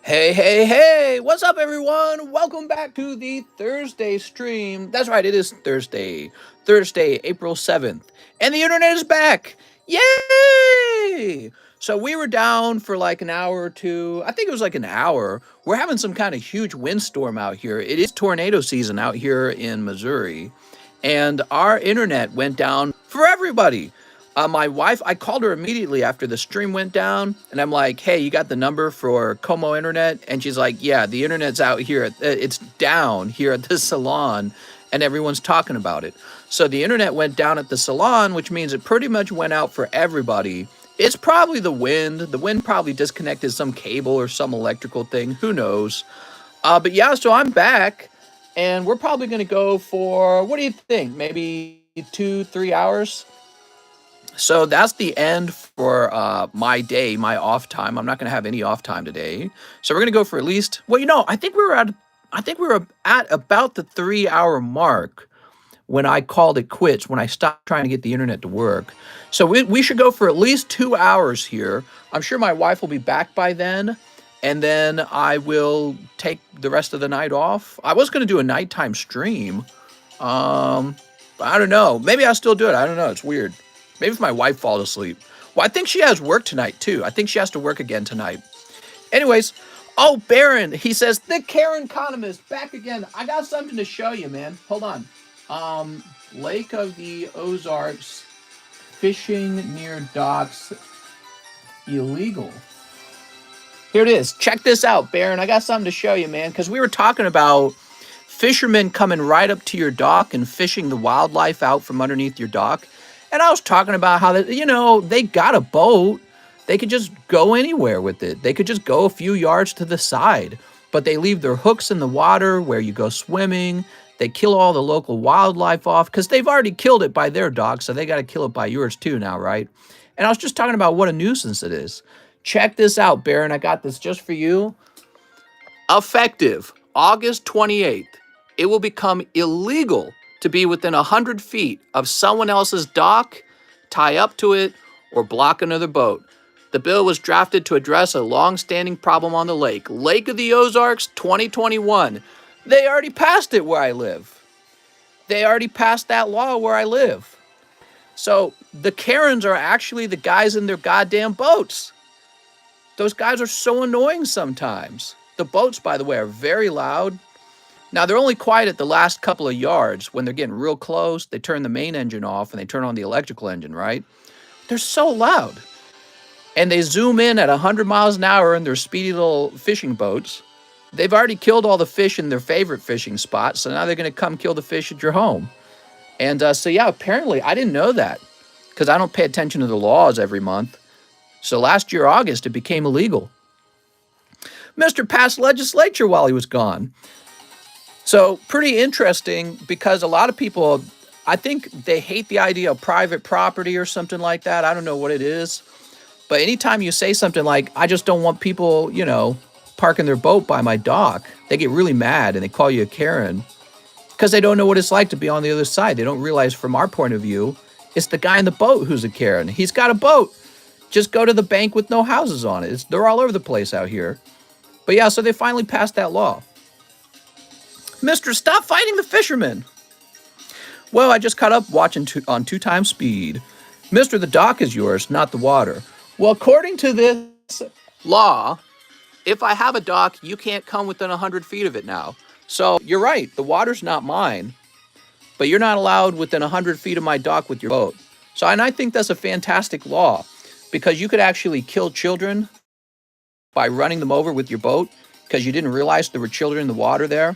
Hey, hey, hey! What's up, everyone? Welcome back to the Thursday stream. That's right, it is Thursday, April 7th, and the internet is back! Yay! So we were down for like an hour or two. I think it was like an hour. We're having some kind of huge windstorm out here. It is tornado season out here in Missouri, and our internet went down for everybody. My wife, I called her immediately after the stream went down, and I'm like, "Hey, you got the number for Como Internet?" And she's like, "Yeah, the internet's out here. It's down here at the salon, and everyone's talking about it." So the internet went down at the salon, which means it pretty much went out for everybody. It's probably the wind. The wind probably disconnected some cable or some electrical thing. Who knows? But yeah, so I'm back, and we're probably gonna go for, what do you think? Maybe 2, 3 hours. So that's the end for my day, my off time. I'm not going to have any off time today. So we're going to go for at least, well, I think we were at about the 3 hour mark when I called it quits, when I stopped trying to get the internet to work. So we should go for at least 2 hours here. I'm sure my wife will be back by then. And then I will take the rest of the night off. I was going to do a nighttime stream. But I don't know. Maybe I'll still do it. I don't know. It's weird. Maybe if my wife falls asleep. Well, I think she has work tonight, too. I think she has to work again tonight. Anyways, oh, Baron, he says, TheCardconomist, back again. I got something to show you, man. Hold on. Lake of the Ozarks, fishing near docks, illegal. Here it is. Check this out, Baron. I got something to show you, man, because we were talking about fishermen coming right up to your dock and fishing the wildlife out from underneath your dock. And I was talking about how they got a boat. They could just go anywhere with it. They could just go a few yards to the side, but they leave their hooks in the water where you go swimming. They kill all the local wildlife off because they've already killed it by their dock, so they got to kill it by yours too now, right? And I was just talking about what a nuisance it is. Check this out, Baron. I got this just for you. Effective August 28th, it will become illegal to be within 100 feet of someone else's dock, tie up to it, or block another boat. The bill was drafted to address a long-standing problem on the lake. Lake of the Ozarks, 2021. They already passed it where I live. They already passed that law where I live. So the Karens are actually the guys in their goddamn boats. Those guys are so annoying sometimes. The boats, by the way, are very loud. Now, they're only quiet at the last couple of yards. When they're getting real close, they turn the main engine off and they turn on the electrical engine, right? They're so loud. And they zoom in at 100 miles an hour in their speedy little fishing boats. They've already killed all the fish in their favorite fishing spot, so now they're going to come kill the fish at your home. And so, yeah, apparently, I didn't know that because I don't pay attention to the laws every month. So last year, August, it became illegal. Mr. passed legislature while he was gone. So pretty interesting because a lot of people, I think they hate the idea of private property or something like that. I don't know what it is. But anytime you say something like, I just don't want people, parking their boat by my dock, they get really mad and they call you a Karen because they don't know what it's like to be on the other side. They don't realize from our point of view, it's the guy in the boat who's a Karen. He's got a boat. Just go to the bank with no houses on it. They're all over the place out here. But yeah, so they finally passed that law. Mister, stop fighting the fishermen. Well, I just caught up watching on 2 times speed. Mister, the dock is yours, not the water. Well, according to this law, if I have a dock, you can't come within 100 feet of it now. So you're right, the water's not mine, but you're not allowed within 100 feet of my dock with your boat. So, and I think that's a fantastic law because you could actually kill children by running them over with your boat because you didn't realize there were children in the water there.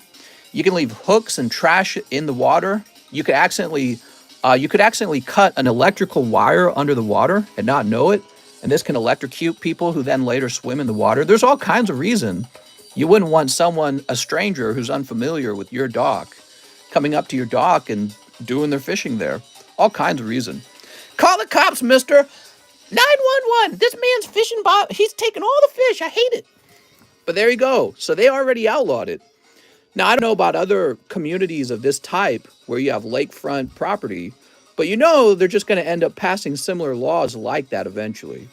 You can leave hooks and trash in the water. You could accidentally cut an electrical wire under the water and not know it. And this can electrocute people who then later swim in the water. There's all kinds of reason you wouldn't want a stranger who's unfamiliar with your dock, coming up to your dock and doing their fishing there. All kinds of reason. Call the cops, mister. 911. This man's fishing boat. He's taking all the fish. I hate it. But there you go. So they already outlawed it. Now, I don't know about other communities of this type where you have lakefront property, but they're just going to end up passing similar laws like that eventually.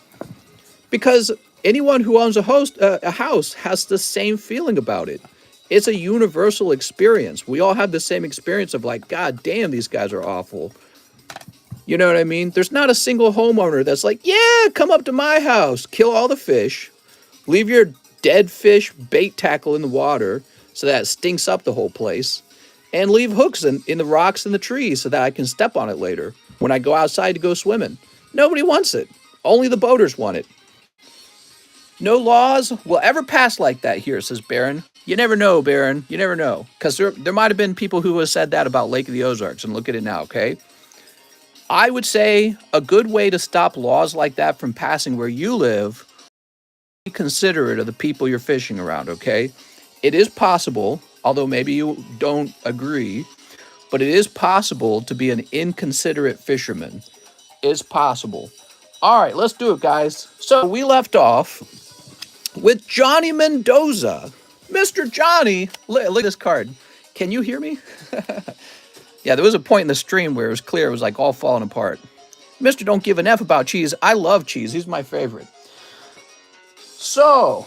Because Anyone who owns a house has the same feeling about it. It's a universal experience. We all have the same experience of like, God damn, these guys are awful. You know what I mean? There's not a single homeowner that's like, yeah, come up to my house, kill all the fish, leave your dead fish bait tackle in the water so that it stinks up the whole place, and leave hooks in the rocks and the trees so that I can step on it later when I go outside to go swimming. Nobody wants it. Only the boaters want it. No laws will ever pass like that here, says Baron. You never know, Baron. You never know. Because there might have been people who have said that about Lake of the Ozarks, and look at it now, okay? I would say a good way to stop laws like that from passing where you live, be considerate of the people you're fishing around, okay? It is possible, although maybe you don't agree, but it is possible to be an inconsiderate fisherman. It's possible. All right, let's do it, guys. So we left off with Johnny Mendoza. Mr. Johnny, look at this card. Can you hear me? Yeah, there was a point in the stream where it was clear it was like all falling apart. Mr. Don't Give an F about cheese. I love cheese. He's my favorite. So,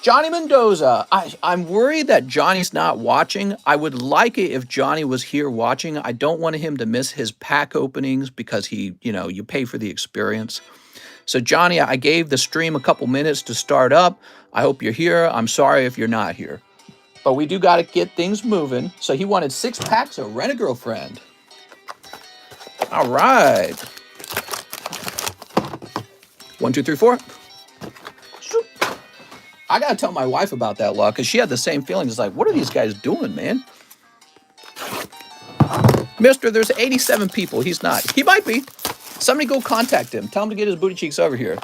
Johnny Mendoza. I'm worried that Johnny's not watching. I would like it if Johnny was here watching. I don't want him to miss his pack openings because you pay for the experience. So, Johnny, I gave the stream a couple minutes to start up. I hope you're here. I'm sorry if you're not here. But we do got to get things moving. So he wanted 6 packs of Rent a Girlfriend. All right. 1, 2, 3, 4. I got to tell my wife about that law because she had the same feeling. It's like, what are these guys doing, man? Mister, there's 87 people. He's not. He might be. Somebody go contact him. Tell him to get his booty cheeks over here.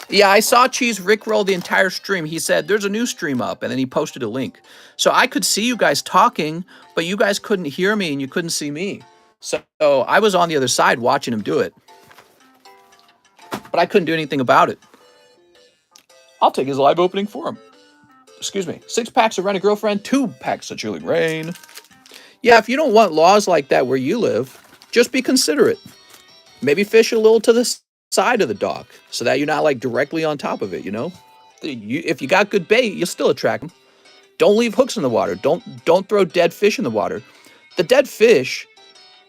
Yeah, I saw Cheese rickroll the entire stream. He said, there's a new stream up, and then he posted a link. So I could see you guys talking, but you guys couldn't hear me, and you couldn't see me. So I was on the other side watching him do it. But I couldn't do anything about it. I'll take his live opening for him. Excuse me. 6 packs of Rent a Girlfriend, 2 packs of Chilling Rain. Yeah, if you don't want laws like that where you live, just be considerate. Maybe fish a little to the side of the dock so that you're not like directly on top of it, you know? If you got good bait, you'll still attract them. Don't leave hooks in the water. Don't throw dead fish in the water. The dead fish,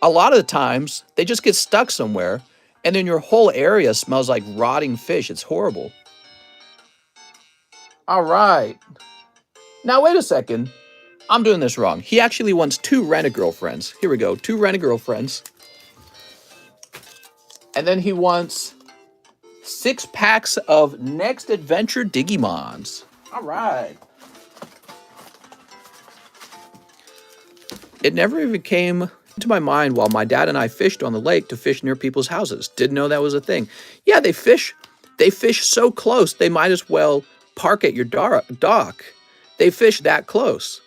a lot of the times, they just get stuck somewhere, and then your whole area smells like rotting fish. It's horrible. All right. Now, wait a second. I'm doing this wrong. He actually wants 2 Rent-A-Girlfriends. Here we go. 2 Rent-A-Girlfriends. And then he wants 6 packs of Next Adventure Digimons. All right. It never even came into my mind while my dad and I fished on the lake to fish near people's houses. Didn't know that was a thing. Yeah, they fish so close, they might as well park at your dock. They fish that close.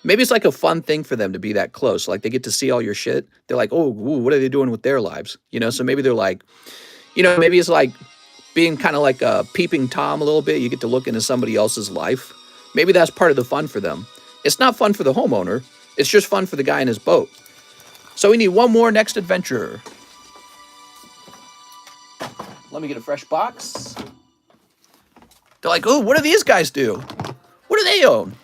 Maybe it's like a fun thing for them to be that close. Like they get to see all your shit. They're like, oh, ooh, what are they doing with their lives? You know, so maybe they're like, maybe it's like being kind of like a peeping Tom a little bit. You get to look into somebody else's life. Maybe that's part of the fun for them. It's not fun for the homeowner. It's just fun for the guy in his boat. So we need 1 more Next Adventure. Let me get a fresh box. They're like, oh, what do these guys do? What do they own?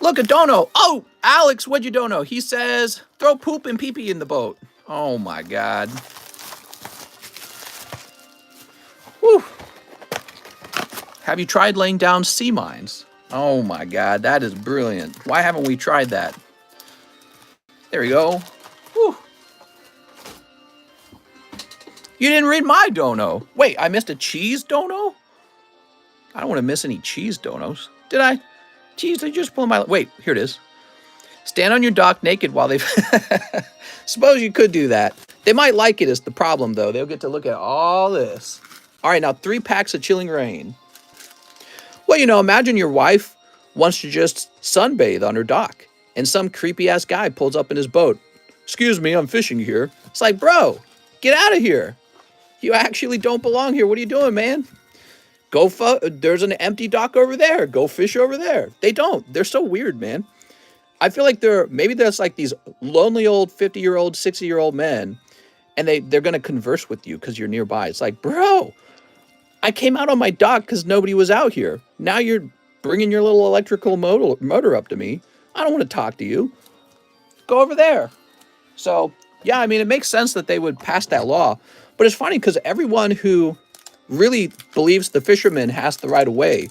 Look, a dono. Oh, Alex, what'd you dono? He says, throw poop and pee-pee in the boat. Oh, my God. Whew. Have you tried laying down sea mines? Oh, my God, that is brilliant. Why haven't we tried that? There we go. Whew. You didn't read my dono. Wait, I missed a cheese dono? I don't want to miss any cheese donos. Did I? Cheese, they just pull my... Wait, here it is. Stand on your dock naked while they... Suppose you could do that. They might like it is the problem, though. They'll get to look at all this. All right, now 3 packs of Chilling Rain. Well, imagine your wife wants to just sunbathe on her dock, and some creepy-ass guy pulls up in his boat. Excuse me, I'm fishing here. It's like, bro, get out of here. You actually don't belong here. What are you doing, man? There's an empty dock over there. Go fish over there. They don't. They're so weird, man. I feel like maybe there's like these lonely old 50-year-old, 60-year-old men, and they're going to converse with you because you're nearby. It's like, bro, I came out on my dock because nobody was out here. Now you're bringing your little electrical motor up to me. I don't want to talk to you. Go over there. So, yeah, I mean, it makes sense that they would pass that law. But it's funny because everyone who really believes the fisherman has the right of way,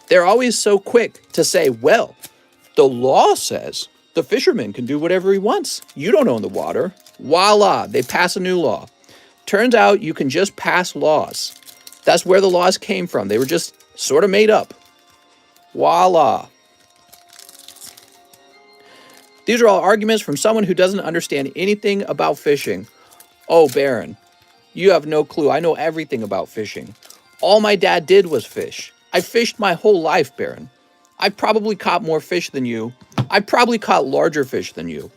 they're always so quick to say, well, the law says the fisherman can do whatever he wants. You don't own the water. Voila, they pass a new law. Turns out you can just pass laws. That's where the laws came from. They were just sort of made up. Voila. These are all arguments from someone who doesn't understand anything about fishing. Oh, Baron, you have no clue. I know everything about fishing. All my dad did was fish. I fished my whole life, Baron. I probably caught more fish than you. I probably caught larger fish than you.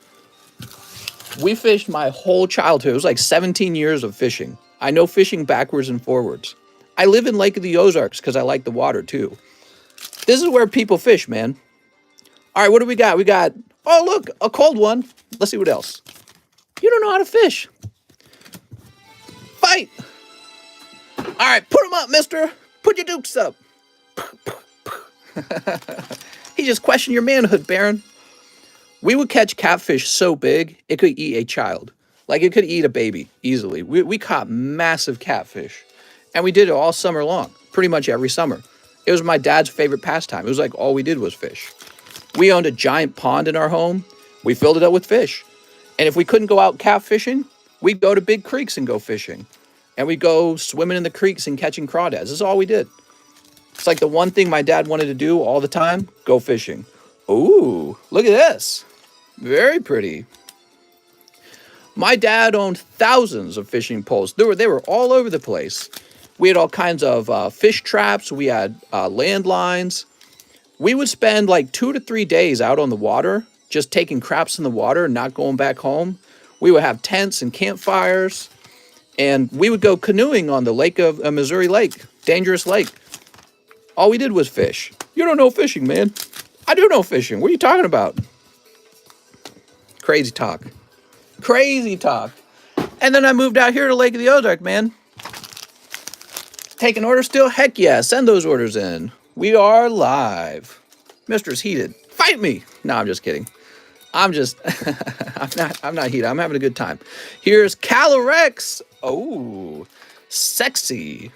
We fished my whole childhood. It was like 17 years of fishing. I know fishing backwards and forwards. I live in Lake of the Ozarks because I like the water too. This is where people fish, man. All right, what do we got? We got, oh, look, a cold one. Let's see what else. You don't know how to fish. Fight. All right, put them up, mister. Put your dukes up. He just questioned your manhood, Baron. We would catch catfish so big, it could eat a child. Like it could eat a baby easily. We caught massive catfish. And we did it all summer long, pretty much every summer. It was my dad's favorite pastime. It was like all we did was fish. We owned a giant pond in our home. We filled it up with fish. And if we couldn't go out catfishing, we'd go to big creeks and go fishing. And we'd go swimming in the creeks and catching crawdads. This is all we did. It's like the one thing my dad wanted to do all the time, go fishing. Ooh, look at this. Very pretty. My dad owned thousands of fishing poles. They were all over the place. We had all kinds of fish traps. We had landlines. We would spend like 2 to 3 days out on the water, just taking craps in the water and not going back home. We would have tents and campfires. And we would go canoeing on the lake of Missouri Lake, dangerous lake. All we did was fish. You don't know fishing, man. I do know fishing. What are you talking about? Crazy talk. Crazy talk. And then I moved out here to Lake of the Ozark, man. Taking orders still? Heck yeah. Send those orders in. We are live. Mistress Heated. Fight me. No, I'm just kidding. I'm not heated. I'm having a good time. Here's Calorex. Oh, sexy.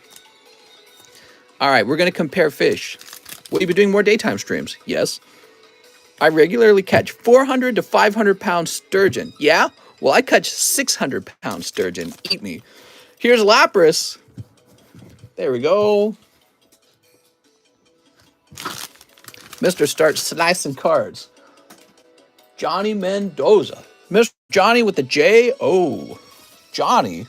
All right, we're going to compare fish. Will you be doing more daytime streams? Yes. I regularly catch 400 to 500 pound sturgeon. Yeah? Well, I catch 600 pound sturgeon. Eat me. Here's Lapras. There we go. Mr. starts slicing cards. Johnny Mendoza. Mr. Johnny with the J. Oh, Johnny.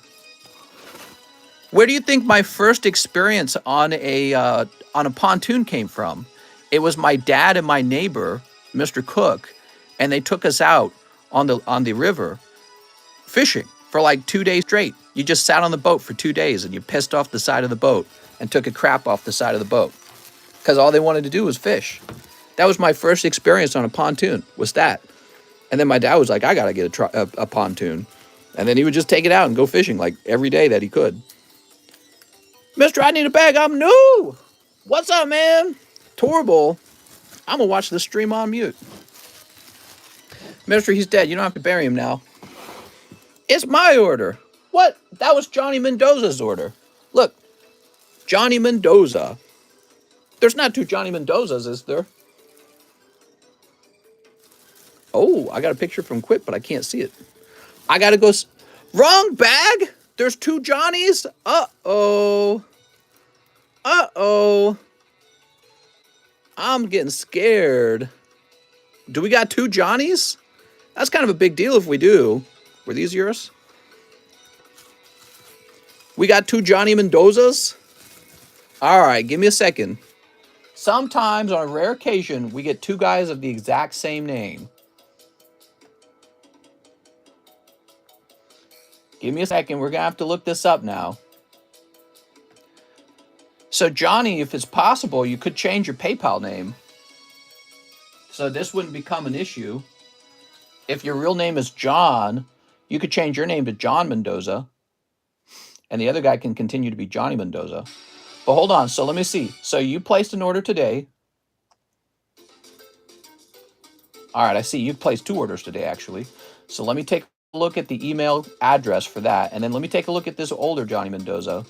Where do you think my first experience on a pontoon came from? It was my dad and my neighbor, Mr. Cook, and they took us out on the river fishing for like 2 days straight. You just sat on the boat for 2 days and you pissed off the side of the boat and took a crap off the side of the boat because all they wanted to do was fish. That was my first experience on a pontoon, was that. And then my dad was like, I got to get a pontoon. And then he would just take it out and go fishing like every day that he could. Mister, I need a bag. I'm new. What's up, man? Torbull. I'm going to watch the stream on mute. Mister, he's dead. You don't have to bury him now. It's my order. What? That was Johnny Mendoza's order. Look, Johnny Mendoza. There's not two Johnny Mendozas, is there? Oh, I got a picture from Quip, but I can't see it. I got to go. Wrong bag. There's two Johnnies. Uh-oh. Uh-oh. I'm getting scared. Do we got two Johnnies? That's kind of a big deal if we do. Were these yours? We got two Johnny Mendozas? All right, give me a second. Sometimes, on a rare occasion, we get two guys of the exact same name. Give me a second. We're going to have to look this up now. So, Johnny, if it's possible, you could change your PayPal name. So this wouldn't become an issue. If your real name is John, You could change your name to John Mendoza, and the other guy can continue to be Johnny Mendoza. But hold on, so let me see. So you placed an order today. All right, I see you've placed 2 orders today, actually. So let me take a look at the email address for that, and then let me take a look at this older Johnny Mendoza.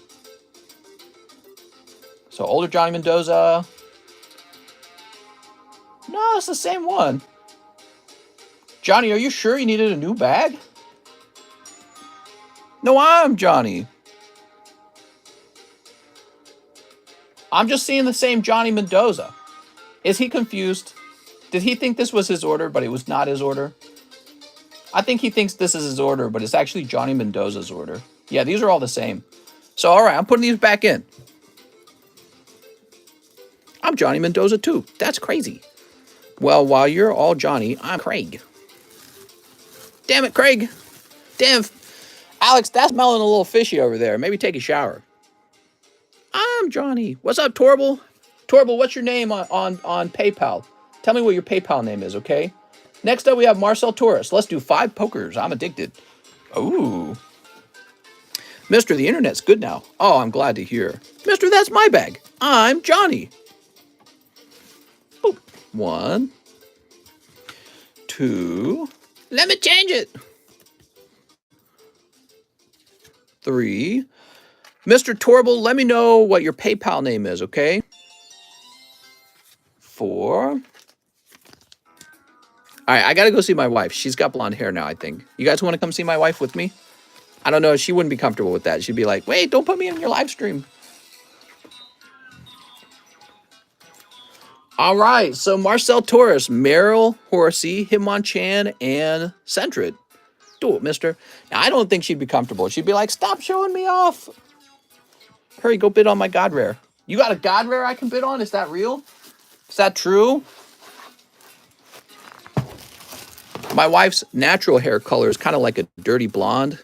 So older Johnny Mendoza. No, it's the same one. Johnny, are you sure you needed a new bag? No, I'm Johnny. I'm just seeing the same Johnny Mendoza. Is he confused? Did he think this was his order, but it was not his order? I think he thinks this is his order, but it's actually Johnny Mendoza's order. Yeah, these are all the same. So, all right, I'm putting these back in. I'm Johnny Mendoza, too. That's crazy. Well, while you're all Johnny, I'm Craig. Damn it, Craig. Damn. Alex, that's smelling a little fishy over there. Maybe take a shower. I'm Johnny. What's up, Torble? Torble, what's your name on PayPal? Tell me what your PayPal name is, okay? Next up, we have Marcel Torres. Let's do 5 pokers. I'm addicted. Ooh. Mister, the internet's good now. Oh, I'm glad to hear. Mister, that's my bag. I'm Johnny. Boop. 1, 2. Let me change it. 3. Mr. Torble, let me know what your PayPal name is, okay? 4. All right, I gotta go see my wife. She's got blonde hair now, I think. You guys want to come see my wife with me? I don't know. She wouldn't be comfortable with that. She'd be like, wait, don't put me in your live stream. All right, so Marcel Torres, Meryl, Horsey, Hitmon Chan, and Centrid. Do it, mister. Now, I don't think she'd be comfortable. She'd be like, stop showing me off. Hurry, go bid on my God Rare. You got a God Rare I can bid on? Is that real? Is that true? My wife's natural hair color is kind of like a dirty blonde.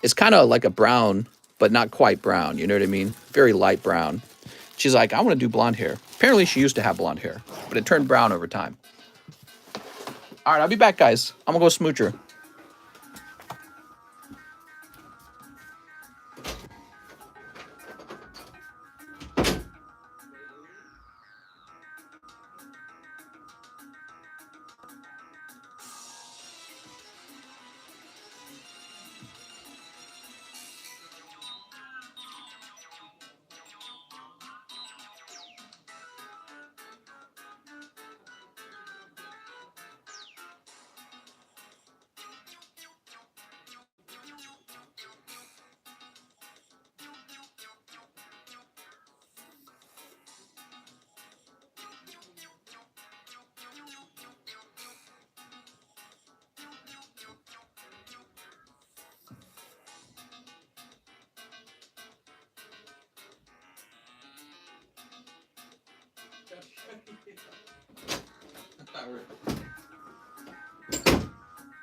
It's kind of like a brown, but not quite brown. You know what I mean? Very light brown. She's like, I want to do blonde hair. Apparently, she used to have blonde hair, but it turned brown over time. All right, I'll be back, guys. I'm going to go smooch her.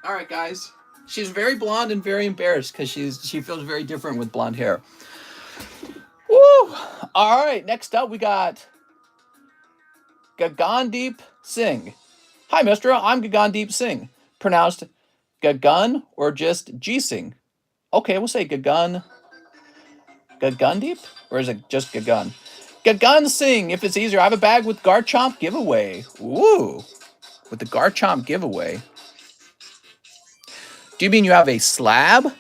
All right, guys. She's very blonde and very embarrassed because she feels very different with blonde hair. Woo! All right, next up we got Gagandeep Singh. Hi, mister. I'm Gagandeep Singh. Pronounced Gagun or just G-Singh? Okay, we'll say Gagundeep? Or is it just Gagun? Gagun Singh, if it's easier. I have a bag with Garchomp giveaway. Ooh, with the Garchomp giveaway. Do you mean you have a slab?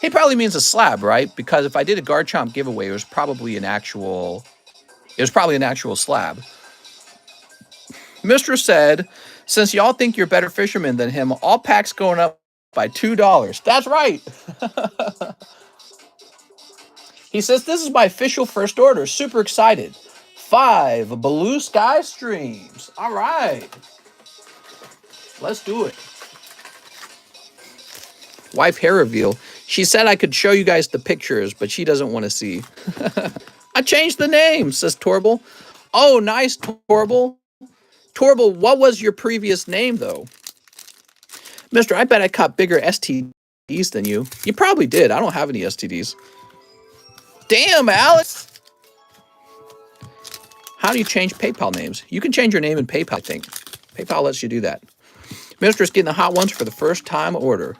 He probably means a slab, right? Because if I did a Garchomp giveaway, it was probably an actual slab. Mistress said, since y'all think you're better fishermen than him, all packs going up by $2. That's right. He says, this is my official first order. Super excited. 5 Blue Sky Streams. All right. Let's do it. Wife hair reveal. She said I could show you guys the pictures, but she doesn't want to see. I changed the name, says Torble. Oh, nice, Torble. Torble, what was your previous name, though? Mister, I bet I caught bigger STDs than you. You probably did. I don't have any STDs. Damn, Alex. How do you change PayPal names? You can change your name in PayPal, I think. PayPal lets you do that. Mistress getting the hot ones for the first time order.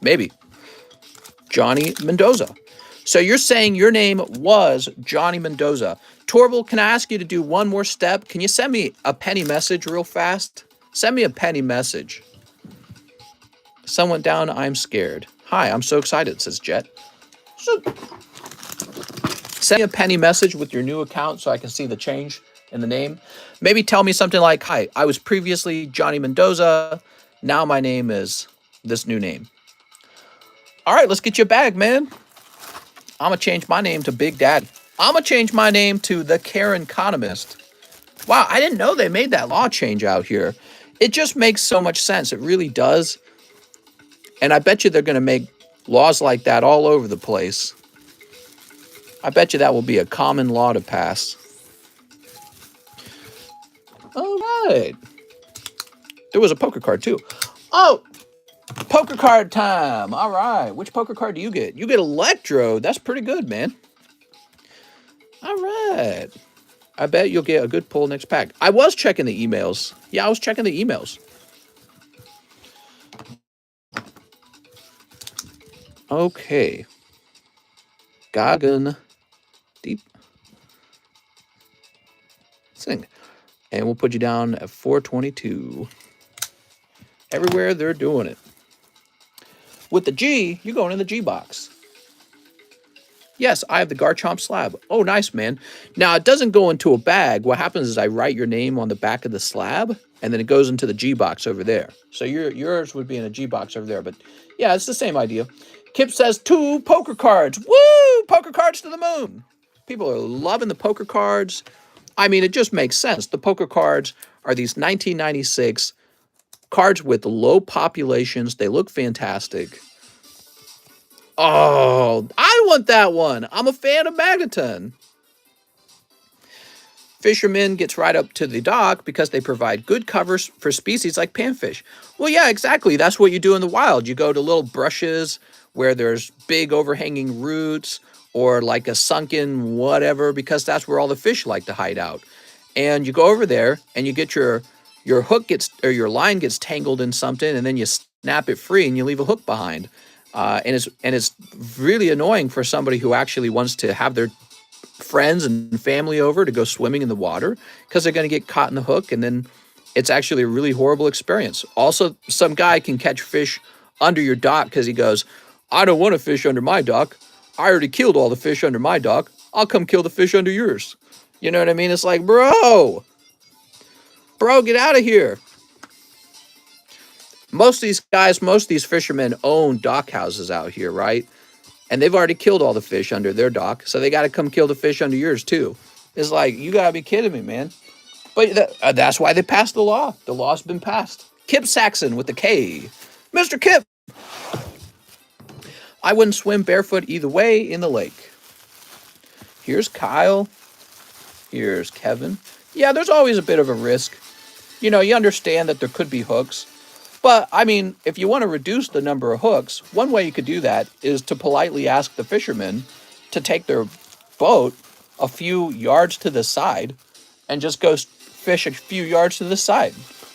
Maybe. Johnny Mendoza. So you're saying your name was Johnny Mendoza. Torval, can I ask you to do one more step? Can you send me a penny message real fast? Send me a penny message. Sun went down, I'm scared. Hi, I'm so excited, says Jet. So, send me a penny message with your new account so I can see the change in the name. Maybe tell me something like, hi, I was previously Johnny Mendoza. Now my name is this new name. All right, let's get you a bag, man. I'm going to change my name to Big Daddy. I'm going to change my name to TheCardconomist. Wow, I didn't know they made that law change out here. It just makes so much sense. It really does. And I bet you they're going to make laws like that all over the place. I bet you that will be a common law to pass. All right. There was a poker card, too. Oh, poker card time. All right. Which poker card do you get? You get Electro. That's pretty good, man. All right. I bet you'll get a good pull next pack. I was checking the emails. Yeah, I was checking the emails. Okay. Gagan Deep. Sing. And we'll put you down at 422. Everywhere they're doing it. With the G, you're going in the G box. Yes, I have the Garchomp slab. Oh, nice, man. Now, it doesn't go into a bag. What happens is I write your name on the back of the slab, and then it goes into the G box over there. So yours would be in a G box over there. But, yeah, it's the same idea. Kip says 2 poker cards. Woo! Poker cards to the moon. People are loving the poker cards. I mean, it just makes sense. The poker cards are these 1996 cards with low populations. They look fantastic. Oh, I want that one. I'm a fan of Magneton. Fisherman gets right up to the dock because they provide good covers for species like panfish. Well, yeah, exactly. That's what you do in the wild. You go to little brushes where there's big overhanging roots or like a sunken whatever, because that's where all the fish like to hide out. And you go over there and you get your hook gets, or your line gets tangled in something, and then you snap it free and you leave a hook behind. And it's really annoying for somebody who actually wants to have their friends and family over to go swimming in the water, because they're going to get caught in the hook, and then it's actually a really horrible experience. Also, some guy can catch fish under your dock because he goes, I don't want to fish under my dock. I already killed all the fish under my dock. I'll come kill the fish under yours. You know what I mean? It's like, bro, get out of here. Most of these guys, most of these fishermen own dock houses out here, right? And they've already killed all the fish under their dock, so they got to come kill the fish under yours too. It's like, you got to be kidding me, man. But that's why they passed the law. The law's been passed. Kip Saxon with the K. Mr. Kip. I wouldn't swim barefoot either way in the lake. Here's Kyle. Here's Kevin. Yeah, there's always a bit of a risk. You know, you understand that there could be hooks. But, I mean, if you want to reduce the number of hooks, one way you could do that is to politely ask the fishermen to take their boat a few yards to the side and just go fish a few yards to the side.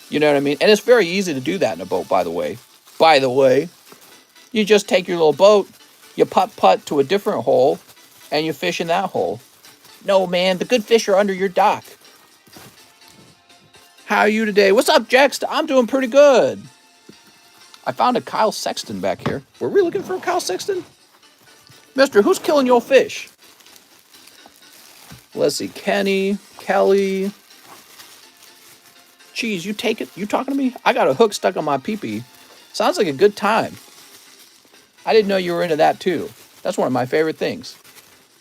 You know what I mean? And it's very easy to do that in a boat, by the way. By the way, you just take your little boat, you putt to a different hole, and you fish in that hole. No, man, the good fish are under your dock. How are you today? What's up, Jex? I'm doing pretty good. I found a Kyle Sexton back here. Were we looking for a Kyle Sexton? Mister, who's killing your fish? Let's see. Kenny, Kelly. Geez, you take it? You talking to me? I got a hook stuck on my pee-pee. Sounds like a good time. I didn't know you were into that too. That's one of my favorite things.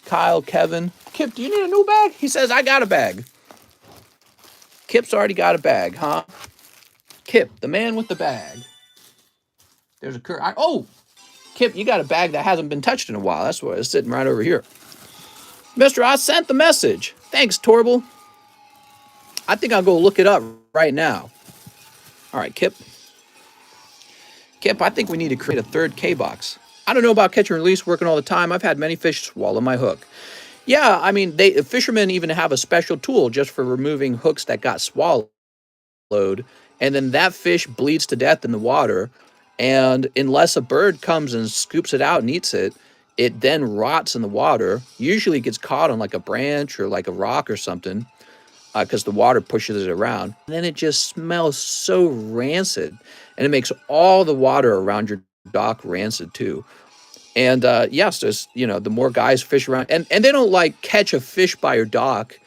Kyle, Kevin. Kip, do you need a new bag? He says, I got a bag. Kip's already got a bag, huh? Kip, the man with the bag. There's a oh, Kip, you got a bag that hasn't been touched in a while. That's why it's sitting right over here. Mister, I sent the message. Thanks, Torval. I think I'll go look it up right now. All right, Kip. Kip, I think we need to create a third K box. I don't know about catch and release working all the time. I've had many fish swallow my hook. Yeah, I mean, fishermen even have a special tool just for removing hooks that got swallowed and then that fish bleeds to death in the water. And unless a bird comes and scoops it out and eats it, it then rots in the water. Usually it gets caught on like a branch or like a rock or something, because the water pushes it around. And then it just smells so rancid, and it makes all the water around your dock rancid too. And yes, there's, the more guys fish around, and they don't like catch a fish by your dock,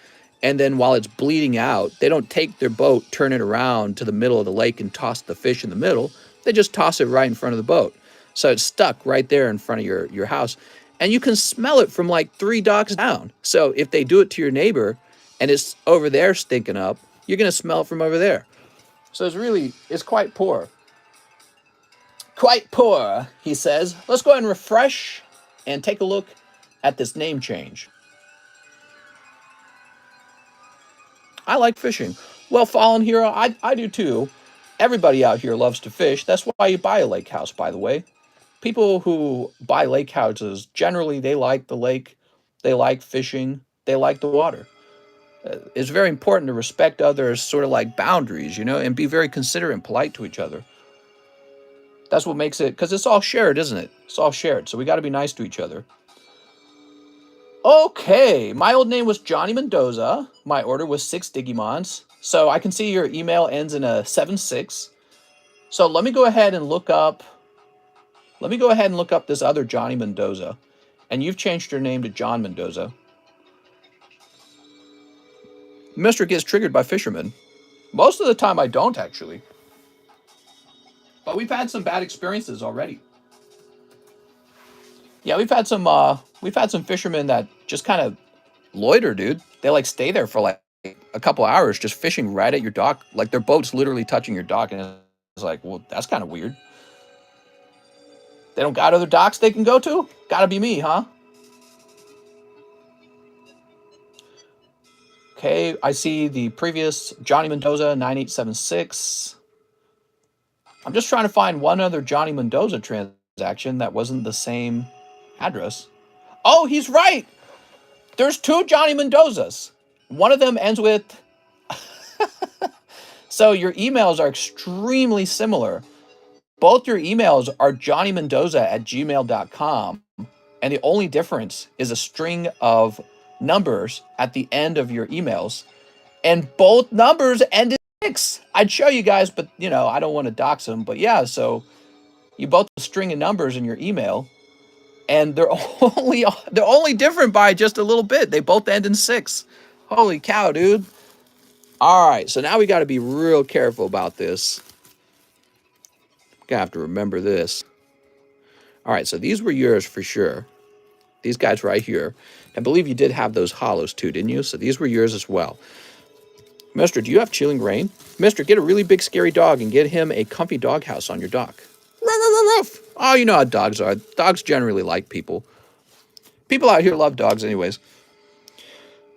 and then while it's bleeding out, they don't take their boat, turn it around to the middle of the lake and toss the fish in the middle. They just toss it right in front of the boat. So it's stuck right there in front of your house. And you can smell it from like 3 docks down. So if they do it to your neighbor and it's over there stinking up, you're going to smell it from over there. So it's quite poor. Quite poor, he says. Let's go ahead and refresh and take a look at this name change. I like fishing. Well, Fallen Hero, I do too. Everybody out here loves to fish. That's why you buy a lake house, by the way. People who buy lake houses, generally they like the lake, they like fishing, they like the water. It's very important to respect others' sort of like boundaries, and be very considerate and polite to each other. That's what makes it, because it's all shared, isn't it? It's all shared, so we got to be nice to each other. Okay, my old name was Johnny Mendoza. My order was 6 Digimons. So I can see your email ends in a 7-6. So let me go ahead and look up this other Johnny Mendoza. And you've changed your name to John Mendoza. Mr. gets triggered by fishermen. Most of the time I don't, actually. But we've had some bad experiences already. Yeah, we've had some fishermen that just kind of loiter, dude. They like stay there for like a couple hours just fishing right at your dock. Like their boat's literally touching your dock, and it's like, well, that's kind of weird. They don't got other docks they can go to? Gotta be me, huh? Okay, I see the previous Johnny Mendoza 9876. I'm just trying to find one other Johnny Mendoza transaction that wasn't the same address. Oh, he's right. There's 2 Johnny Mendozas. One of them ends with... So your emails are extremely similar. Both your emails are johnnymendoza@gmail.com. And the only difference is a string of numbers at the end of your emails. And both numbers end in 6. I'd show you guys, but, I don't want to dox them. But yeah, so you both have a string of numbers in your email. And they're only different by just a little bit. They both end in 6. Holy cow, dude. All right, so now we got to be real careful about this. Gonna have to remember this. All right, so these were yours for sure. These guys right here. I believe you did have those hollows too, didn't you? So these were yours as well. Mister, do you have chilling rain? Mister, get a really big scary dog and get him a comfy doghouse on your dock. Oh, you know how dogs are. Dogs generally like people. People out here love dogs anyways.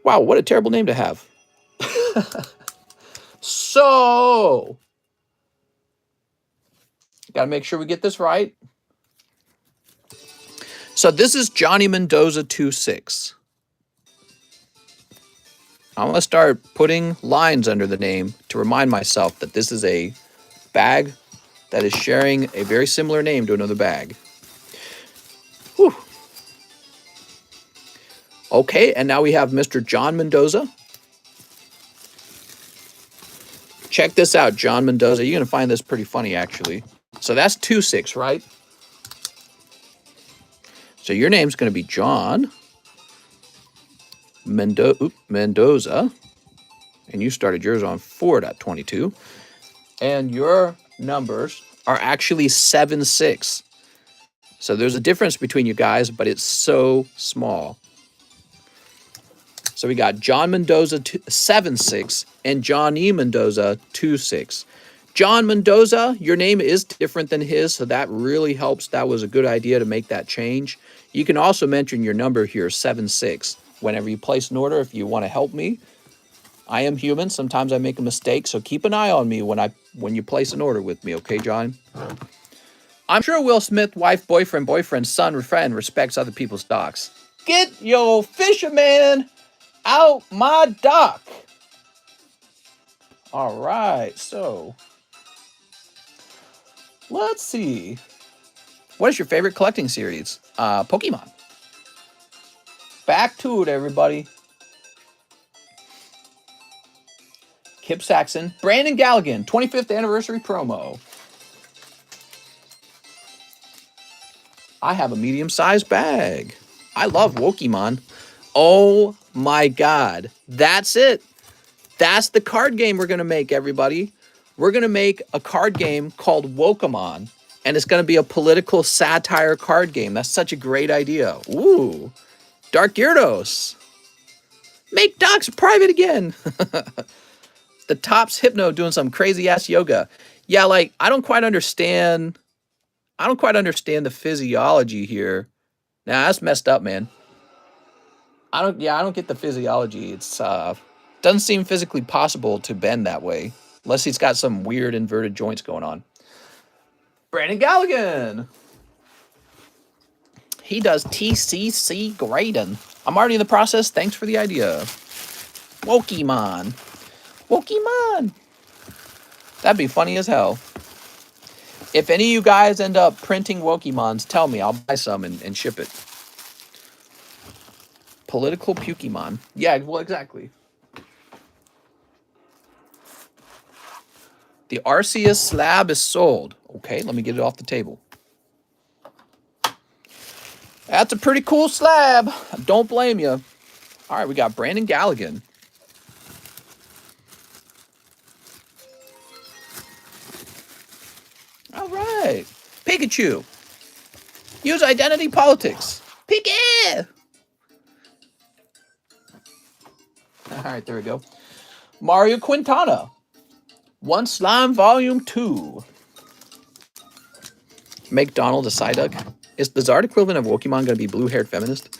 Wow, what a terrible name to have. So, gotta make sure we get this right. So this is Johnny Mendoza 26. I'm gonna start putting lines under the name to remind myself that this is a bag that is sharing a very similar name to another bag. Whew. Okay, and now we have Mr. John Mendoza. Check this out, John Mendoza. You're going to find this pretty funny, actually. So that's 26, right? So your name's going to be John Mendoza. And you started yours on 4.22. And your numbers are actually 7-6. So there's a difference between you guys, but it's so small. So we got John Mendoza 7-6 and Johnny Mendoza 2-6. John Mendoza, your name is different than his, so that really helps. That was a good idea to make that change. You can also mention your number here, 7-6. Whenever you place an order, if you want to help me, I am human. Sometimes I make a mistake, so keep an eye on me when you place an order with me, okay, John? I'm sure Will Smith, wife, boyfriend, son, friend, respects other people's docks. Get your fisherman out my dock. All right, so Let's see. What is your favorite collecting series? Pokemon. Back to it, everybody. Kip Saxon. Brandon Galligan, 25th anniversary promo. I have a medium-sized bag. I love Pokemon. Oh my god. That's it. That's the card game we're going to make, everybody. We're going to make a card game called Wokamon, and it's going to be a political satire card game. That's such a great idea. Ooh. Dark Gyarados. Make docs private again. The Top's Hypno doing some crazy ass yoga. Yeah, like I don't quite understand the physiology here. Nah, that's messed up, man. I don't get the physiology. It's doesn't seem physically possible to bend that way. Unless he's got some weird inverted joints going on. Brandon Galligan. He does TCC grading. I'm already in the process. Thanks for the idea. Pokemon. Pokemon. That'd be funny as hell. If any of you guys end up printing Pokemons, tell me. I'll buy some and ship it. Political Pokemon. Yeah, well, exactly. The Arceus slab is sold. Okay, let me get it off the table. That's a pretty cool slab. Don't blame you. All right, we got Brandon Galligan. All right. Pikachu. Use identity politics. Pika! All right, there we go. Mario Quintana. One Slime Volume 2. Make Donald a Psyduck. Is the Zard equivalent of Pokemon going to be blue-haired feminist?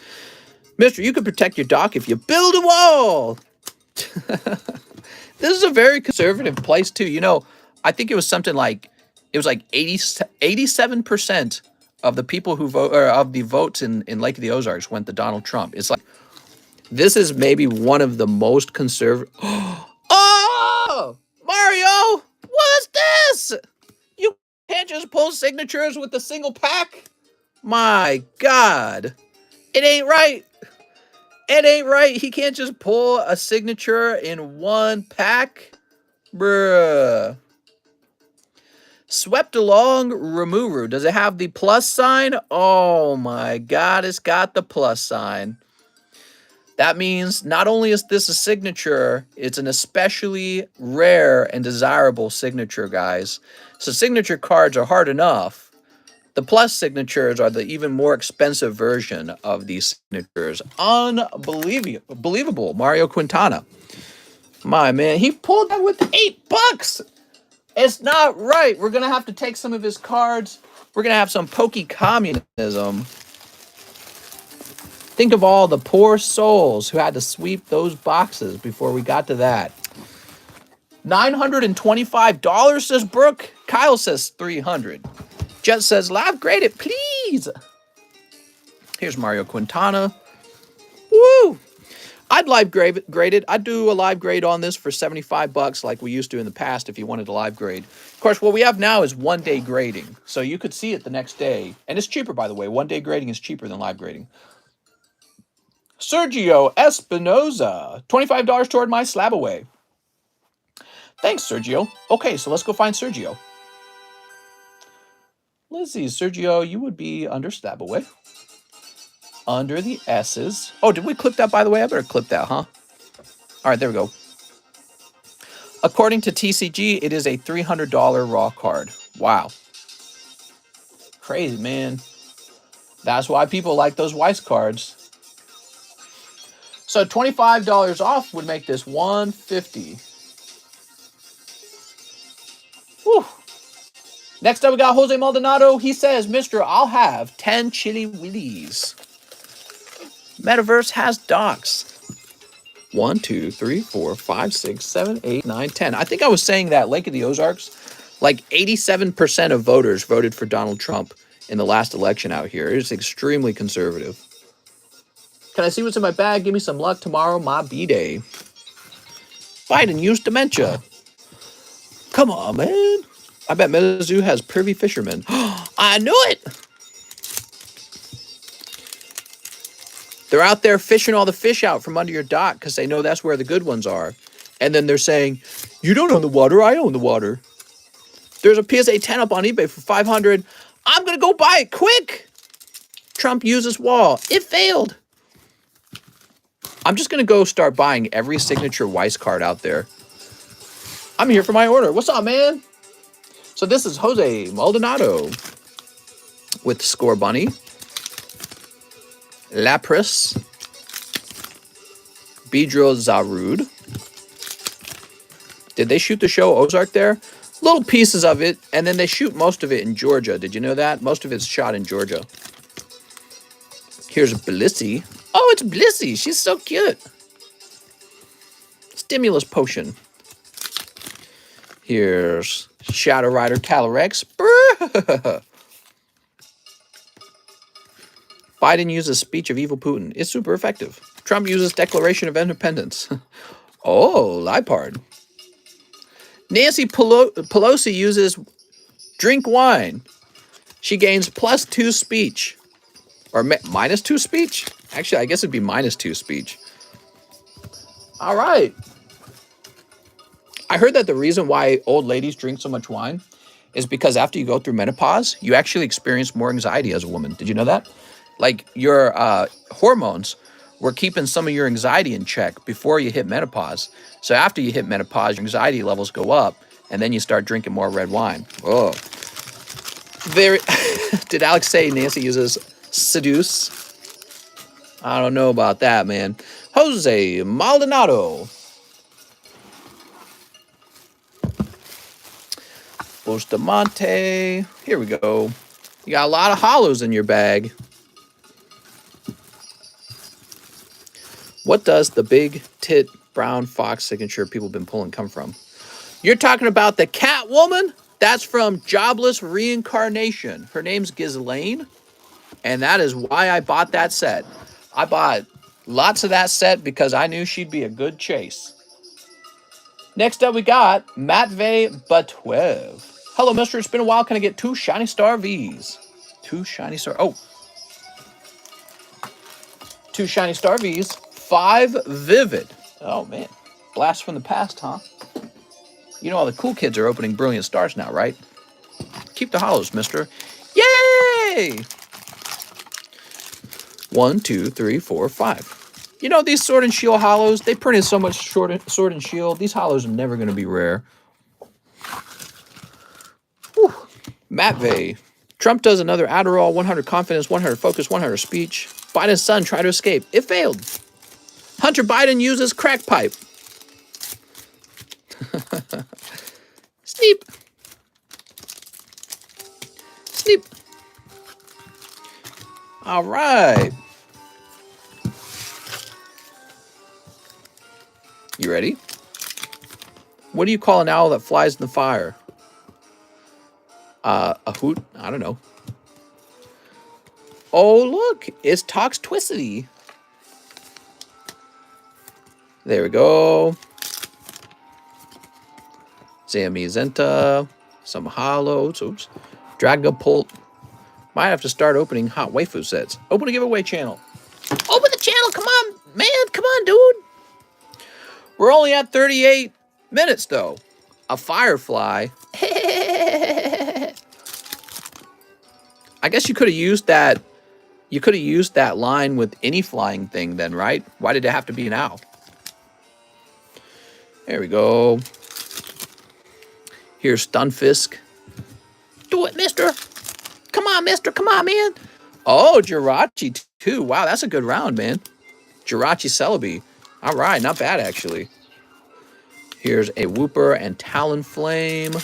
Mister, you can protect your dock if you build a wall. This is a very conservative place, too. You know, I think it was something like, it was like 87% of the people who vote, or of the votes in Lake of the Ozarks went to Donald Trump. It's like, this is maybe one of the most conservative. Oh! Mario! What's this? You can't just pull signatures with a single pack? My God. It ain't right. It ain't right. He can't just pull a signature in one pack? Bruh. Swept along Rimuru. Does it have the plus sign? Oh my God, it's got the plus sign. That means not only is this a signature, it's an especially rare and desirable signature, guys. So signature cards are hard enough. The plus signatures are the even more expensive version of these signatures. Unbelievable. Mario Quintana. My man, he pulled that with $8. It's not right. We're going to have to take some of his cards. We're going to have some pokey communism. Think of all the poor souls who had to sweep those boxes before we got to that. $925, says Brooke. Kyle says $300. Jet says, live grade it, please. Here's Mario Quintana. Woo! I'd live grade it. I'd do a live grade on this for $75 like we used to in the past if you wanted a live grade. Of course, what we have now is one-day grading. So you could see it the next day. And it's cheaper, by the way. One-day grading is cheaper than live grading. Sergio Espinoza. $25 toward my slab away. Thanks, Sergio. Okay, so let's go find Sergio. Let's see, Sergio, you would be under slab away. Under the S's. Oh, did we clip that, by the way? I better clip that, huh? All right, there we go. According to TCG, it is a $300 raw card. Wow. Crazy, man. That's why people like those Weiss cards. So $25 off would make this $150. Whew. Next up, we got Jose Maldonado. He says, Mister, I'll have 10 Chili Willies. Metaverse has docs. 1, 2, 3, 4, 5, 6, 7, 8, 9, 10. I think I was saying that Lake of the Ozarks, like 87% of voters voted for Donald Trump in the last election out here. It's extremely conservative. Can I see what's in my bag? Give me some luck tomorrow, my B-Day. Biden used dementia. Come on, man. I bet Mizzou has pervy fishermen. I knew it! They're out there fishing all the fish out from under your dock because they know that's where the good ones are. And then they're saying, you don't own the water, I own the water. There's a PSA 10 up on eBay for $500. I'm going to go buy it quick. Trump uses wall. It failed. I'm just going to go start buying every signature Weiss card out there. I'm here for my order. What's up, man? So this is Jose Maldonado with Score Bunny, Lapras, Bedro Zarud. Did they shoot the show Ozark there? Little pieces of it, and then they shoot most of it in Georgia. Did you know that? Most of it's shot in Georgia. Here's Blissey. Oh, it's Blissey. She's so cute. Stimulus potion. Here's Shadow Rider Calyrex. Biden uses speech of evil Putin. It's super effective. Trump uses Declaration of Independence. Oh, Lipard. Nancy Pelosi uses drink wine. She gains +2 speech. Or -2 speech? Actually, I guess it'd be -2 speech. All right. I heard that the reason why old ladies drink so much wine is because after you go through menopause, you actually experience more anxiety as a woman. Did you know that? Like your hormones were keeping some of your anxiety in check before you hit menopause. So after you hit menopause, your anxiety levels go up, and then you start drinking more red wine. Oh. Very. Did Alex say Nancy uses seduce? I don't know about that, man. Jose Maldonado. Bustamante. Here we go. You got a lot of hollows in your bag. What does the big tit brown fox signature people have been pulling come from? You're talking about the Catwoman? That's from Jobless Reincarnation. Her name's Ghislaine, and that is why I bought that set. I bought lots of that set because I knew she'd be a good chase. Next up, we got Matvey Batwev. Hello, mister. It's been a while. Can I get 2 Shiny Star Vs? 2 Shiny Star... Oh. 2 Shiny Star Vs. 5 Vivid. Oh, man. Blast from the past, huh? You know all the cool kids are opening Brilliant Stars now, right? Keep the hollows, mister. Yay! 1, 2, 3, 4, 5. You know, these Sword and Shield hollows, they printed so much Sword and Shield. These hollows are never going to be rare. Whew. Matvey. Trump does another Adderall, 100 confidence, 100 focus, 100 speech. Biden's son tried to escape. It failed. Hunter Biden uses crack pipe. Sneep. Sneep. All right. You ready? What do you call an owl that flies in the fire? A hoot? I don't know. Oh, look. It's Toxtricity. There we go. Zamazenta. Some hollows. Oops. Dragapult. Might have to start opening hot waifu sets. Open a giveaway channel. Open the channel. Come on, man. Come on, dude. We're only at 38 minutes, though. A firefly. I guess you could have used that. You could have used that line with any flying thing then, right? Why did it have to be an owl? There we go. Here's Stunfisk. Do it, mister. Come on, mister. Come on, man. Oh, Jirachi, too. Wow, that's a good round, man. Jirachi Celebi. All right, not bad, actually. Here's a Whooper and Talonflame.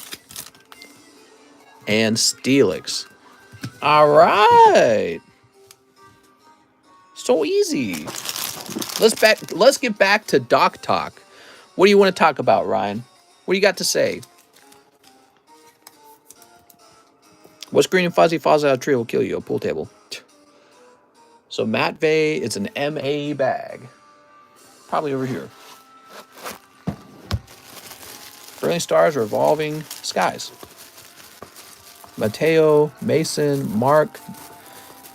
And Steelix. All right. So easy. Let's get back to Doc Talk. What do you want to talk about, Ryan? What do you got to say? What's green and fuzzy falls out of a tree will kill you? A pool table. So Matvey, it's an MA bag. Probably over here. Brilliant stars or evolving skies. Mateo, Mason, Mark,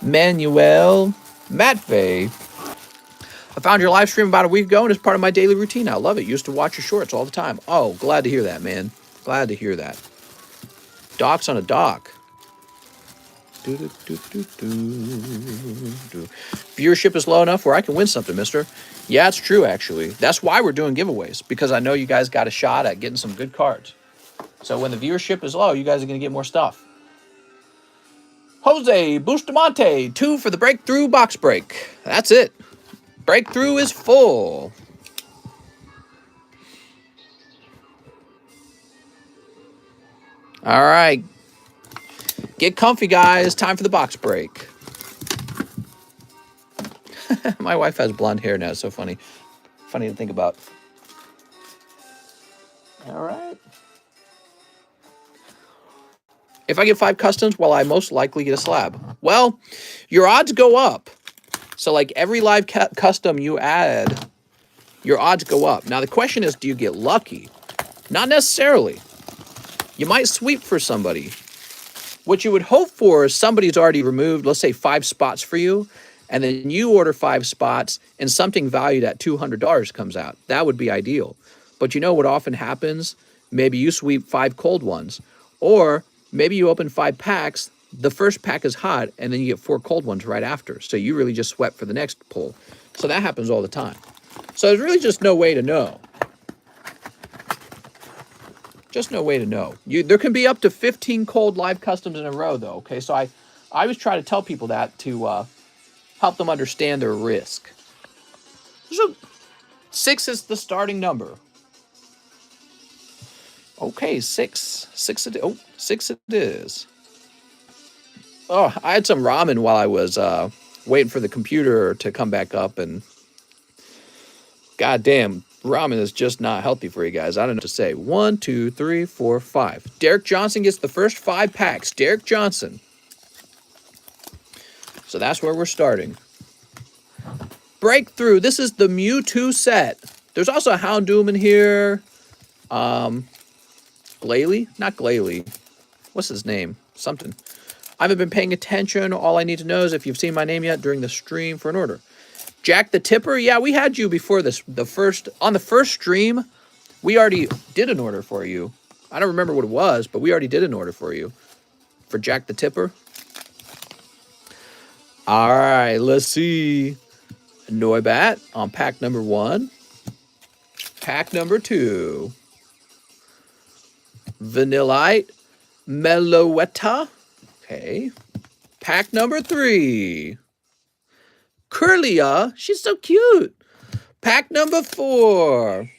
Manuel, Matvey. I found your live stream about a week ago and it's part of my daily routine. I love it. Used to watch your shorts all the time. Oh, glad to hear that, man. Glad to hear that. Docs on a dock. Viewership is low enough where I can win something, mister. Yeah, it's true, actually. That's why we're doing giveaways, because I know you guys got a shot at getting some good cards. So when the viewership is low, you guys are going to get more stuff. Jose Bustamante, 2 for the breakthrough box break. That's it. Breakthrough is full. All right. Get comfy, guys. Time for the box break. My wife has blonde hair now. It's so funny. Funny to think about. All right. If I get 5 customs, well, I most likely get a slab. Well, your odds go up. So, like, every live custom you add, your odds go up. Now, the question is, do you get lucky? Not necessarily. You might sweep for somebody. What you would hope for is somebody's already removed, let's say, 5 spots for you, and then you order 5 spots, and something valued at $200 comes out. That would be ideal. But you know what often happens? Maybe you sweep 5 cold ones, or maybe you open 5 packs, the first pack is hot, and then you get 4 cold ones right after. So you really just swept for the next pull. So that happens all the time. So there's really just no way to know. Just no way to know. There can be up to 15 cold live customs in a row, though, okay? So I always try to tell people that to help them understand their risk. So 6 is the starting number. Okay, 6. 6 it, oh, 6 it is. Oh, I had some ramen while I was waiting for the computer to come back up, and goddamn, ramen is just not healthy for you guys. I don't know what to say. 1, 2, 3, 4, 5. Derek Johnson gets the first 5 packs. Derek Johnson. So that's where we're starting. Breakthrough. This is the Mewtwo set. There's also a Houndoom in here. Glalie? Not Glalie. What's his name? Something. I haven't been paying attention. All I need to know is if you've seen my name yet during the stream for an order. Jack the Tipper? Yeah, we had you before this. On the first stream, we already did an order for you. I don't remember what it was, but we already did an order for you. For Jack the Tipper. All right, let's see. Noibat on pack number 1. Pack number 2. Vanillite Meloetta. Okay. Pack number 3. Curlia. She's so cute. Pack number 4.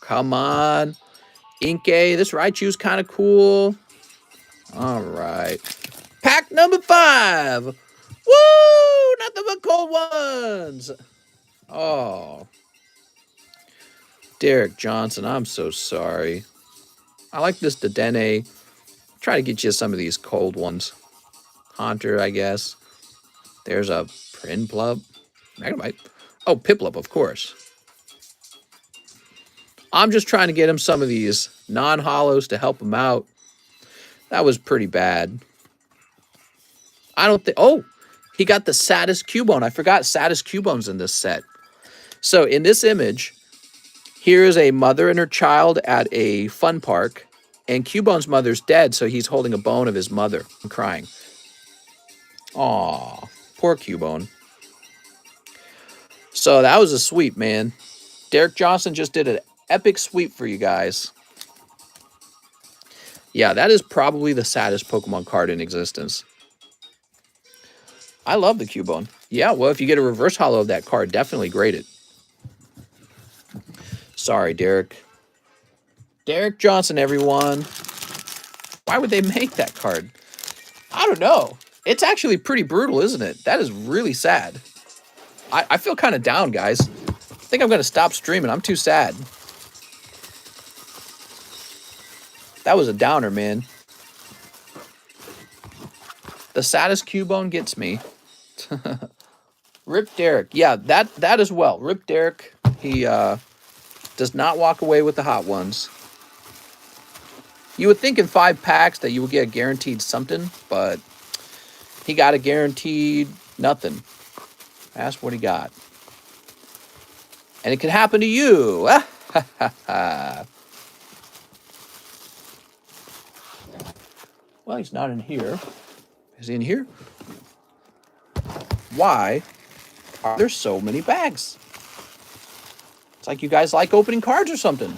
Come on. Inkay. This Raichu's kind of cool. All right. Pack number 5. Woo! Nothing but cold ones. Oh. Derek Johnson, I'm so sorry. I like this Dedenne. Try to get you some of these cold ones. Haunter, I guess. There's a Prinplup. Magnemite. Oh, Piplup, of course. I'm just trying to get him some of these non-hollows to help him out. That was pretty bad. I don't think... Oh, he got the saddest Cubone. I forgot saddest Cubone's in this set. So in this image, here is a mother and her child at a fun park. And Cubone's mother's dead, so he's holding a bone of his mother and crying. Aw, poor Cubone. So that was a sweep, man. Derek Johnson just did an epic sweep for you guys. Yeah, that is probably the saddest Pokemon card in existence. I love the Cubone. Yeah, well, if you get a reverse holo of that card, definitely grade it. Sorry, Derek. Derek Johnson, everyone. Why would they make that card? I don't know. It's actually pretty brutal, isn't it? That is really sad. I feel kind of down, guys. I think I'm going to stop streaming. I'm too sad. That was a downer, man. The saddest Cubone gets me. Rip Derek. Yeah, that as well. Rip Derek. He does not walk away with the hot ones. You would think in 5 packs that you would get a guaranteed something, but he got a guaranteed nothing. That's what he got. And it can happen to you. Well, he's not in here. Is he in here? Why are there so many bags? It's like you guys like opening cards or something.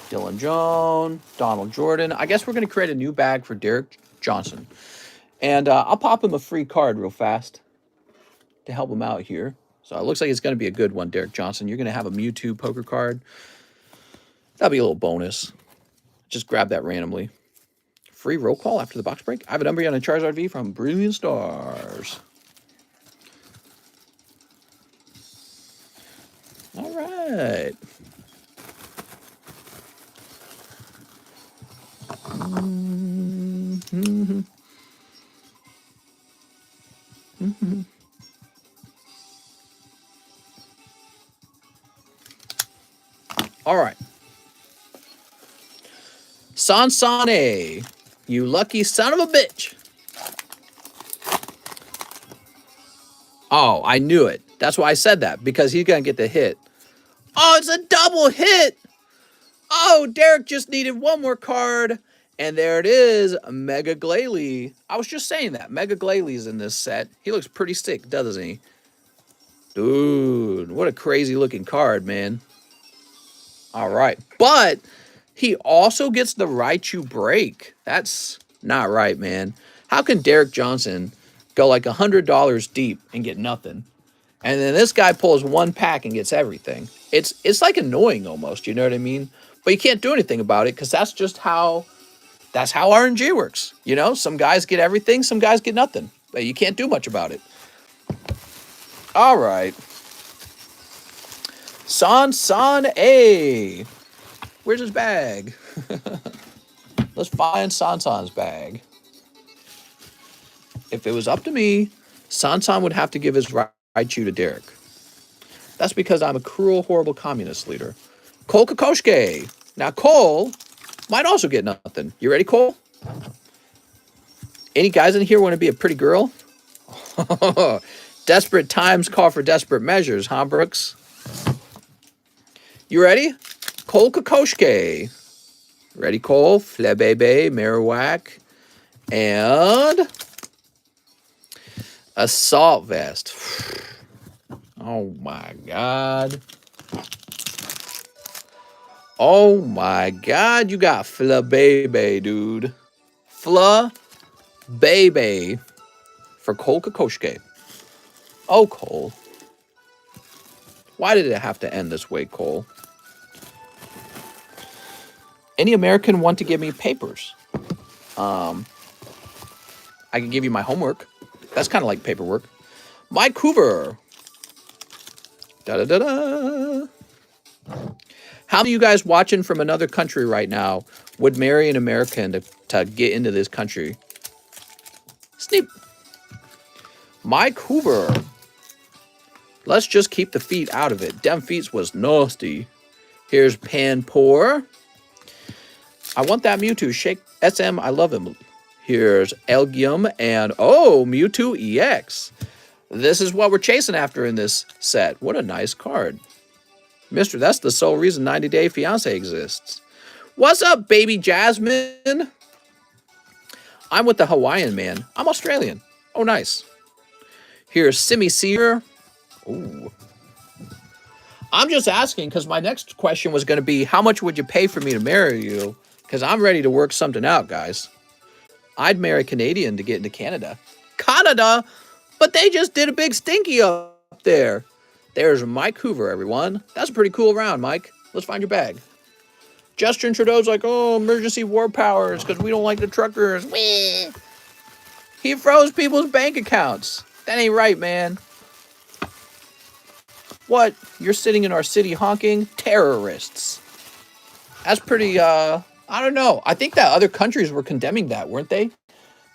Dylan Jones, Donald Jordan. I guess we're going to create a new bag for Derek Johnson. And I'll pop him a free card real fast to help him out here. So it looks like it's going to be a good one, Derek Johnson. You're going to have a Mewtwo poker card. That'll be a little bonus. Just grab that randomly. Free roll call after the box break. I have a number on a Charizard V from Brilliant Stars. All right. All right. Sansane, you lucky son of a bitch. Oh, I knew it. That's why I said that, because he's going to get the hit. Oh, it's a double hit. Oh, Derek just needed one more card. And there it is, Mega Glalie. I was just saying that. Mega Glalie's in this set. He looks pretty sick, doesn't he? Dude, what a crazy looking card, man. All right. But he also gets the Raichu break. That's not right, man. How can Derek Johnson go like $100 deep and get nothing? And then this guy pulls one pack and gets everything. It's like annoying almost, you know what I mean? But you can't do anything about it because that's just how RNG works. You know, some guys get everything, some guys get nothing. But you can't do much about it. All right. San A. Where's his bag? Let's find San's bag. If it was up to me, San would have to give his Raichu to Derek. That's because I'm a cruel, horrible communist leader. Cole Kokoschke. Now, Cole might also get nothing. You ready, Cole? Any guys in here want to be a pretty girl? Desperate times call for desperate measures, huh, Brooks? You ready? Cole Kokoschke. Ready, Cole? Flebebe, Marowak, and Assault Vest. Oh, my God. Oh, my God. You got Flebebe, dude. Flebebe for Cole Kokoschke. Oh, Cole. Why did it have to end this way, Cole? Any American want to give me papers? I can give you my homework. That's kind of like paperwork. Mike Hoover. Da-da-da-da. How many of you guys watching from another country right now would marry an American to get into this country? Sneep. Mike Hoover. Let's just keep the feet out of it. Dem feet was nasty. Here's Panpour. I want that Mewtwo. Shake SM, I love him. Here's Elgium and, oh, Mewtwo EX. This is what we're chasing after in this set. What a nice card. Mister, that's the sole reason 90 Day Fiancé exists. What's up, baby Jasmine? I'm with the Hawaiian man. I'm Australian. Oh, nice. Here's Simi Seer. Ooh. I'm just asking because my next question was going to be, how much would you pay for me to marry you? Because I'm ready to work something out, guys. I'd marry a Canadian to get into Canada. Canada? But they just did a big stinky up there. There's Mike Hoover, everyone. That's a pretty cool round, Mike. Let's find your bag. Justin Trudeau's like, oh, emergency war powers because we don't like the truckers. Whee! He froze people's bank accounts. That ain't right, man. What? You're sitting in our city honking? Terrorists. That's pretty, I don't know. I think that other countries were condemning that, weren't they?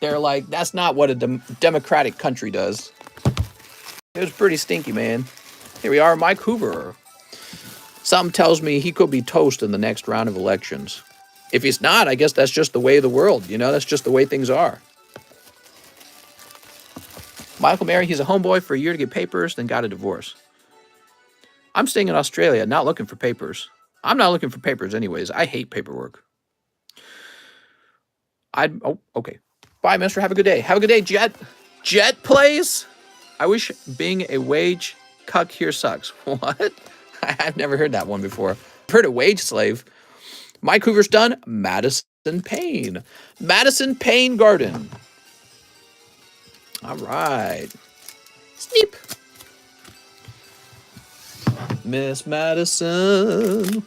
They're like, that's not what a democratic country does. It was pretty stinky, man. Here we are, Mike Hoover. Something tells me he could be toast in the next round of elections. If he's not, I guess that's just the way of the world. You know, that's just the way things are. Michael married, he's a homeboy for a year to get papers, then got a divorce. I'm staying in Australia, not looking for papers. I'm not looking for papers anyways. I hate paperwork. Oh, okay. Bye, mister. Have a good day. Have a good day, Jet. Jet plays? I wish being a wage cuck here sucks. What? I've never heard that one before. I've heard a wage slave. Mike Hoover's done. Madison Payne. Madison Payne Garden. All right. Sneep. Miss Madison.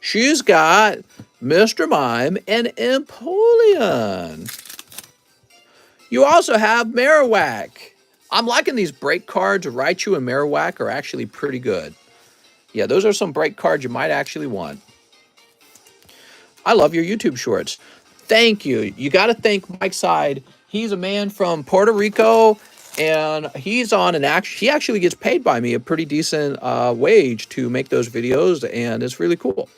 She's got Mr. Mime and Empoleon. You also have Marowak. I'm liking these break cards. Raichu and Marowak are actually pretty good. Yeah, those are some break cards you might actually want. I love your YouTube shorts. Thank you. You got to thank Mike Side. He's a man from Puerto Rico, and he's on he actually gets paid by me a pretty decent wage to make those videos, and it's really cool.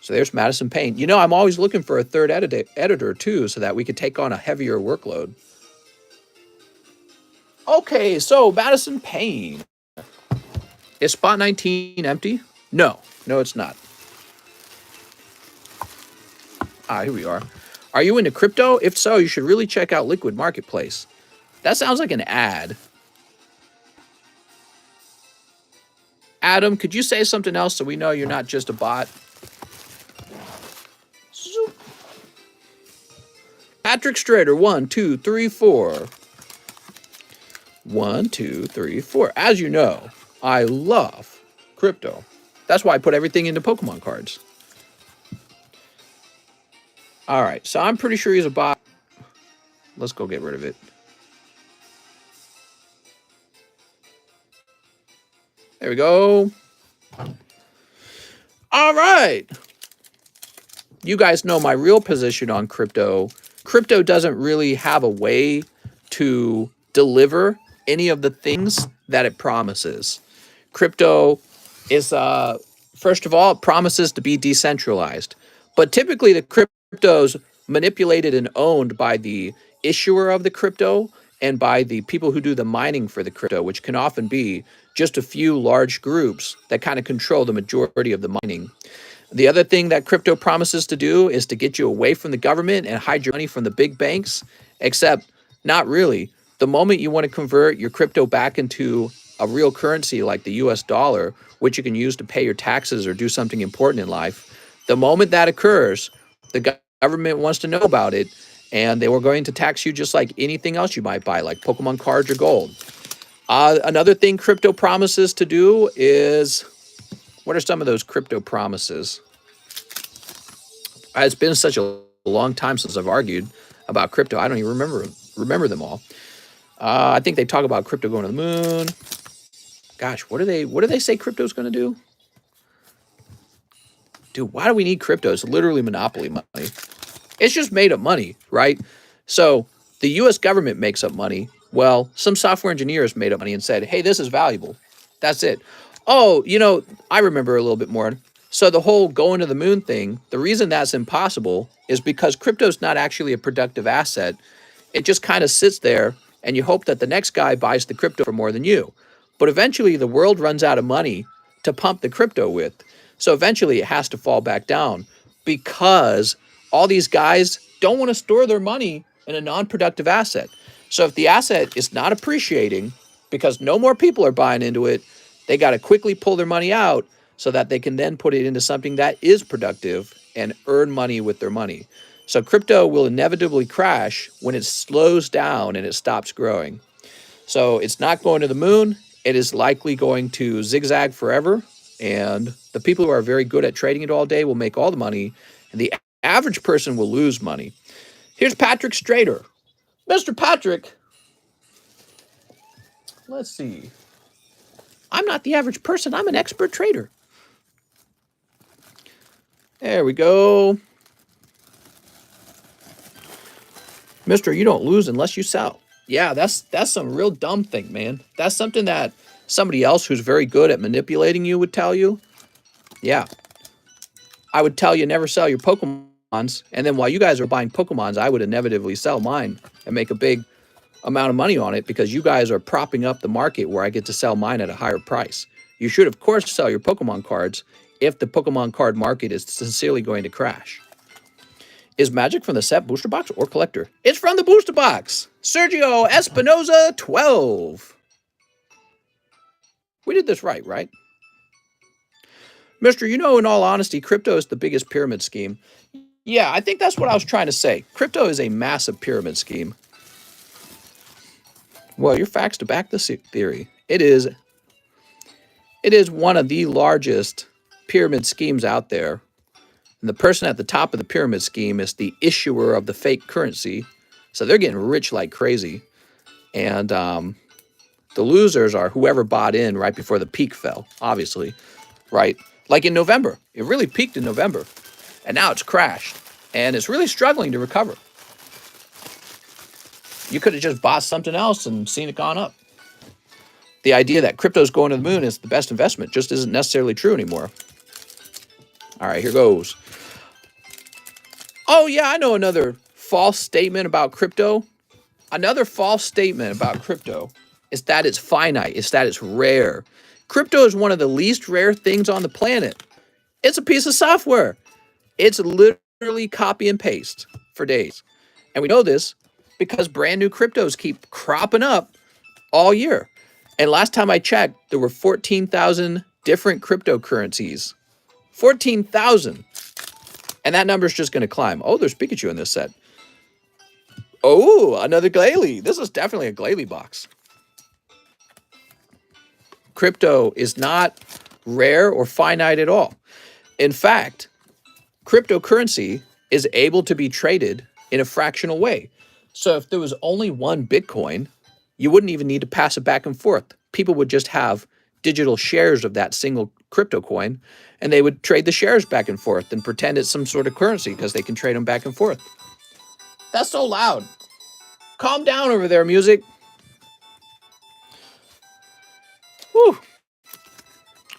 So there's Madison Payne. You know, I'm always looking for a third editor too, so that we could take on a heavier workload. Okay, so Madison Payne. Is spot 19 empty? No, it's not. Here we are. Are you into crypto? If so, you should really check out Liquid Marketplace. That sounds like an ad. Adam, could you say something else so we know you're not just a bot? Patrick Strader, 1, 2, 3, 4. 1, 2, 3, 4. As you know, I love crypto. That's why I put everything into Pokemon cards. All right, so I'm pretty sure he's a bot. Let's go get rid of it. There we go. All right. You guys know my real position on crypto. Crypto doesn't really have a way to deliver any of the things that it promises. Crypto is, first of all, it promises to be decentralized. But typically the crypto's manipulated and owned by the issuer of the crypto and by the people who do the mining for the crypto, which can often be just a few large groups that kind of control the majority of the mining. The other thing that crypto promises to do is to get you away from the government and hide your money from the big banks, except not really. The moment you want to convert your crypto back into a real currency like the US dollar, which you can use to pay your taxes or do something important in life, the moment that occurs, the government wants to know about it, and they were going to tax you just like anything else you might buy, like Pokemon cards or gold. Another thing crypto promises to do is, what are some of those crypto promises? It's been such a long time since I've argued about crypto. I don't even remember them all. I think they talk about crypto going to the moon. Gosh, what do they say crypto's going to do? Dude, why do we need crypto? It's literally monopoly money. It's just made up money, right? So the US government makes up money. Well, some software engineers made up money and said, hey, this is valuable. That's it. Oh, you know, I remember a little bit more. So the whole going to the moon thing, the reason that's impossible is because crypto's not actually a productive asset. It just kind of sits there and you hope that the next guy buys the crypto for more than you. But eventually the world runs out of money to pump the crypto with. So eventually it has to fall back down because all these guys don't want to store their money in a non-productive asset. So if the asset is not appreciating because no more people are buying into it, they got to quickly pull their money out so that they can then put it into something that is productive and earn money with their money. So crypto will inevitably crash when it slows down and it stops growing. So it's not going to the moon. It is likely going to zigzag forever. And the people who are very good at trading it all day will make all the money. And the average person will lose money. Here's Patrick Strader. Mr. Patrick, let's see. I'm not the average person. I'm an expert trader. There we go. Mister, you don't lose unless you sell. Yeah, that's some real dumb thing, man. That's something that somebody else who's very good at manipulating you would tell you. Yeah. I would tell you never sell your Pokemon And then while you guys are buying Pokemons, I would inevitably sell mine and make a big amount of money on it because you guys are propping up the market where I get to sell mine at a higher price. You should, of course, sell your Pokemon cards if the Pokemon card market is sincerely going to crash. Is Magic from the set booster box or collector? It's from the booster box. Sergio Espinoza 12. We did this right? Mister, in all honesty, crypto is the biggest pyramid scheme. Yeah, I think that's what I was trying to say. Crypto is a massive pyramid scheme. Well, your facts to back this theory. It is one of the largest pyramid schemes out there. And the person at the top of the pyramid scheme is the issuer of the fake currency. So they're getting rich like crazy. And the losers are whoever bought in right before the peak fell, obviously, right? Like in November. It really peaked in November. And now it's crashed. And it's really struggling to recover. You could have just bought something else and seen it gone up. The idea that crypto's going to the moon is the best investment just isn't necessarily true anymore. All right, here goes. Oh, yeah, I know another false statement about crypto. Another false statement about crypto is that it's finite. It's that it's rare. Crypto is one of the least rare things on the planet. It's a piece of software. It's literally copy and paste for days. And we know this because brand new cryptos keep cropping up all year. And last time I checked, there were 14,000 different cryptocurrencies. 14,000. And that number's just going to climb. Oh, there's Pikachu in this set. Oh, another Glalie. This is definitely a Glalie box. Crypto is not rare or finite at all. In fact, cryptocurrency is able to be traded in a fractional way. So if there was only one Bitcoin, you wouldn't even need to pass it back and forth. People would just have digital shares of that single crypto coin, and they would trade the shares back and forth and pretend it's some sort of currency because they can trade them back and forth. That's so loud. Calm down over there, music. Whew.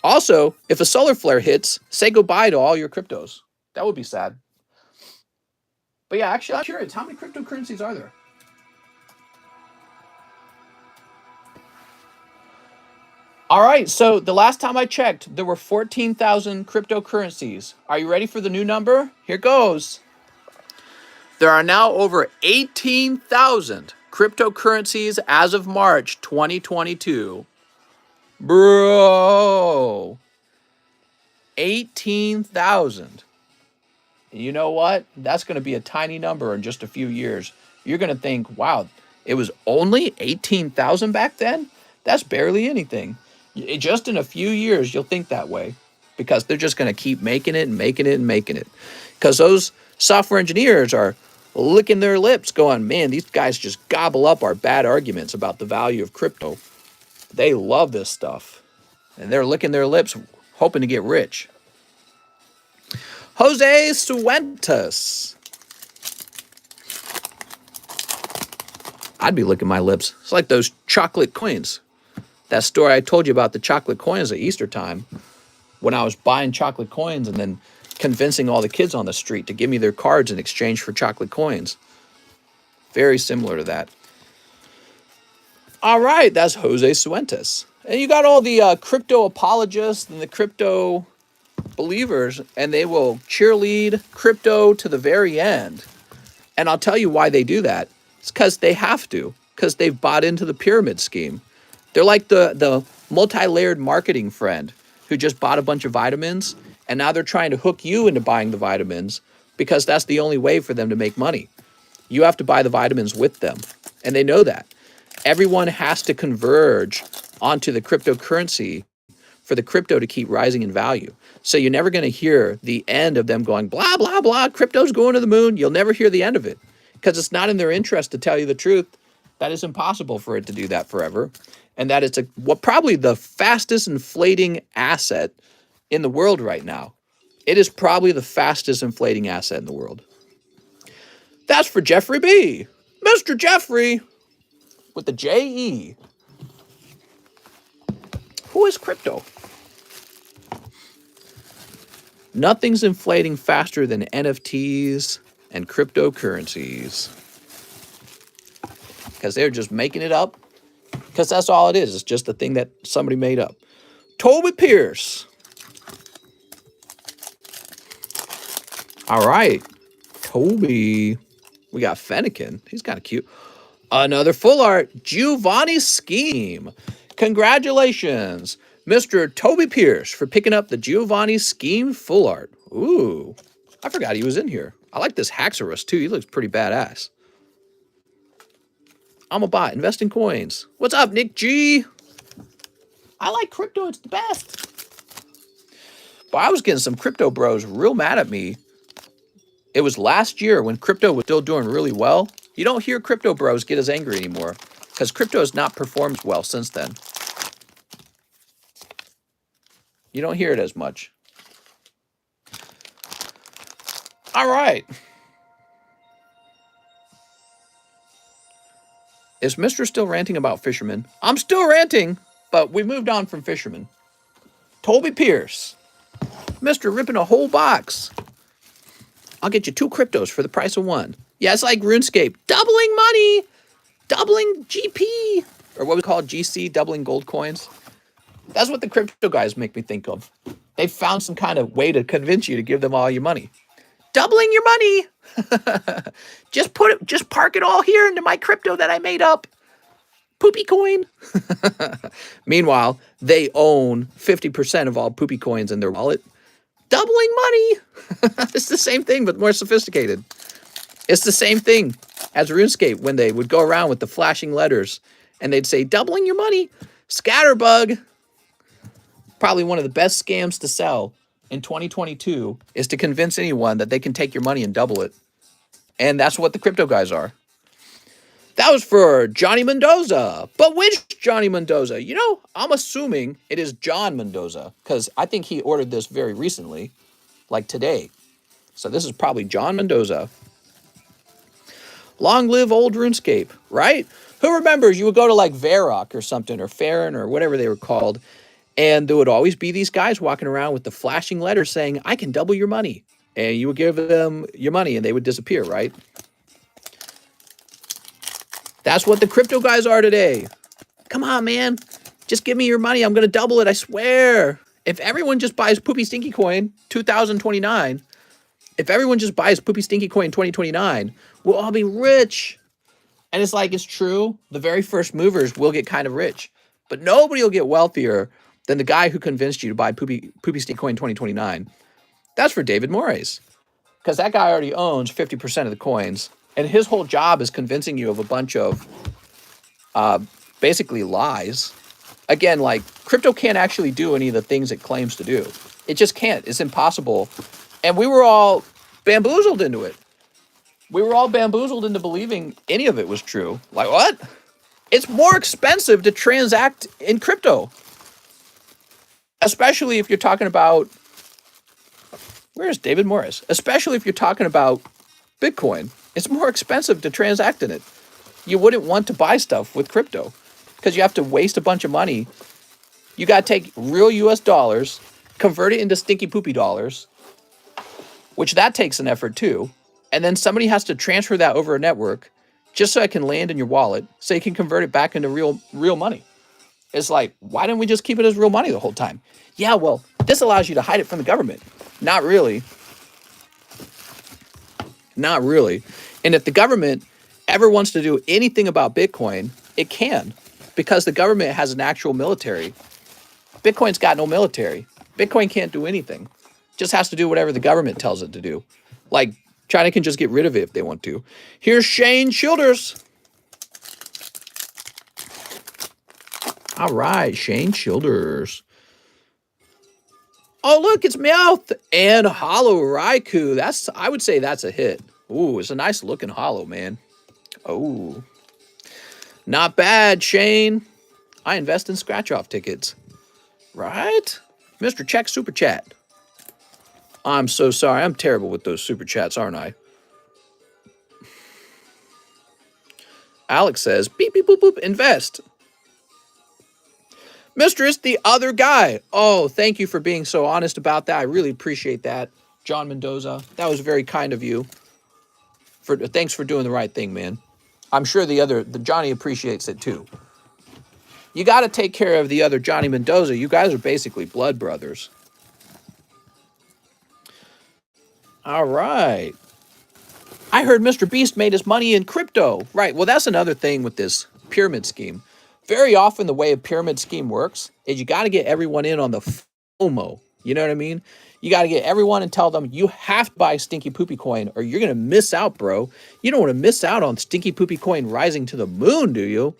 Also, if a solar flare hits, say goodbye to all your cryptos. That would be sad. But yeah, actually, I'm curious. How many cryptocurrencies are there? All right, so the last time I checked, there were 14,000 cryptocurrencies. Are you ready for the new number? Here goes. There are now over 18,000 cryptocurrencies as of March 2022. Bro. 18,000. And you know what? That's going to be a tiny number in just a few years. You're going to think, wow, it was only 18,000 back then? That's barely anything. Just in a few years, you'll think that way because they're just going to keep making it and making it and making it. Because those software engineers are licking their lips going, man, these guys just gobble up our bad arguments about the value of crypto. They love this stuff. And they're licking their lips hoping to get rich. Jose Suentas. I'd be licking my lips. It's like those chocolate coins. That story I told you about the chocolate coins at Easter time when I was buying chocolate coins and then convincing all the kids on the street to give me their cards in exchange for chocolate coins. Very similar to that. All right, that's Jose Suentas. And you got all the crypto apologists and the crypto believers, and they will cheerlead crypto to the very end. And I'll tell you why they do that. It's because they have to, because they've bought into the pyramid scheme. They're like the multi-layered marketing friend who just bought a bunch of vitamins, and now they're trying to hook you into buying the vitamins because that's the only way for them to make money. You have to buy the vitamins with them, and they know that. Everyone has to converge onto the cryptocurrency for the crypto to keep rising in value. So you're never going to hear the end of them going, blah, blah, blah, crypto's going to the moon. You'll never hear the end of it because it's not in their interest to tell you the truth. That is impossible for it to do that forever. And that it's probably the fastest inflating asset in the world right now. It is probably the fastest inflating asset in the world. That's for Jeffrey B. Mr. Jeffrey with the J-E. Who is crypto? Nothing's inflating faster than NFTs and cryptocurrencies. Because they're just making it up. Because that's all it is. It's just a thing that somebody made up. Toby Pierce. All right. Toby. We got Fennekin. He's kind of cute. Another full art. Giovanni's Scheme. Congratulations, Mr. Toby Pierce, for picking up the Giovanni's Scheme full art. Ooh. I forgot he was in here. I like this Haxorus, too. He looks pretty badass. I'm a bot. Invest in coins. What's up, Nick G? I like crypto. It's the best. But I was getting some crypto bros real mad at me. It was last year when crypto was still doing really well. You don't hear crypto bros get as angry anymore because crypto has not performed well since then. You don't hear it as much. All right. Is Mr. still ranting about fishermen? I'm still ranting, but we moved on from fishermen. Toby Pierce. Mr. ripping a whole box. I'll get you 2 cryptos for the price of 1. Yeah, it's like RuneScape. Doubling money. Doubling GP. Or what we call GC, doubling gold coins. That's what the crypto guys make me think of. They found some kind of way to convince you to give them all your money. Doubling your money. Just park it all here into my crypto that I made up. Poopy coin. Meanwhile, they own 50% of all poopy coins in their wallet. Doubling money. It's the same thing, but more sophisticated. It's the same thing as RuneScape when they would go around with the flashing letters and they'd say, doubling your money. Scatterbug. Probably one of the best scams to sell in 2022 is to convince anyone that they can take your money and double it. And that's what the crypto guys are. That was for Johnny Mendoza. But which Johnny Mendoza? You know, I'm assuming it is John Mendoza because I think he ordered this very recently, like today. So this is probably John Mendoza. Long live old RuneScape, right? Who remembers you would go to like Varrock or something or Farron or whatever they were called, and there would always be these guys walking around with the flashing letters saying, I can double your money. And you would give them your money and they would disappear, right? That's what the crypto guys are today. Come on, man. Just give me your money. I'm going to double it. I swear. If everyone just buys Poopy Stinky Coin 2029, if everyone just buys Poopy Stinky Coin 2029, we'll all be rich. And it's like, it's true. The very first movers will get kind of rich. But nobody will get wealthier than the guy who convinced you to buy Poopy Stinky Coin 2029. That's for David Morris. Because that guy already owns 50% of the coins. And his whole job is convincing you of a bunch of basically lies. Again, like, crypto can't actually do any of the things it claims to do. It just can't. It's impossible. And we were all bamboozled into it. We were all bamboozled into believing any of it was true. Like, what? It's more expensive to transact in crypto. Especially if you're talking about... Where's David Morris? Especially if you're talking about Bitcoin. It's more expensive to transact in it. You wouldn't want to buy stuff with crypto because you have to waste a bunch of money. You got to take real US dollars, convert it into stinky poopy dollars, which that takes an effort too. And then somebody has to transfer that over a network just so it can land in your wallet so you can convert it back into real money. It's like, why didn't we just keep it as real money the whole time? Yeah, well, this allows you to hide it from the government. Not really. Not really. And if the government ever wants to do anything about Bitcoin, it can, because the government has an actual military. Bitcoin's got no military. Bitcoin can't do anything. Just has to do whatever the government tells it to do. Like, China can just get rid of it if they want to. Here's Shane Childers. All right, Shane Childers. Oh, look, it's Meowth and Hollow Raikou. I would say that's a hit. Ooh, it's a nice looking hollow, man. Oh, not bad, Shane. I invest in scratch-off tickets. Right? Mr. Check Super Chat. I'm so sorry. I'm terrible with those Super Chats, aren't I? Alex says, beep, beep, boop, boop, invest. Mistress, the other guy. Oh, thank you for being so honest about that. I really appreciate that, John Mendoza. That was very kind of you. Thanks for doing the right thing, man. I'm sure the Johnny appreciates it too. You got to take care of the other Johnny Mendoza. You guys are basically blood brothers. All right. I heard Mr. Beast made his money in crypto. Right. Well, that's another thing with this pyramid scheme. Very often, the way a pyramid scheme works is you got to get everyone in on the FOMO. You know what I mean? You got to get everyone and tell them you have to buy Stinky Poopy Coin or you're going to miss out, bro. You don't want to miss out on Stinky Poopy Coin rising to the moon, do you?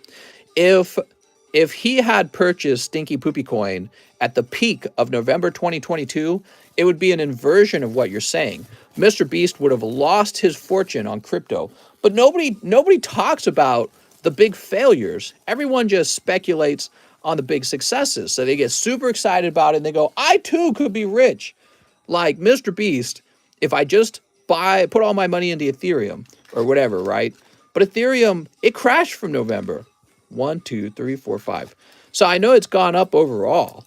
If he had purchased Stinky Poopy Coin at the peak of November 2022, it would be an inversion of what you're saying. Mr. Beast would have lost his fortune on crypto. But nobody talks about the big failures. Everyone just speculates on the big successes. So they get super excited about it and they go, I too could be rich. Like Mr. Beast, if I just put all my money into Ethereum or whatever, right? But Ethereum, it crashed from November. 1, 2, 3, 4, 5. So I know it's gone up overall,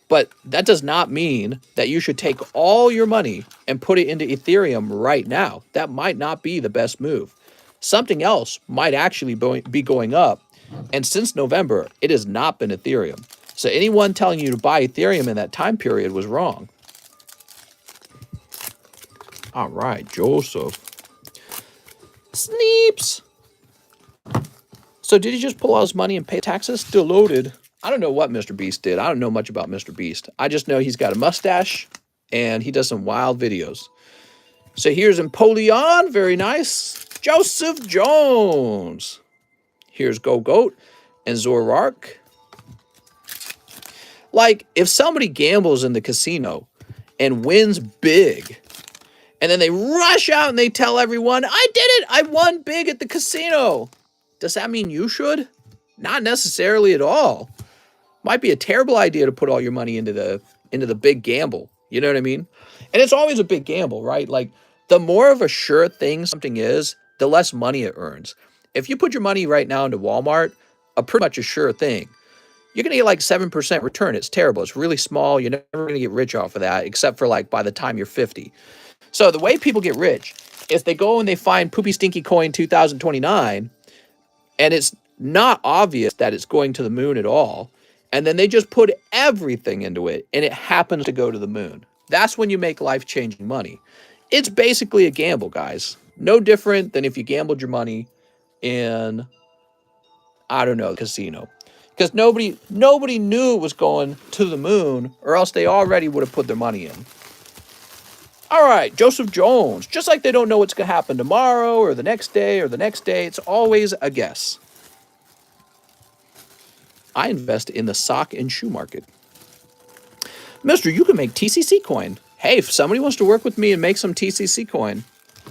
but that does not mean that you should take all your money and put it into Ethereum right now. That might not be the best move. Something else might actually be going up. And since November, it has not been Ethereum. So anyone telling you to buy Ethereum in that time period was wrong. All right, Joseph. Sneeps. So did he just pull all his money and pay taxes? Still loaded. I don't know what Mr. Beast did. I don't know much about Mr. Beast. I just know he's got a mustache and he does some wild videos. So here's Empoleon. Very nice. Joseph Jones. Here's Go Goat and Zorark. Like, if somebody gambles in the casino and wins big, and then they rush out and they tell everyone, I did it! I won big at the casino. Does that mean you should? Not necessarily at all. Might be a terrible idea to put all your money into the big gamble. You know what I mean? And it's always a big gamble, right? Like, the more of a sure thing something is, the less money it earns. If you put your money right now into Walmart, pretty much a sure thing, you're going to get like 7% return. It's terrible. It's really small. You're never going to get rich off of that, except for like by the time you're 50. So the way people get rich is they go and they find Poopy Stinky Coin 2029, and it's not obvious that it's going to the moon at all. And then they just put everything into it, and it happens to go to the moon. That's when you make life-changing money. It's basically a gamble, guys. No different than if you gambled your money in, I don't know, casino. Because nobody knew it was going to the moon, or else they already would have put their money in. All right, Joseph Jones. Just like they don't know what's going to happen tomorrow or the next day or the next day, it's always a guess. I invest in the sock and shoe market. Mister, you can make TCC coin. Hey, if somebody wants to work with me and make some TCC coin,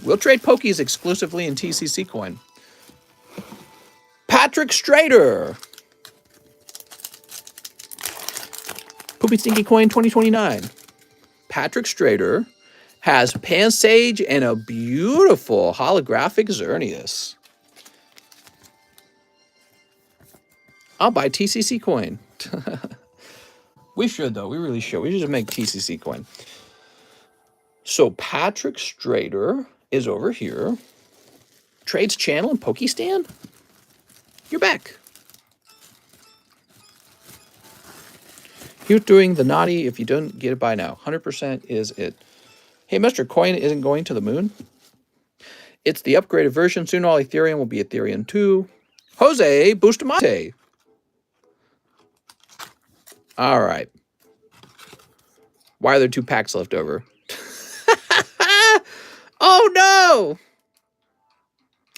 we'll trade Pokies exclusively in TCC coin. Patrick Strader. Poopy Stinky Coin 2029. Patrick Strader has Pansage and a beautiful holographic Xerneas. I'll buy TCC coin. We should, though. We really should. We should just make TCC coin. So Patrick Strader is over here. Trades channel and Pokestan? You're back. He was doing the naughty if you don't get it by now. 100% is it. Hey, Mr. Coin isn't going to the moon. It's the upgraded version. Soon all Ethereum will be Ethereum 2. Jose Bustamante. All right. Why are there 2 packs left over? Oh, no!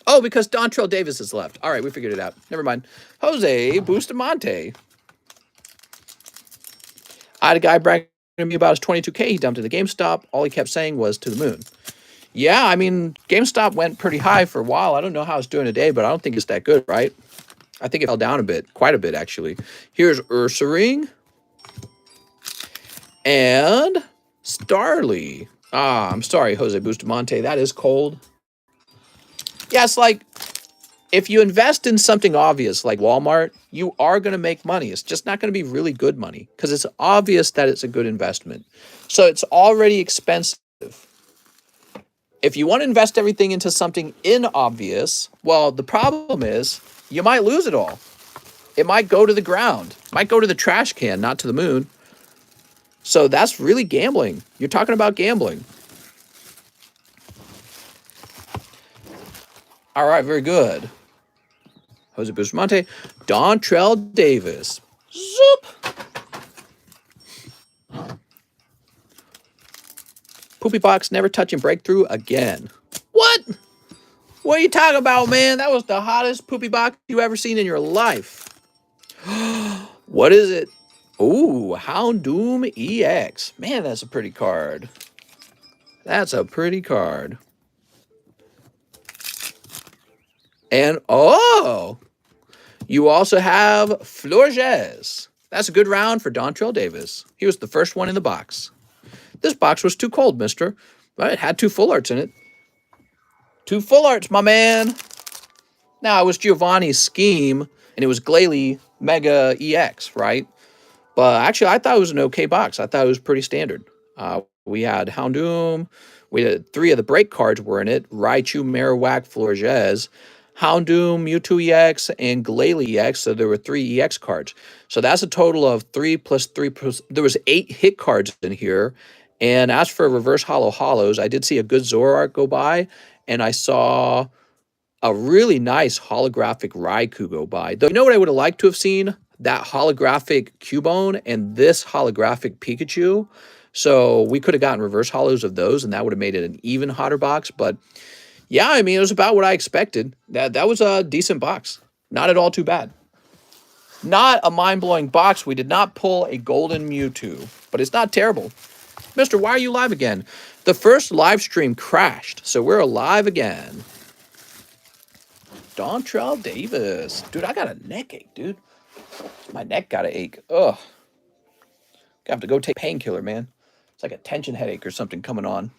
Oh, because Dontrell Davis is left. All right, we figured it out. Never mind. Jose Bustamante. I had a guy bragging to me about his 22K he dumped into GameStop. All he kept saying was to the moon. Yeah, I mean, GameStop went pretty high for a while. I don't know how it's doing today, but I don't think it's that good, right? I think it fell down a bit, quite a bit, actually. Here's Ursaring and Starly. Ah, I'm sorry, Jose Bustamante. That is cold. Yeah, it's like if you invest in something obvious like Walmart, you are going to make money. It's just not going to be really good money because it's obvious that it's a good investment. So it's already expensive. If you want to invest everything into something inobvious, well, the problem is you might lose it all. It might go to the ground, it might go to the trash can, not to the moon. So that's really gambling. You're talking about gambling. All right, very good. Jose Bustamante, Dontrell Davis. Zoop. Poopy box never touching breakthrough again. What? What are you talking about, man? That was the hottest poopy box you ever seen in your life. What is it? Ooh, Houndoom EX. Man, that's a pretty card. That's a pretty card. And oh, you also have Florges. That's a good round for Dontrell Davis. He was the first one in the box. This box was too cold, mister. But it had 2 full arts in it. 2 full arts, my man. Now, it was Giovanni's scheme, and it was Glalie Mega EX, right? But actually, I thought it was an okay box. I thought it was pretty standard. We had Houndoom. We had 3 of the break cards were in it. Raichu, Marowak, Florges, Houndoom, Mewtwo EX, and Glalie EX. So there were 3 EX cards. So that's a total of 3 plus 3 plus... There was 8 hit cards in here. And as for reverse hollow hollows, I did see a good Zoroark go by. And I saw a really nice holographic Raikou go by. Though, you know what I would have liked to have seen? That holographic Cubone and this holographic Pikachu. So we could have gotten reverse hollows of those, and that would have made it an even hotter box. But yeah, I mean, it was about what I expected. That was a decent box. Not at all too bad. Not a mind-blowing box. We did not pull a golden Mewtwo, but it's not terrible. Mister, why are you live again? The first live stream crashed, so we're alive again. Dontrell Davis. Dude, I got a neck ache, dude. My neck got an ache. Ugh. I have to go take painkiller, man. It's like a tension headache or something coming on.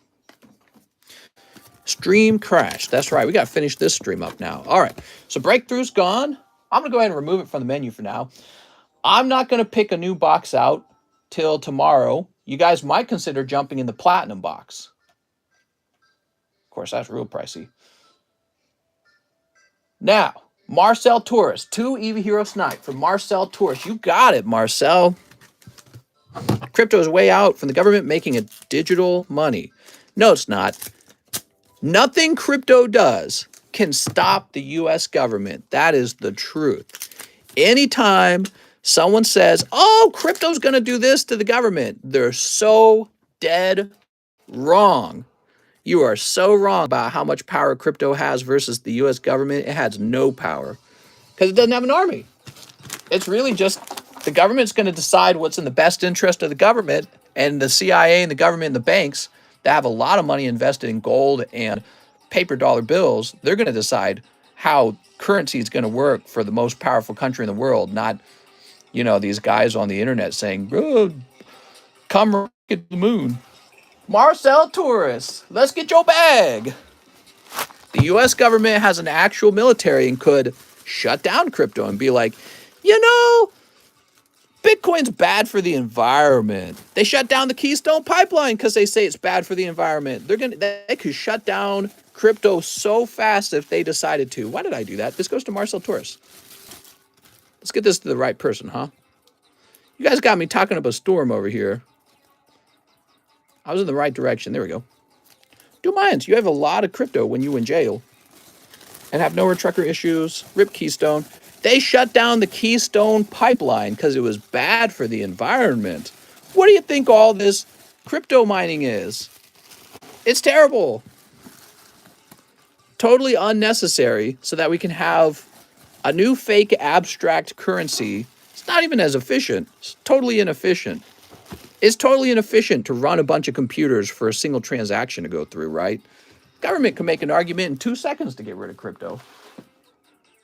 Stream crashed. That's right. We got to finish this stream up now. All right. So breakthrough's gone. I'm going to go ahead and remove it from the menu for now. I'm not going to pick a new box out till tomorrow. You guys might consider jumping in the platinum box. Of course, that's real pricey. Now, Marcel Torres. 2 Eevee Hero Snipe from Marcel Torres. You got it, Marcel. Crypto is way out from the government making a digital money. No, it's not. Nothing crypto does can stop the U.S. government. That is the truth. Anytime someone says, oh, crypto's going to do this to the government, they're so dead wrong. You are so wrong about how much power crypto has versus the U.S. government. It has no power because it doesn't have an army. It's really just the government's going to decide what's in the best interest of the government, and the CIA and the government and the banks that have a lot of money invested in gold and paper dollar bills, they're going to decide how currency is going to work for the most powerful country in the world, not, you know, these guys on the internet saying, oh, come get the moon. Marcel Torres, let's get your bag. The U.S. government has an actual military and could shut down crypto and be like, you know, Bitcoin's bad for the environment. They shut down the Keystone Pipeline because they say it's bad for the environment. They could shut down crypto so fast if they decided to. Why did I do that? This goes to Marcel Torres. Let's get this to the right person, huh? You guys got me talking up a storm over here. I was in the right direction. There we go. Do minds. You have a lot of crypto when you in jail and have no trucker issues. Rip Keystone. They shut down the Keystone Pipeline because it was bad for the environment. What do you think all this crypto mining is? It's terrible. Totally unnecessary so that we can have a new fake abstract currency. It's not even as efficient. It's totally inefficient. It's totally inefficient to run a bunch of computers for a single transaction to go through, right? Government can make an argument in 2 seconds to get rid of crypto.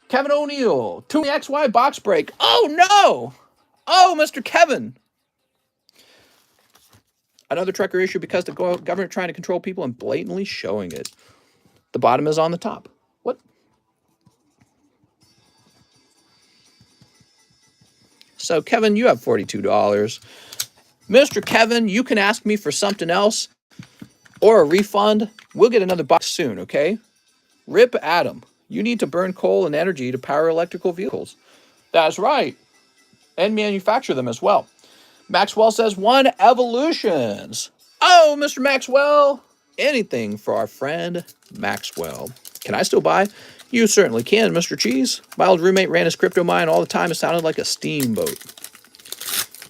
Kevin O'Neill, 2XY box break. Oh, no. Oh, Mr. Kevin. Another trucker issue because the government trying to control people and blatantly showing it. The bottom is on the top. What? So, Kevin, you have $42. Mr. Kevin, you can ask me for something else or a refund. We'll get another box soon, okay? Rip Adam, you need to burn coal and energy to power electrical vehicles. That's right. And manufacture them as well. Maxwell says 1 evolutions. Oh, Mr. Maxwell, anything for our friend Maxwell. Can I still buy? You certainly can, Mr. Cheese. My old roommate ran his crypto mine all the time. It sounded like a steamboat.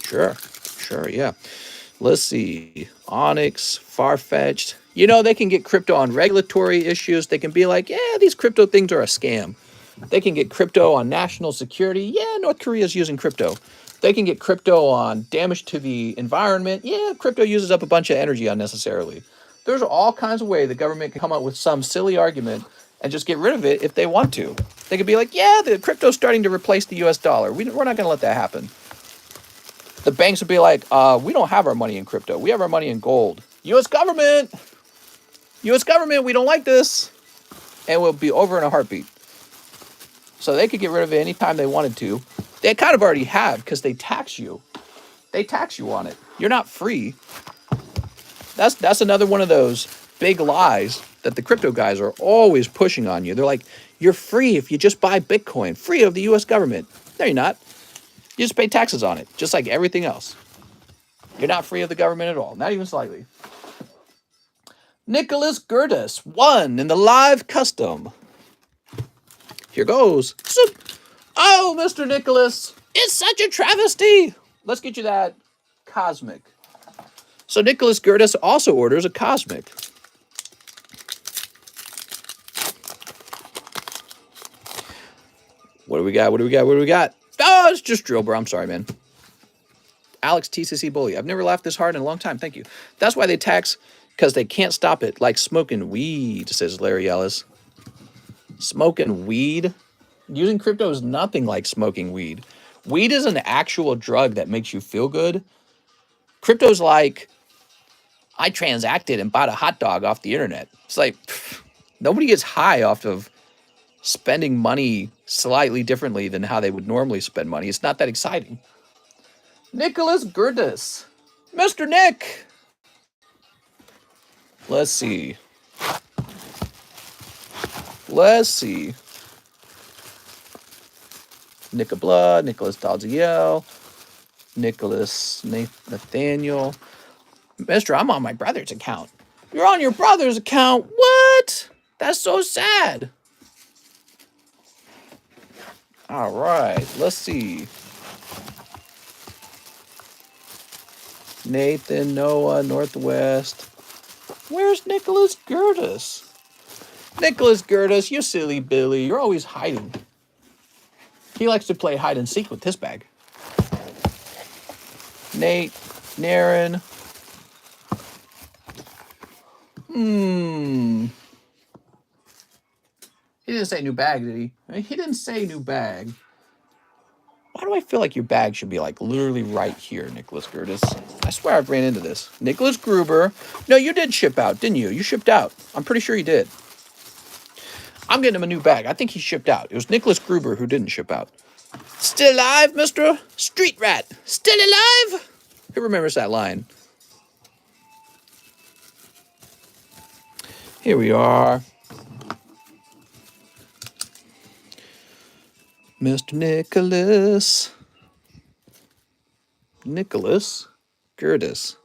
Sure, yeah. Let's see. Onyx, Farfetched. You know, they can get crypto on regulatory issues. They can be like, yeah, these crypto things are a scam. They can get crypto on national security. Yeah, North Korea's using crypto. They can get crypto on damage to the environment. Yeah, crypto uses up a bunch of energy unnecessarily. There's all kinds of ways the government can come up with some silly argument and just get rid of it if they want to. They could be like, yeah, the crypto's starting to replace the US dollar. We're not going to let that happen. The banks would be like, we don't have our money in crypto. We have our money in gold. US government, we don't like this. And we'll be over in a heartbeat. So they could get rid of it anytime they wanted to. They kind of already have because they tax you. They tax you on it. You're not free. That's another one of those big lies that the crypto guys are always pushing on you. They're like, you're free if you just buy Bitcoin. Free of the US government. No, you're not. You just pay taxes on it, just like everything else. You're not free of the government at all, not even slightly. Nicholas Gertis won in the live custom. Here goes. Oh, Mr. Nicholas, it's such a travesty. Let's get you that cosmic. So Nicholas Gertis also orders a cosmic. What do we got? Oh, it's just drill, bro. I'm sorry, man. Alex TCC Bully. I've never laughed this hard in a long time. Thank you. That's why they tax, because they can't stop it. Like smoking weed, says Larry Ellis. Smoking weed? Using crypto is nothing like smoking weed. Weed is an actual drug that makes you feel good. Crypto's like, I transacted and bought a hot dog off the internet. It's like, nobody gets high off of spending money slightly differently than how they would normally spend money. It's not that exciting. Nicholas Gertis. Mr. Nick. Let's see. Nicka Blood, Nicholas Dalziel, Nicholas Nathaniel. Mister, I'm on my brother's account. You're on your brother's account? What? That's so sad. All right, let's see. Nathan, Noah, Northwest. Where's Nicholas Gertis? Nicholas Gertis, you silly Billy. You're always hiding. He likes to play hide and seek with his bag. Nate, Naren. He didn't say new bag, did he? He didn't say new bag. Why do I feel like your bag should be like literally right here, Nicholas Gertis? I swear I've ran into this. Nicholas Gruber. No, you did ship out, didn't you? You shipped out. I'm pretty sure you did. I'm getting him a new bag. I think he shipped out. It was Nicholas Gruber who didn't ship out. Still alive, Mr. Street Rat? Still alive? Who remembers that line? Here we are. Mr. Nicholas Gertis.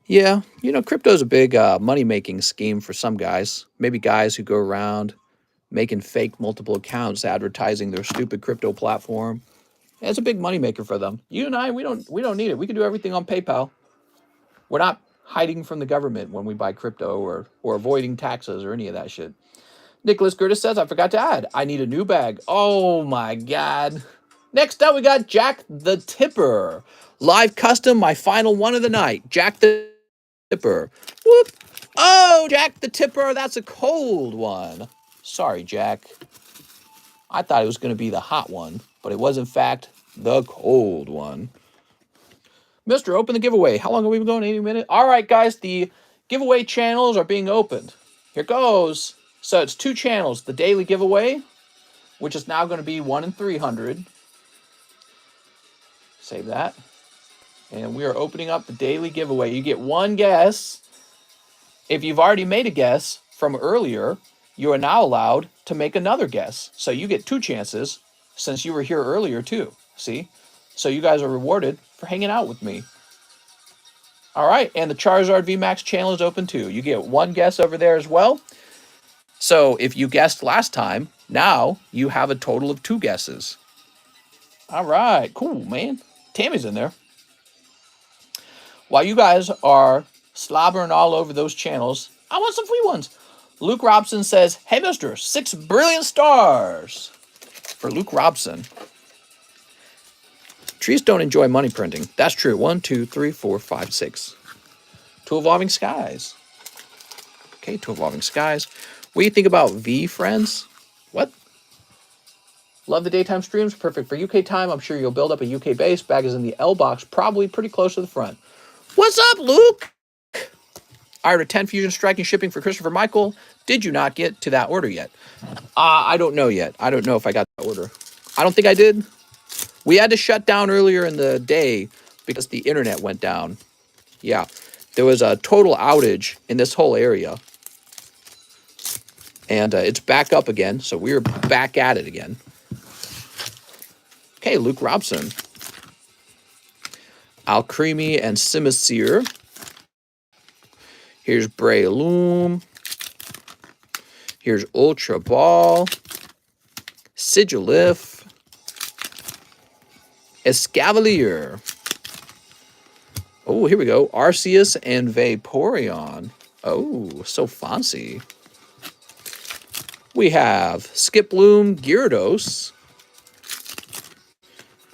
Yeah, you know, crypto's a big money-making scheme for some guys. Maybe guys who go around making fake multiple accounts advertising their stupid crypto platform. And it's a big moneymaker for them. You and I, we don't need it. We can do everything on PayPal. We're not hiding from the government when we buy crypto or avoiding taxes or any of that shit. Nicholas Gertis says, I forgot to add, I need a new bag. Oh my God. Next up, we got Jack the Tipper. Live custom, my final one of the night. Jack the Tipper. Whoop. Oh, Jack the Tipper, that's a cold one. Sorry, Jack. I thought it was going to be the hot one, but it was, in fact, the cold one. Mister, open the giveaway. How long have we been going? 80 minutes? All right, guys, the giveaway channels are being opened. Here goes. So it's 2 channels. The daily giveaway, which is now going to be 1 in 300. Save that. And we are opening up the daily giveaway. You get one guess. If you've already made a guess from earlier, you are now allowed to make another guess. So you get 2 chances since you were here earlier too. See? So you guys are rewarded for hanging out with me. All right, and the Charizard VMAX channel is open too. You get 1 guess over there as well. So if you guessed last time, now you have a total of 2 guesses. All right, cool, man. Tammy's in there. While you guys are slobbering all over those channels, I want some free ones. Luke Robson says, hey, mister, 6 brilliant stars for Luke Robson. Trees don't enjoy money printing. That's true. 1, 2, 3, 4, 5, 6. 2 Evolving Skies. Okay, 2 Evolving Skies. What do you think about V, friends? What? Love the daytime streams. Perfect for UK time. I'm sure you'll build up a UK base. Bag is in the L box, probably pretty close to the front. What's up, Luke? I ordered 10 Fusion Striking shipping for Christopher Michael. Did you not get to that order yet? I don't know yet. I don't know if I got the order. I don't think I did. We had to shut down earlier in the day because the internet went down. Yeah, there was a total outage in this whole area. And it's back up again, so we're back at it again. Okay, Luke Robson. Alcremie and Simisear. Here's Breloom. Here's Ultra Ball. Sigilif. Escavalier. Oh, here we go. Arceus and Vaporeon. Oh, so fancy. We have Skiploom, Gyarados.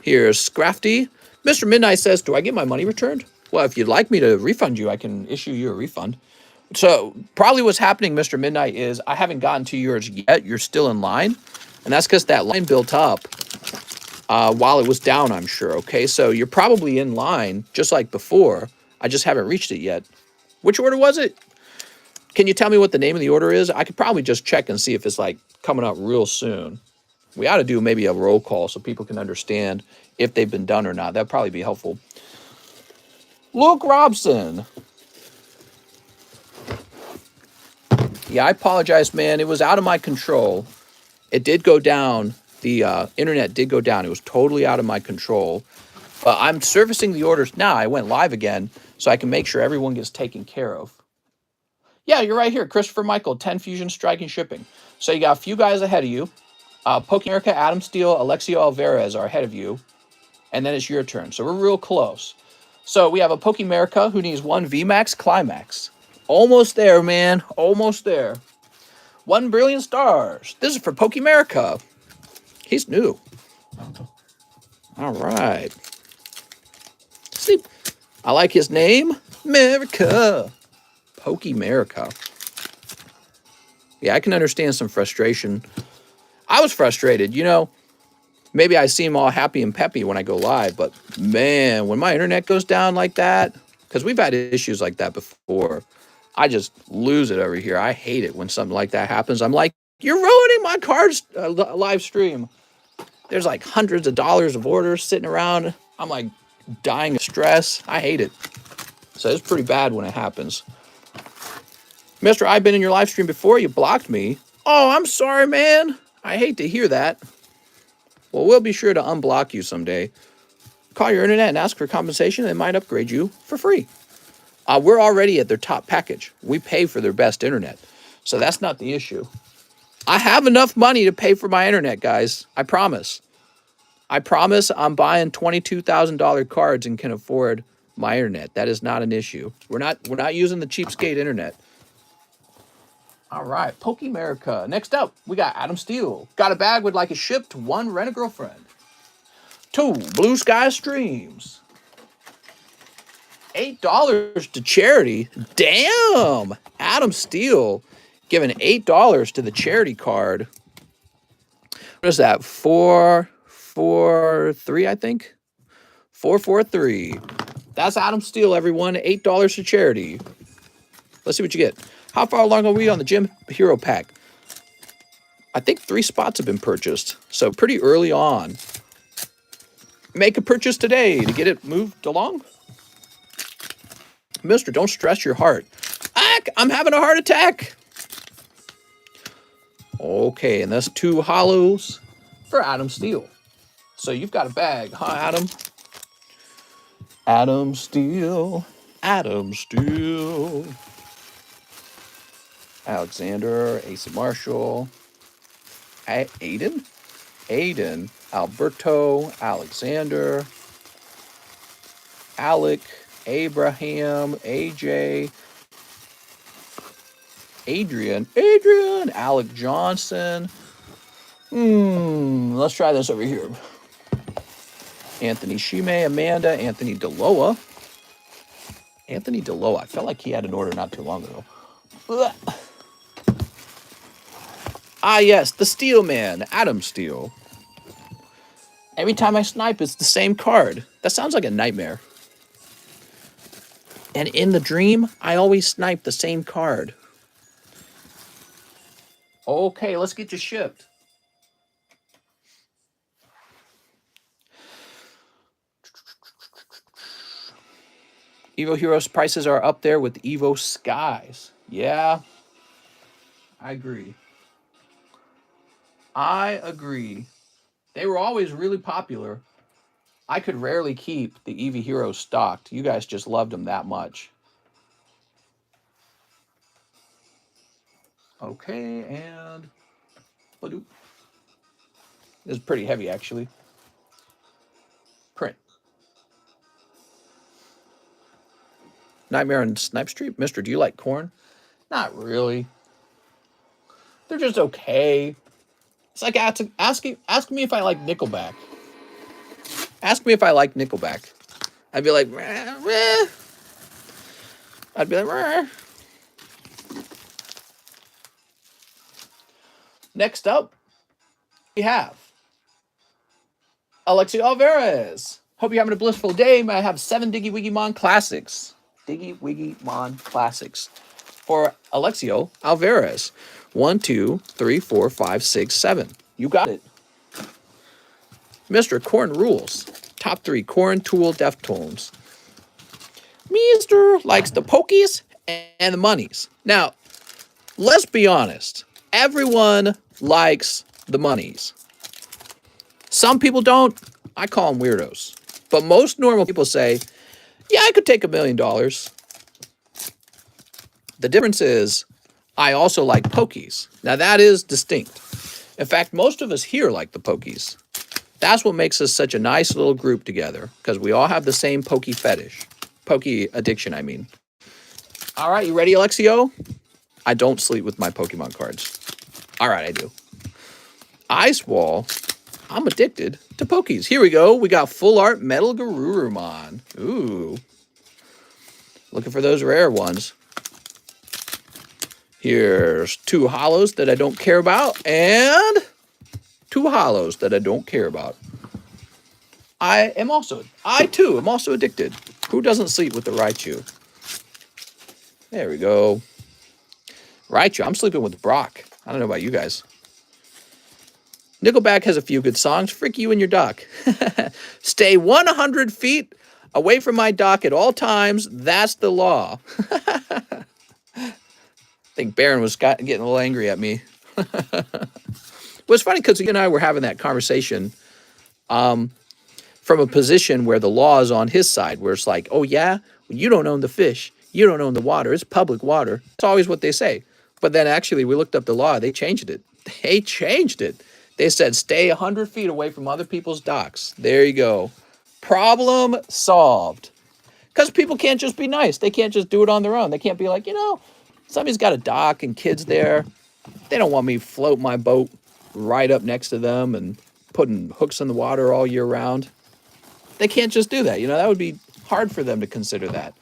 Here's Scrafty. Mr. Midnight says, do I get my money returned? Well, if you'd like me to refund you, I can issue you a refund. So probably what's happening, Mr. Midnight, is I haven't gotten to yours yet. You're still in line. And that's because that line built up while it was down, I'm sure. Okay, so you're probably in line just like before. I just haven't reached it yet. Which order was it? Can you tell me what the name of the order is? I could probably just check and see if it's like coming up real soon. We ought to do maybe a roll call so people can understand if they've been done or not. That'd probably be helpful. Luke Robson. Yeah, I apologize, man. It was out of my control. It did go down. The internet did go down. It was totally out of my control. But I'm servicing the orders now. I went live again so I can make sure everyone gets taken care of. Yeah, you're right here. Christopher Michael, 10 Fusion Striking shipping. So you got a few guys ahead of you. Pokemerica, Adam Steele, Alexio Alvarez are ahead of you. And then it's your turn. So we're real close. So we have a Pokemerica who needs 1 VMAX Climax. Almost there, man. Almost there. 1 Brilliant Stars. This is for Pokemerica. He's new. All right. See, I like his name. America. Pokemerica. Yeah, I can understand some frustration. I was frustrated, you know. Maybe I seem all happy and peppy when I go live, but man, when my internet goes down like that, because we've had issues like that before, I just lose it over here. I hate it when something like that happens. I'm like, you're ruining my cards live stream. There's like hundreds of dollars of orders sitting around. I'm like dying of stress. I hate it. So it's pretty bad when it happens. Mister, I've been in your live stream before. You blocked me. Oh, I'm sorry, man. I hate to hear that. Well, we'll be sure to unblock you someday. Call your internet and ask for compensation. They might upgrade you for free. We're already at their top package. We pay for their best internet. So that's not the issue. I have enough money to pay for my internet, guys. I promise. I promise I'm buying $22,000 cards and can afford my internet. That is not an issue. We're not using the cheapskate internet. All right, Pokemerica. Next up, we got Adam Steele. Got a bag, would like it shipped. 1 Rent a Girlfriend. 2 Blue Sky Streams. $8 to charity. Damn! Adam Steele giving $8 to the charity card. What is that? 443, I think. 443. That's Adam Steele, everyone. $8 to charity. Let's see what you get. How far along are we on the Gym Hero Pack? I think 3 spots have been purchased. So pretty early on. Make a purchase today to get it moved along. Mister, don't stress your heart. I'm having a heart attack. Okay, and that's 2 hollows for Adam Steele. So you've got a bag, huh, Adam? Adam Steele. Adam Steele. Alexander, AC Marshall. Aiden? Aiden. Alberto. Alexander. Alec. Abraham. AJ. Adrian. Alec Johnson. Let's try this over here. Anthony Shime, Amanda, Anthony Deloa. Anthony Deloa. I felt like he had an order not too long ago. Ugh. Ah, yes, the Steel Man, Adam Steele. Every time I snipe, it's the same card. That sounds like a nightmare. And in the dream, I always snipe the same card. Okay, let's get you shipped. Evo Heroes prices are up there with Evo Skies. Yeah, I agree. I agree. They were always really popular. I could rarely keep the Evo Heroes stocked. You guys just loved them that much. Okay, and this is pretty heavy, actually. Print. Nightmare on Snipe Street. Mister, do you like corn? Not really. They're just okay. It's like ask me if I like Nickelback. Ask me if I like Nickelback. I'd be like, meh. I'd be like, meh. Next up, we have Alexio Alvarez. Hope you're having a blissful day. I have 7 Diggy Wiggy Mon Classics. Diggy Wiggy Mon Classics for Alexio Alvarez. 1, 2, 3, 4, 5, 6, 7. You got it. Mr. Corn rules. Top 3 Corn Tool Deftones. Mr. likes the pokies and the monies. Now, let's be honest. Everyone likes the monies. Some people don't. I call them weirdos. But most normal people say, yeah, I could take $1 million. The difference is, I also like pokies. Now, that is distinct. In fact, most of us here like the pokies. That's what makes us such a nice little group together, because we all have the same pokey fetish. Pokey addiction, I mean. All right, you ready, Alexio? I don't sleep with my Pokemon cards. All right, I do. Ice Wall. I'm addicted to pokies. Here we go. We got full art Metal Garurumon. Ooh. Looking for those rare ones. Here's 2 hollows that I don't care about, and 2 hollows that I don't care about. I too am also addicted. Who doesn't sleep with the Raichu? There we go. Raichu, I'm sleeping with Brock. I don't know about you guys. Nickelback has a few good songs. Frick you and your dock. Stay 100 feet away from my dock at all times. That's the law. I think Baron was getting a little angry at me. Well, it's funny because he and I were having that conversation from a position where the law is on his side, where it's like, oh, yeah, well, you don't own the fish. You don't own the water. It's public water. It's always what they say. But then actually we looked up the law. They changed it. They changed it. They said stay 100 feet away from other people's docks. There you go. Problem solved. Because people can't just be nice. They can't just do it on their own. They can't be like, somebody's got a dock and kids there. They don't want me to float my boat right up next to them and putting hooks in the water all year round. They can't just do that. That would be hard for them to consider that.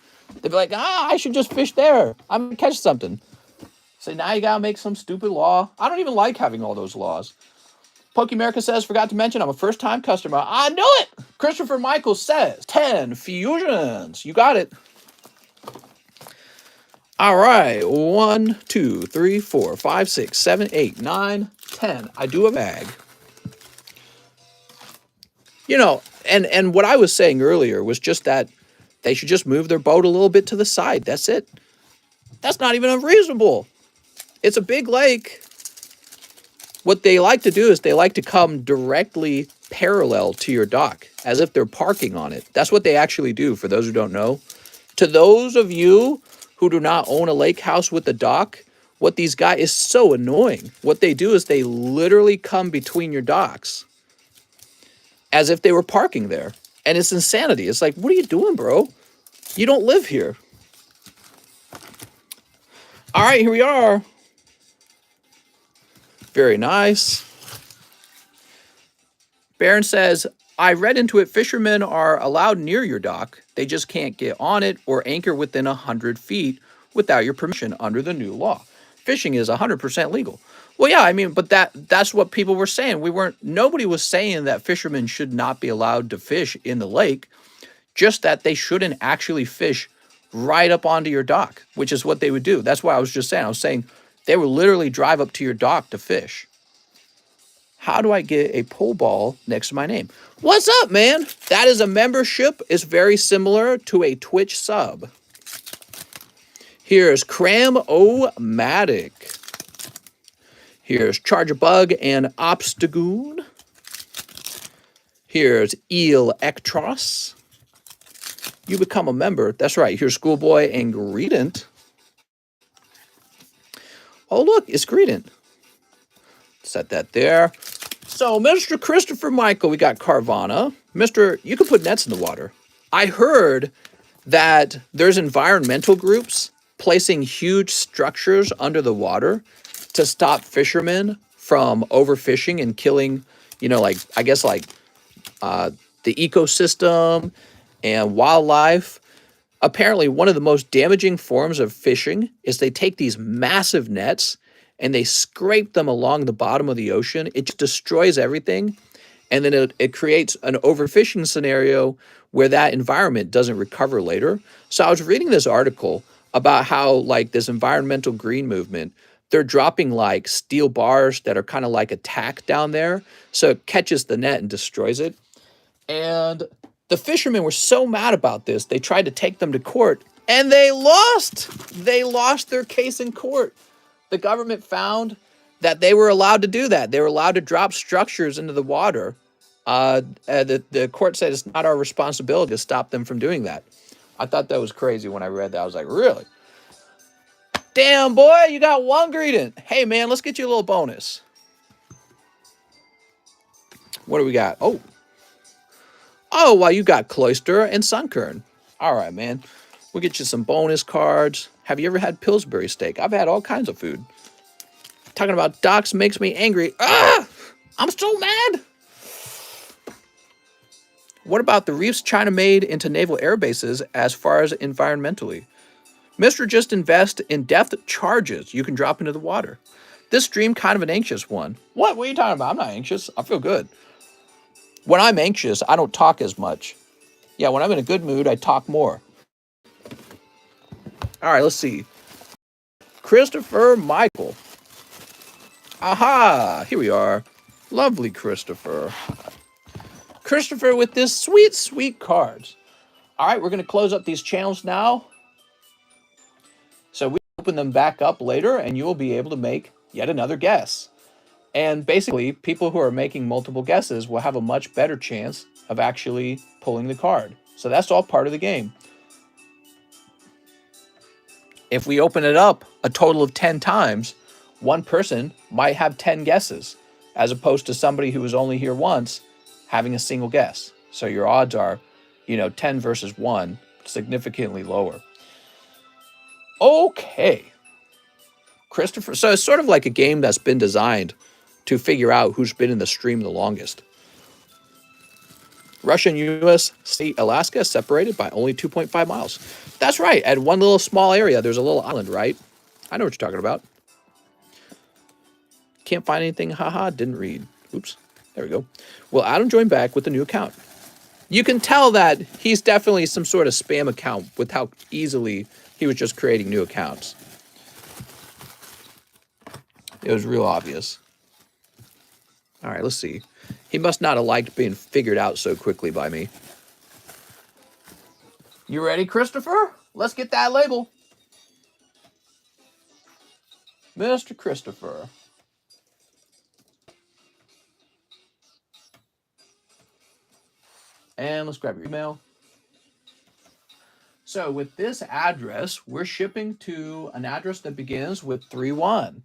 They'd be like, I should just fish there. I'm going to catch something. So now you got to make some stupid law. I don't even like having all those laws. Pokemerica says, forgot to mention, I'm a first-time customer. I knew it! Christopher Michael says, 10 fusions. You got it. All right. 1, 2, 3, 4, 5, 6, 7, 8, 9, 10. I do a bag. You know, and what I was saying earlier was just that they should just move their boat a little bit to the side. That's it. That's not even unreasonable. It's a big lake. What they like to do is they like to come directly parallel to your dock, as if they're parking on it. That's what they actually do, for those who don't know. To those of you who do not own a lake house with a dock, what these guys is so annoying. What they do is they literally come between your docks as if they were parking there. And it's insanity. It's like, what are you doing, bro? You don't live here. All right, here we are. Very nice. Baron says, I read into it, fishermen are allowed near your dock. They just can't get on it or anchor within 100 feet without your permission under the new law. Fishing is 100% legal. Well, yeah, I mean, but that's what people were saying. Nobody was saying that fishermen should not be allowed to fish in the lake, just that they shouldn't actually fish right up onto your dock, which is what they would do. That's why I was just saying. I was saying they would literally drive up to your dock to fish. How do I get a pole ball next to my name? What's up, man? That is a membership. It's very similar to a Twitch sub. Here's Cram-O-Matic. Here's Charge-A-Bug and Obstagoon. Here's Eel Ectros. You become a member. That's right. Here's Schoolboy and Greedent. Oh, look, it's Greedent. Set that there. So, Mr. Christopher Michael, we got Carvana. You can put nets in the water. I heard that there's environmental groups placing huge structures under the water to stop fishermen from overfishing and killing, the ecosystem and wildlife. Apparently, one of the most damaging forms of fishing is they take these massive nets and they scrape them along the bottom of the ocean. It just destroys everything. And then it creates an overfishing scenario where that environment doesn't recover later. So I was reading this article about how, like, this environmental green movement, they're dropping like steel bars that are kind of like a tack down there. So it catches the net and destroys it. And the fishermen were so mad about this, they tried to take them to court and they lost. They lost their case in court. The government found that they were allowed to do that. They were allowed to drop structures into the water. The court said it's not our responsibility to stop them from doing that. I thought that was crazy when I read that. I was like, really? Damn, boy, you got one Greedent. Hey, man, let's get you a little bonus. What do we got? Oh, well, you got Cloister and Sunkern. All right, man. We'll get you some bonus cards. Have you ever had Pillsbury steak? I've had all kinds of food. Talking about docks makes me angry. Ah! I'm so mad. What about the reefs China made into naval air bases as far as environmentally? Mr. Just invest in depth charges you can drop into the water. This stream kind of an anxious one. What are you talking about? I'm not anxious. I feel good. When I'm anxious, I don't talk as much. Yeah, when I'm in a good mood, I talk more. All right, let's see. Christopher Michael. Aha, here we are. Lovely Christopher. Christopher with this sweet, sweet cards. All right, we're going to close up these channels now. So we open them back up later, and you will be able to make yet another guess. And basically, people who are making multiple guesses will have a much better chance of actually pulling the card. So that's all part of the game. If we open it up a total of 10 times, one person might have 10 guesses, as opposed to somebody who was only here once having a single guess. So your odds are, 10 versus 1, significantly lower. Okay. Christopher, so it's sort of like a game that's been designed to figure out who's been in the stream the longest. Russia and U.S. state Alaska separated by only 2.5 miles. That's right. At one little small area, there's a little island, right? I know what you're talking about. Can't find anything. Haha, didn't read. Oops. There we go. Well, Adam joined back with a new account. You can tell that he's definitely some sort of spam account with how easily he was just creating new accounts. It was real obvious. All right, let's see. He must not have liked being figured out so quickly by me. You ready, Christopher? Let's get that label. Mr. Christopher. And let's grab your email. So with this address, we're shipping to an address that begins with 31.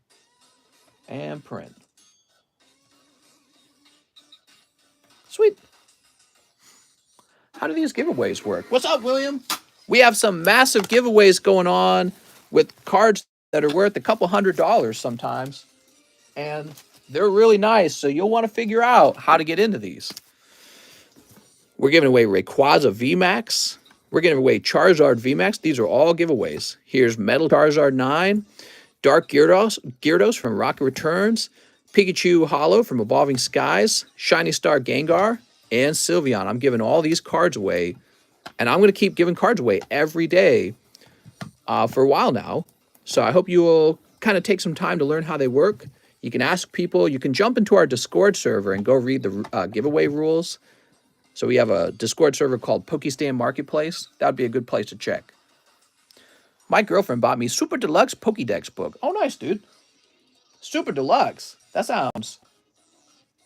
And print. Sweet. How do these giveaways work? What's up, William? We have some massive giveaways going on with cards that are worth a couple $100 sometimes. And they're really nice, so you'll want to figure out how to get into these. We're giving away Rayquaza VMAX. We're giving away Charizard VMAX. These are all giveaways. Here's Metal Charizard 9, Dark Gyarados from Rocket Returns, Pikachu Hollow from Evolving Skies, Shiny Star Gengar, and Sylveon. I'm giving all these cards away, and I'm going to keep giving cards away every day for a while now. So I hope you will kind of take some time to learn how they work. You can ask people. You can jump into our Discord server and go read the giveaway rules. So we have a Discord server called Pokestan Marketplace. That would be a good place to check. My girlfriend bought me Super Deluxe Pokédex book. Oh, nice, dude. Super Deluxe. That sounds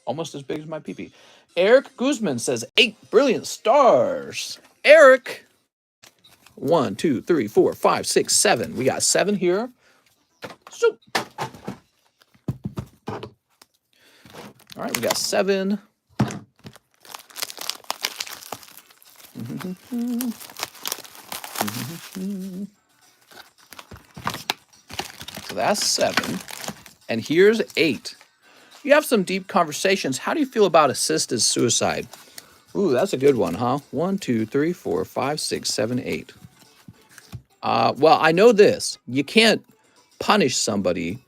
almost as big as my pee-pee. Eric Guzman says 8 brilliant stars. Eric. 1, 2, 3, 4, 5, 6, 7. We got 7 here. So, all right, we got 7. So that's 7. And here's 8. You have some deep conversations. How do you feel about assisted suicide? Ooh, that's a good one, huh? 1, 2, 3, 4, 5, 6, 7, 8. Well, I know this. You can't punish somebody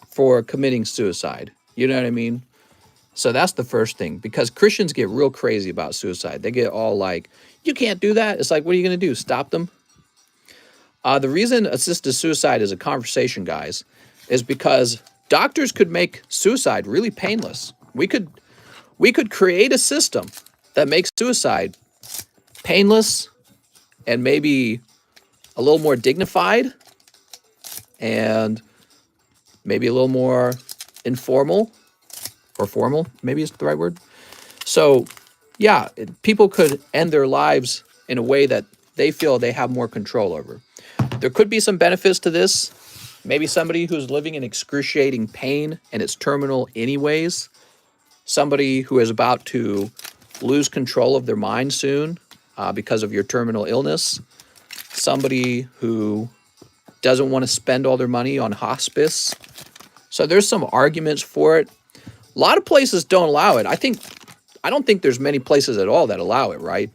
for committing suicide. You know what I mean? So that's the first thing, because Christians get real crazy about suicide. They get all like, you can't do that. It's like, what are you going to do? Stop them? The reason assisted suicide is a conversation, guys, is because doctors could make suicide really painless. We could create a system that makes suicide painless and maybe a little more dignified and maybe a little more informal or formal, maybe is the right word. So, yeah, people could end their lives in a way that they feel they have more control over. There could be some benefits to this. Maybe somebody who's living in excruciating pain and it's terminal anyways. Somebody who is about to lose control of their mind soon because of your terminal illness. Somebody who doesn't want to spend all their money on hospice. So there's some arguments for it. A lot of places don't allow it. I don't think there's many places at all that allow it, right?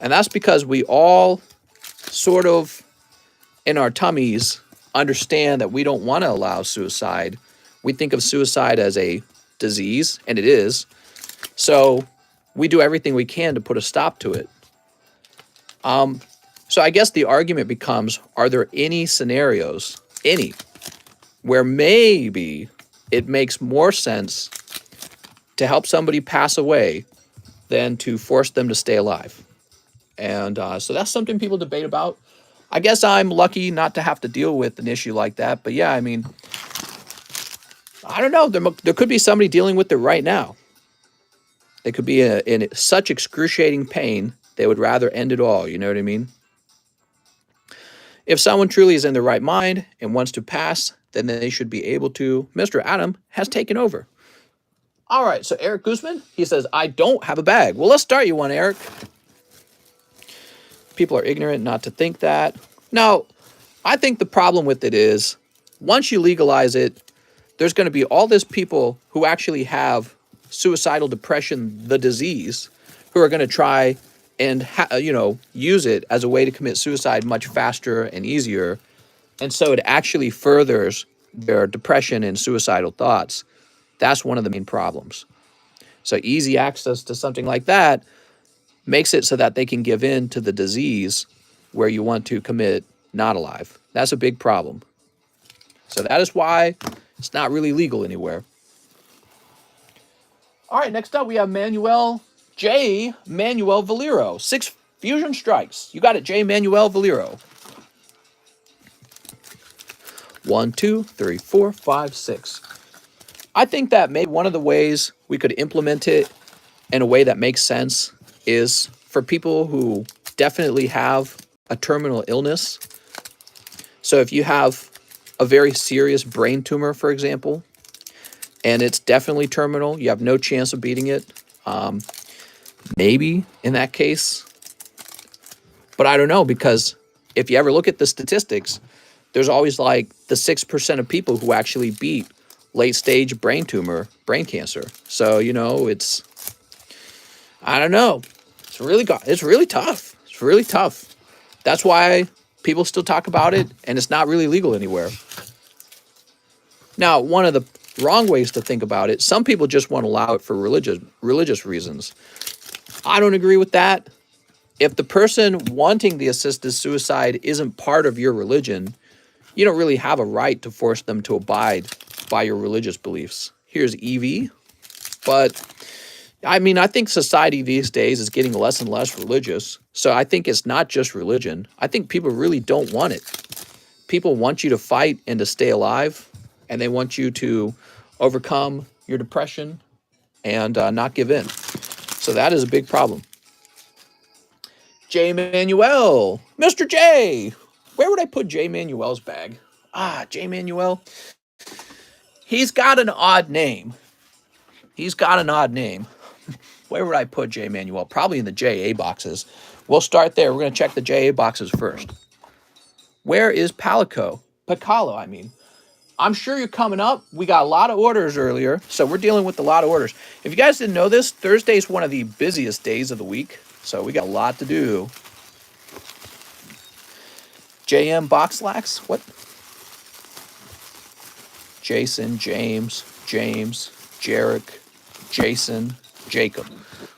And that's because we all sort of in our tummies understand that we don't want to allow suicide. We think of suicide as a disease, and it is. So we do everything we can to put a stop to it. So I guess the argument becomes, are there any scenarios, where maybe it makes more sense to help somebody pass away than to force them to stay alive? And so that's something people debate about. I guess I'm lucky not to have to deal with an issue like that. But yeah, I mean, I don't know. There could be somebody dealing with it right now. They could be in such excruciating pain, they would rather end it all. You know what I mean? If someone truly is in their right mind and wants to pass, then they should be able to. Mr. Adam has taken over. All right, so Eric Guzman, he says, I don't have a bag. Well, let's start you one, Eric. People are ignorant not to think that. Now, I think the problem with it is, once you legalize it, there's going to be all this people who actually have suicidal depression, the disease, who are going to try and use it as a way to commit suicide much faster and easier. And so it actually furthers their depression and suicidal thoughts. That's one of the main problems. So easy access to something like that makes it so that they can give in to the disease where you want to commit not alive. That's a big problem. So that is why it's not really legal anywhere. All right, next up we have Manuel Valero. 6 fusion strikes. You got it, J. Manuel Valero. 1, 2, 3, 4, 5, 6. I think that maybe one of the ways we could implement it in a way that makes sense is for people who definitely have a terminal illness. So if you have a very serious brain tumor, for example, and it's definitely terminal, you have no chance of beating it, maybe in that case. But I don't know, because if you ever look at the statistics, there's always like the 6% of people who actually beat late stage brain tumor, brain cancer. So, it's, I don't know. It's really tough. It's really tough. That's why people still talk about it, and it's not really legal anywhere. Now, one of the wrong ways to think about it, some people just want to allow it for religious reasons. I don't agree with that. If the person wanting the assisted suicide isn't part of your religion, you don't really have a right to force them to abide by your religious beliefs. Here's Evie. But, I mean, I think society these days is getting less and less religious. So I think it's not just religion. I think people really don't want it. People want you to fight and to stay alive, and they want you to overcome your depression and not give in. So that is a big problem. J. Manuel, Mr. J. Where would I put J. Manuel's bag? J. Manuel. He's got an odd name. Where would I put J. Manuel? Probably in the JA boxes. We'll start there. We're going to check the JA boxes first. Where is Picalo, I mean. I'm sure you're coming up. We got a lot of orders earlier, so we're dealing with a lot of orders. If you guys didn't know this, Thursday is one of the busiest days of the week, so we got a lot to do. JM Boxlax? What? Jason, James, Jarek, Jason, Jacob.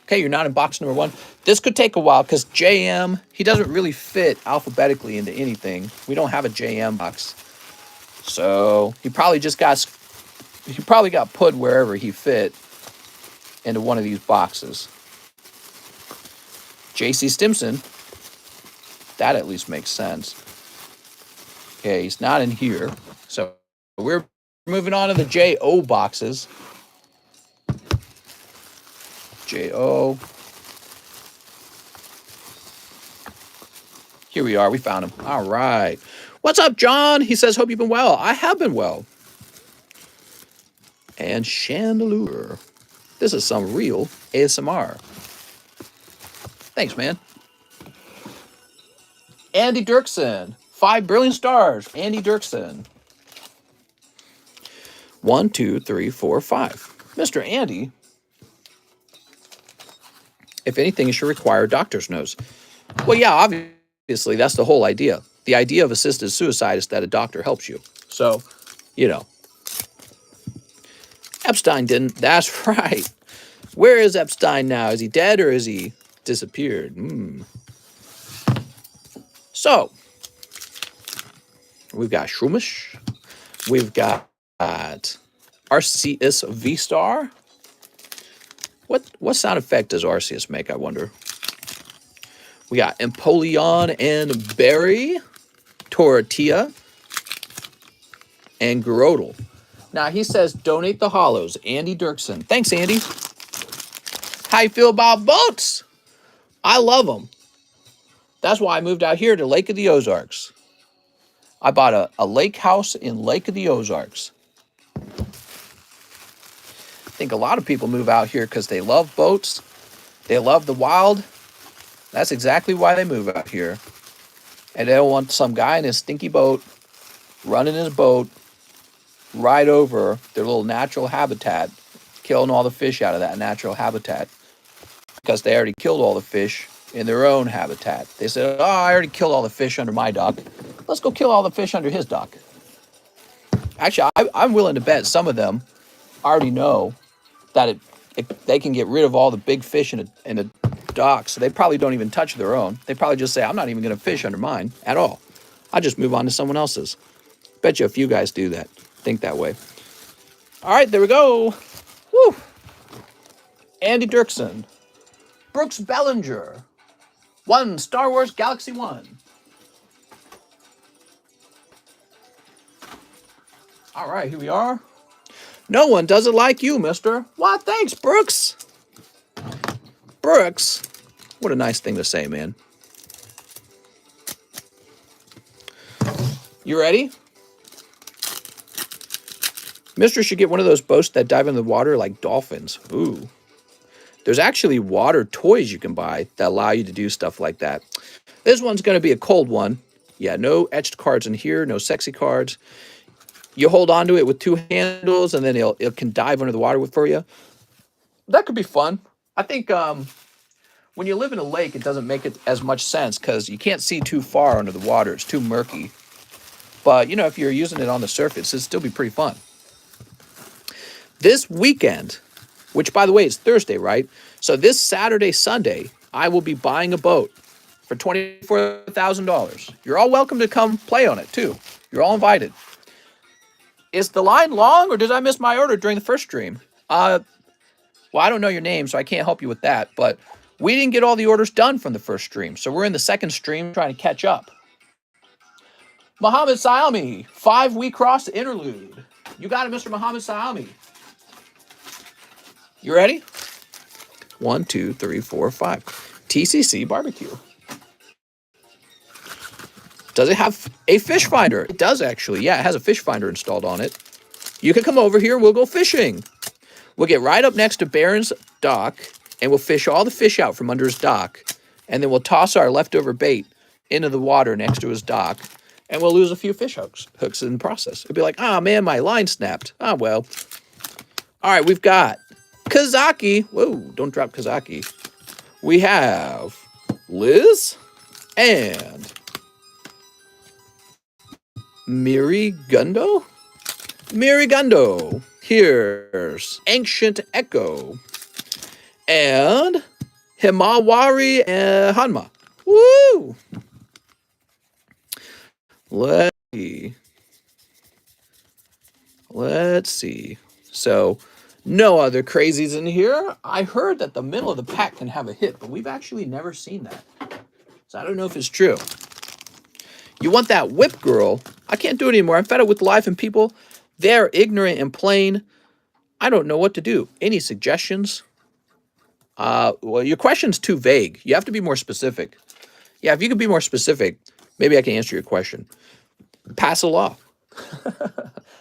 Okay, you're not in box number 1. This could take a while because JM, he doesn't really fit alphabetically into anything. We don't have a JM box. So he probably got put wherever he fit into one of these boxes. JC Stimson, that at least makes sense. Okay, he's not in here. So we're moving on to the JO boxes. JO. Here we are. We found him. All right. What's up, John? He says, hope you've been well. I have been well. And Chandelier. This is some real ASMR. Thanks, man. Andy Dirksen. 5 brilliant stars. Andy Dirksen. 1, 2, 3, 4, 5. Mr. Andy. If anything, it should require a doctor's note. Well, yeah, obviously, that's the whole idea. The idea of assisted suicide is that a doctor helps you. So, Epstein didn't. That's right. Where is Epstein now? Is he dead or is he disappeared? So, we've got Shroomish. We've got Arceus V-Star. What sound effect does Arceus make, I wonder? We got Empoleon and Barry, Tortilla, and Grodel. Now, he says, donate the hollows. Andy Dirksen. Thanks, Andy. How you feel about boats? I love them. That's why I moved out here to Lake of the Ozarks. I bought a lake house in Lake of the Ozarks. I think a lot of people move out here because they love boats. They love the wild. That's exactly why they move out here. And they don't want some guy in his stinky boat running his boat right over their little natural habitat, killing all the fish out of that natural habitat because they already killed all the fish in their own habitat. They said, I already killed all the fish under my dock. Let's go kill all the fish under his dock. Actually, I'm willing to bet some of them already know that they can get rid of all the big fish in a dock, so they probably don't even touch their own. They probably just say, I'm not even going to fish under mine at all. I'll just move on to someone else's. Bet you a few guys do that. Think that way. All right, there we go. Woo. Andy Dirksen, Brooks Bellinger, 1 Star Wars Galaxy 1. All right, here we are. No one does it like you, mister. What? Thanks, Brooks. Brooks. What a nice thing to say, man. You ready? Mister should get one of those boats that dive into the water like dolphins. Ooh. There's actually water toys you can buy that allow you to do stuff like that. This one's going to be a cold one. Yeah, no etched cards in here, no sexy cards. You hold onto it with 2 handles, and then it can dive under the water for you. That could be fun. I think when you live in a lake, it doesn't make it as much sense because you can't see too far under the water. It's too murky. But, you know, if you're using it on the surface, it'd still be pretty fun. This weekend, which, by the way, is Thursday, right? So this Saturday, Sunday, I will be buying a boat for $24,000. You're all welcome to come play on it, too. You're all invited. Is the line long, or did I miss my order during the first stream? Well, I don't know your name, so I can't help you with that. But we didn't get all the orders done from the first stream, so we're in the second stream trying to catch up. Muhammad Sayami, 5 We Cross interlude. You got it, Mr. Muhammad Sayami. You ready? 1, 2, 3, 4, 5. TCC barbecue. Does it have a fish finder? It does, actually. Yeah, it has a fish finder installed on it. You can come over here. We'll go fishing. We'll get right up next to Baron's dock, and we'll fish all the fish out from under his dock. And then we'll toss our leftover bait into the water next to his dock, and we'll lose a few fish hooks in the process. It'll be like, oh, man, my line snapped. Oh, well. All right, we've got Kazaki. Whoa, don't drop Kazaki. We have Liz and Mirigundo. Here's Ancient Echo and Himawari and Hanma. Woo! Let's see. So, no other crazies in here. I heard that the middle of the pack can have a hit, but we've actually never seen that. So I don't know if it's true. You want that whip girl? I can't do it anymore. I'm fed up with life and people. They're ignorant and plain. I don't know what to do. Any suggestions? Well, your question's too vague. You have to be more specific. Yeah, if you could be more specific, maybe I can answer your question. Pass a law.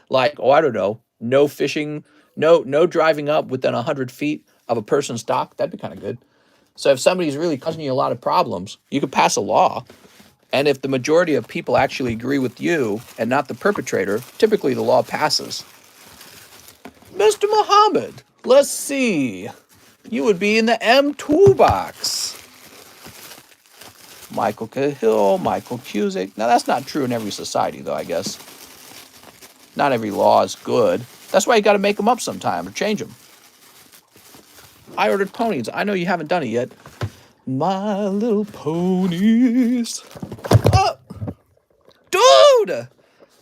Like, oh, I don't know. No fishing, no driving up within 100 feet of a person's dock. That'd be kind of good. So if somebody's really causing you a lot of problems, you could pass a law. And if the majority of people actually agree with you and not the perpetrator, typically the law passes. Mr. Muhammad, let's see. You would be in the M2 box. Michael Cahill, Michael Cusick. Now, that's not true in every society, though, I guess. Not every law is good. That's why you got to make them up sometime or change them. I ordered ponies. I know you haven't done it yet. My Little Ponies. Oh! Dude!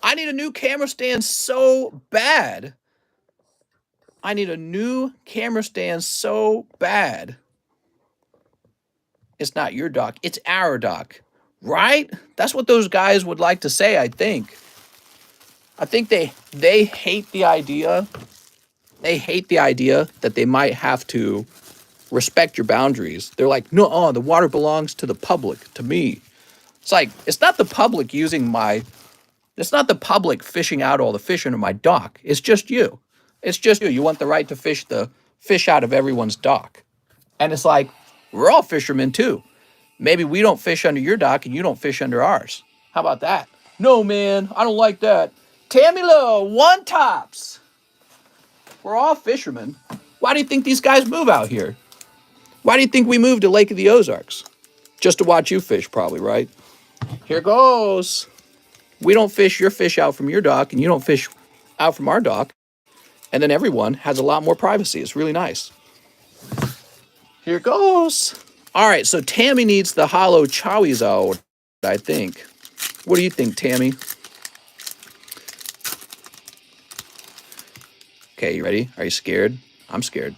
I need a new camera stand so bad. I need a new camera stand so bad. It's not your dock. It's our dock. Right? That's what those guys would like to say, I think. I think they hate the idea. They hate the idea that they might have to respect your boundaries. They're like, no, the water belongs to the public, to me. It's like, it's not the public it's not the public fishing out all the fish into my dock. It's just you. It's just you. You want the right to fish the fish out of everyone's dock. And it's like, we're all fishermen too. Maybe we don't fish under your dock and you don't fish under ours. How about that? No, man, I don't like that. Tammy Lowe, 1 tops. We're all fishermen. Why do you think these guys move out here? Why do you think we moved to Lake of the Ozarks? Just to watch you fish, probably, right? Here goes. We don't fish your fish out from your dock, and you don't fish out from our dock. And then everyone has a lot more privacy. It's really nice. Here goes. All right, so Tammy needs the hollow chowies out, I think. What do you think, Tammy? Okay, you ready? Are you scared? I'm scared.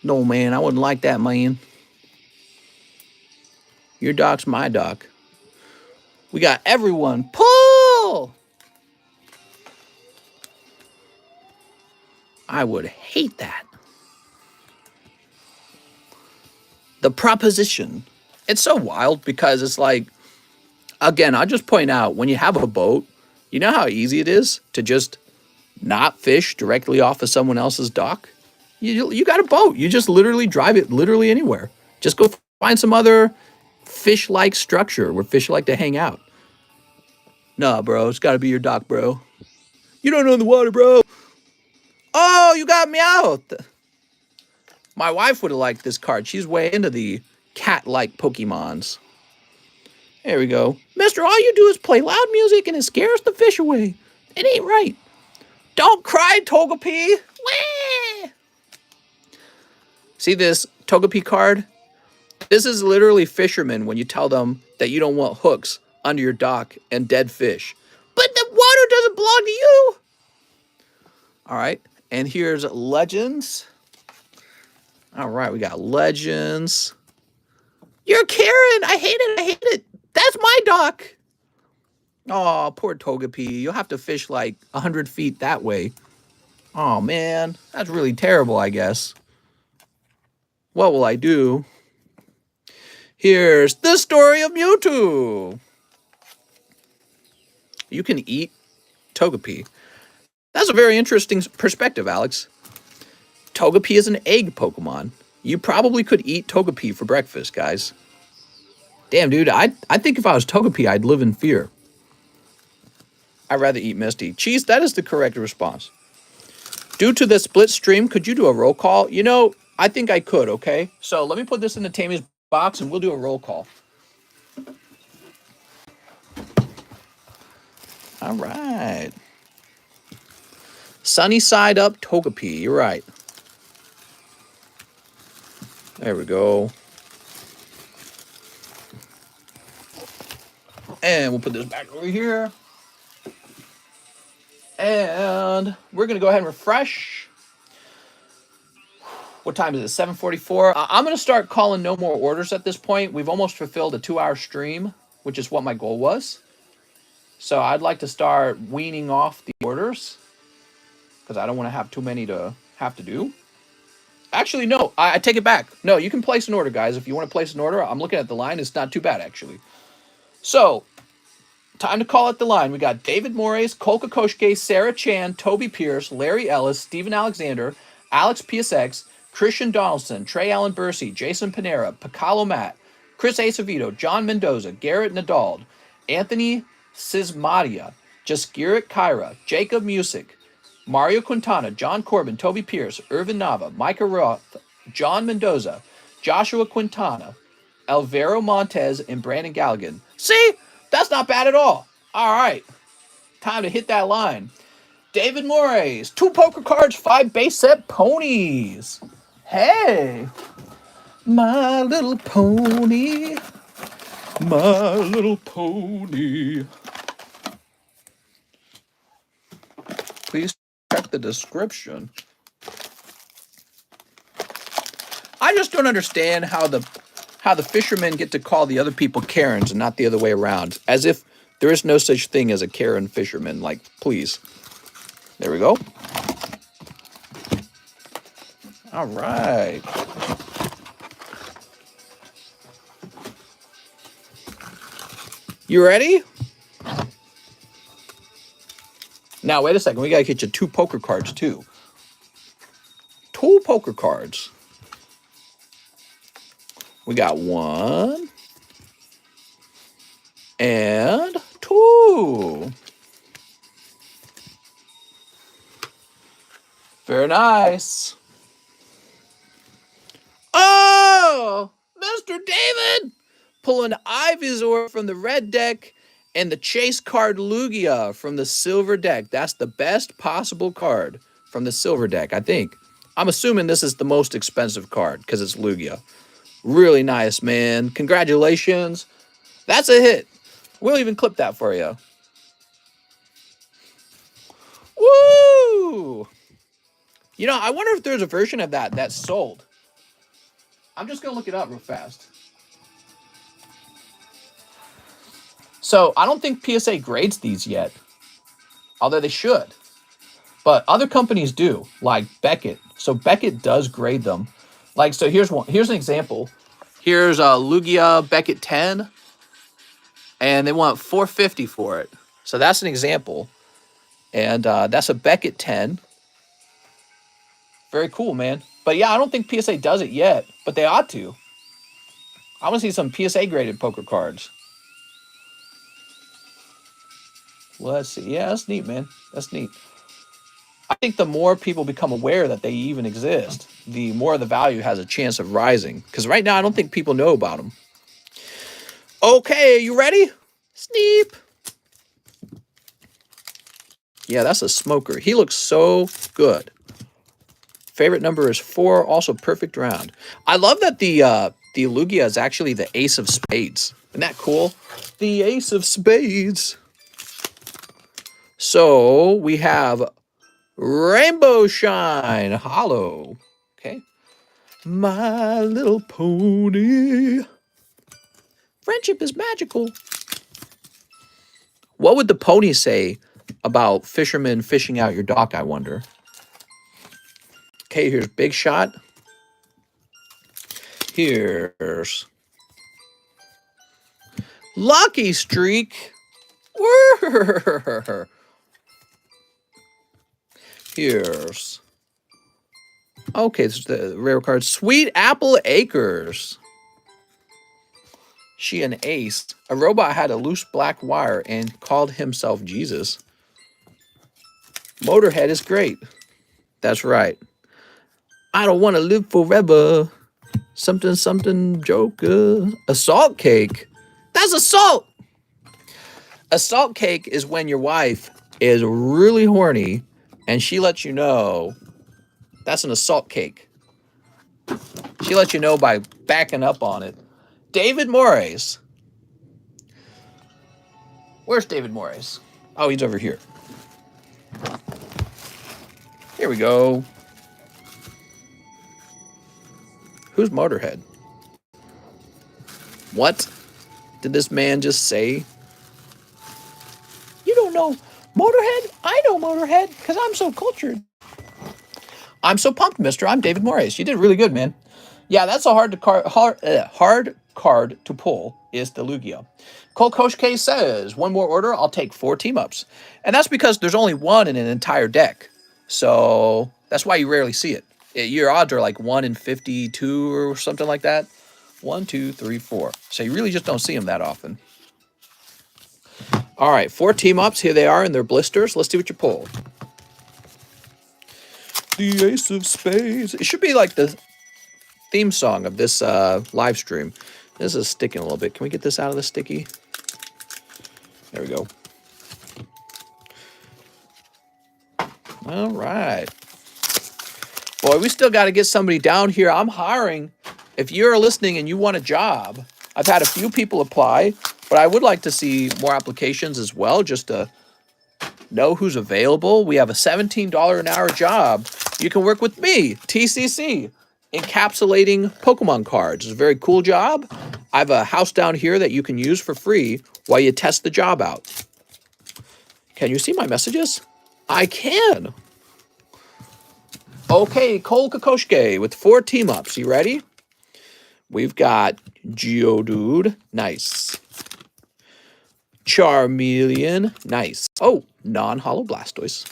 No, man, I wouldn't like that, man. Your dock's my dock. We got everyone. Pull! I would hate that. The proposition. It's so wild because it's like, again, I'll just point out when you have a boat, you know how easy it is to just not fish directly off of someone else's dock? You got a boat. You just literally drive it literally anywhere. Just go find some other fish-like structure where fish like to hang out. Nah, bro, it's got to be your dock, bro. You don't know the water, bro. Oh, you got me out. My wife would have liked this card. She's way into the cat-like Pokemons. There we go. Mister, all you do is play loud music and it scares the fish away. It ain't right. Don't cry, Togepi. Wah! See this Togepi card? This is literally fishermen when you tell them that you don't want hooks under your dock and dead fish. But the water doesn't belong to you. All right. And here's Legends. All right. We got Legends. You're Karen. I hate it. I hate it. That's my dock. Oh, poor Togepi. You'll have to fish like 100 feet that way. Oh, man. That's really terrible, I guess. What will I do? Here's the story of Mewtwo. You can eat Togepi. That's a very interesting perspective, Alex. Togepi is an egg Pokemon. You probably could eat Togepi for breakfast, guys. Damn, dude, I think if I was Togepi, I'd live in fear. I'd rather eat Misty. Cheese, that is the correct response. Due to the split stream, could you do a roll call? You know, I think I could, okay? So let me put this in the Tammy's box and we'll do a roll call. All right. Sunny side up Togepi. You're right. There we go. And we'll put this back over here. And we're going to go ahead and refresh. What time is it? 7:44. I'm going to start calling no more orders at this point. We've almost fulfilled a 2-hour stream, which is what my goal was. So I'd like to start weaning off the orders because I don't want to have too many to have to do. Actually, no, I take it back. No, you can place an order, guys. If you want to place an order, I'm looking at the line. It's not too bad, actually. So, time to call at the line. We got David Moraes, Cole Kokoschke, Sarah Chan, Toby Pierce, Larry Ellis, Steven Alexander, Alex PSX, Christian Donaldson, Trey Allen Bursey, Jason Panera, Picalo Matt, Chris Acevedo, John Mendoza, Garrett Nadal, Anthony Sismadia, Jaskirit Kyra, Jacob Music, Mario Quintana, John Corbin, Toby Pierce, Irvin Nava, Micah Roth, John Mendoza, Joshua Quintana, Alvaro Montez, and Brandon Galligan. See? That's not bad at all. All right. Time to hit that line. David Moraes, 2 poker cards, 5 base set ponies. Hey. My little pony. My little pony. Please check the description. I just don't understand how the fishermen get to call the other people Karens and not the other way around. As if there is no such thing as a Karen fisherman. Like, please. There we go. All right. You ready? Now, wait a second. We got to get you 2 poker cards, too. 2 poker cards. We got 1 and 2. Very nice. Oh, Mr. David! Pulling Ivysaur from the red deck and the chase card Lugia from the silver deck. That's the best possible card from the silver deck, I think. I'm assuming this is the most expensive card because it's Lugia. Really nice, man. Congratulations. That's a hit. We'll even clip that for you. Woo! You know, I wonder if there's a version of that that's sold. I'm just going to look it up real fast. So I don't think PSA grades these yet, although they should. But other companies do, like Beckett. So Beckett does grade them. Like, so here's one. Here's an example. Here's a Lugia Beckett 10, and they want $450 for it. So that's an example. And that's a Beckett 10. Very cool, man. But yeah, I don't think PSA does it yet, but they ought to. I want to see some PSA graded poker cards. Let's see. Yeah, that's neat, man. That's neat. I think the more people become aware that they even exist, the more the value has a chance of rising. Because right now, I don't think people know about them. Okay, you ready? Sneep. Yeah, that's a smoker. He looks so good. Favorite number is 4, also perfect round. I love that the Lugia is actually the ace of spades. Isn't that cool? The ace of spades. So we have Rainbow Shine Hollow. Okay. My Little Pony. Friendship is magical. What would the pony say about fishermen fishing out your dock, I wonder? Okay, here's Big Shot. Here's Lucky Streak. Here's... Okay, this is the rare card. Sweet Apple Acres. She an ace. A robot had a loose black wire and called himself Jesus. Motorhead is great. That's right. I don't want to live forever. Something, something, Joker. Assault cake. That's assault. Assault cake is when your wife is really horny and she lets you know. That's an assault cake. She lets you know by backing up on it. David Morris. Where's David Morris? Oh, he's over here. Here we go. Who's Motorhead? What did this man just say? You don't know Motorhead? I know Motorhead because I'm so cultured. I'm so pumped, mister. I'm David Morris. You did really good, man. Yeah, that's a hard card to pull is the Lugia. Cole Koshke says, one more order, I'll take 4 team-ups. And that's because there's only one in an entire deck. So that's why you rarely see it. Your odds are like 1 in 52 or something like that. 1, 2, 3, 4. So you really just don't see them that often. All right, 4 team-ups. Here they are in their blisters. Let's see what you pull. The Ace of Spades. It should be like the theme song of this live stream. This is sticking a little bit. Can we get this out of the sticky? There we go. All right. Boy, we still got to get somebody down here. I'm hiring. If you're listening and you want a job, I've had a few people apply, but I would like to see more applications as well, just to know who's available. We have a $17 an hour job. You can work with me, TCC, encapsulating Pokemon cards. It's a very cool job. I have a house down here that you can use for free while you test the job out. Can you see my messages? I can. Okay, Cole Kokoshke with 4 team-ups. You ready? We've got Geodude. Nice. Charmeleon. Nice. Oh, non-holo Blastoise.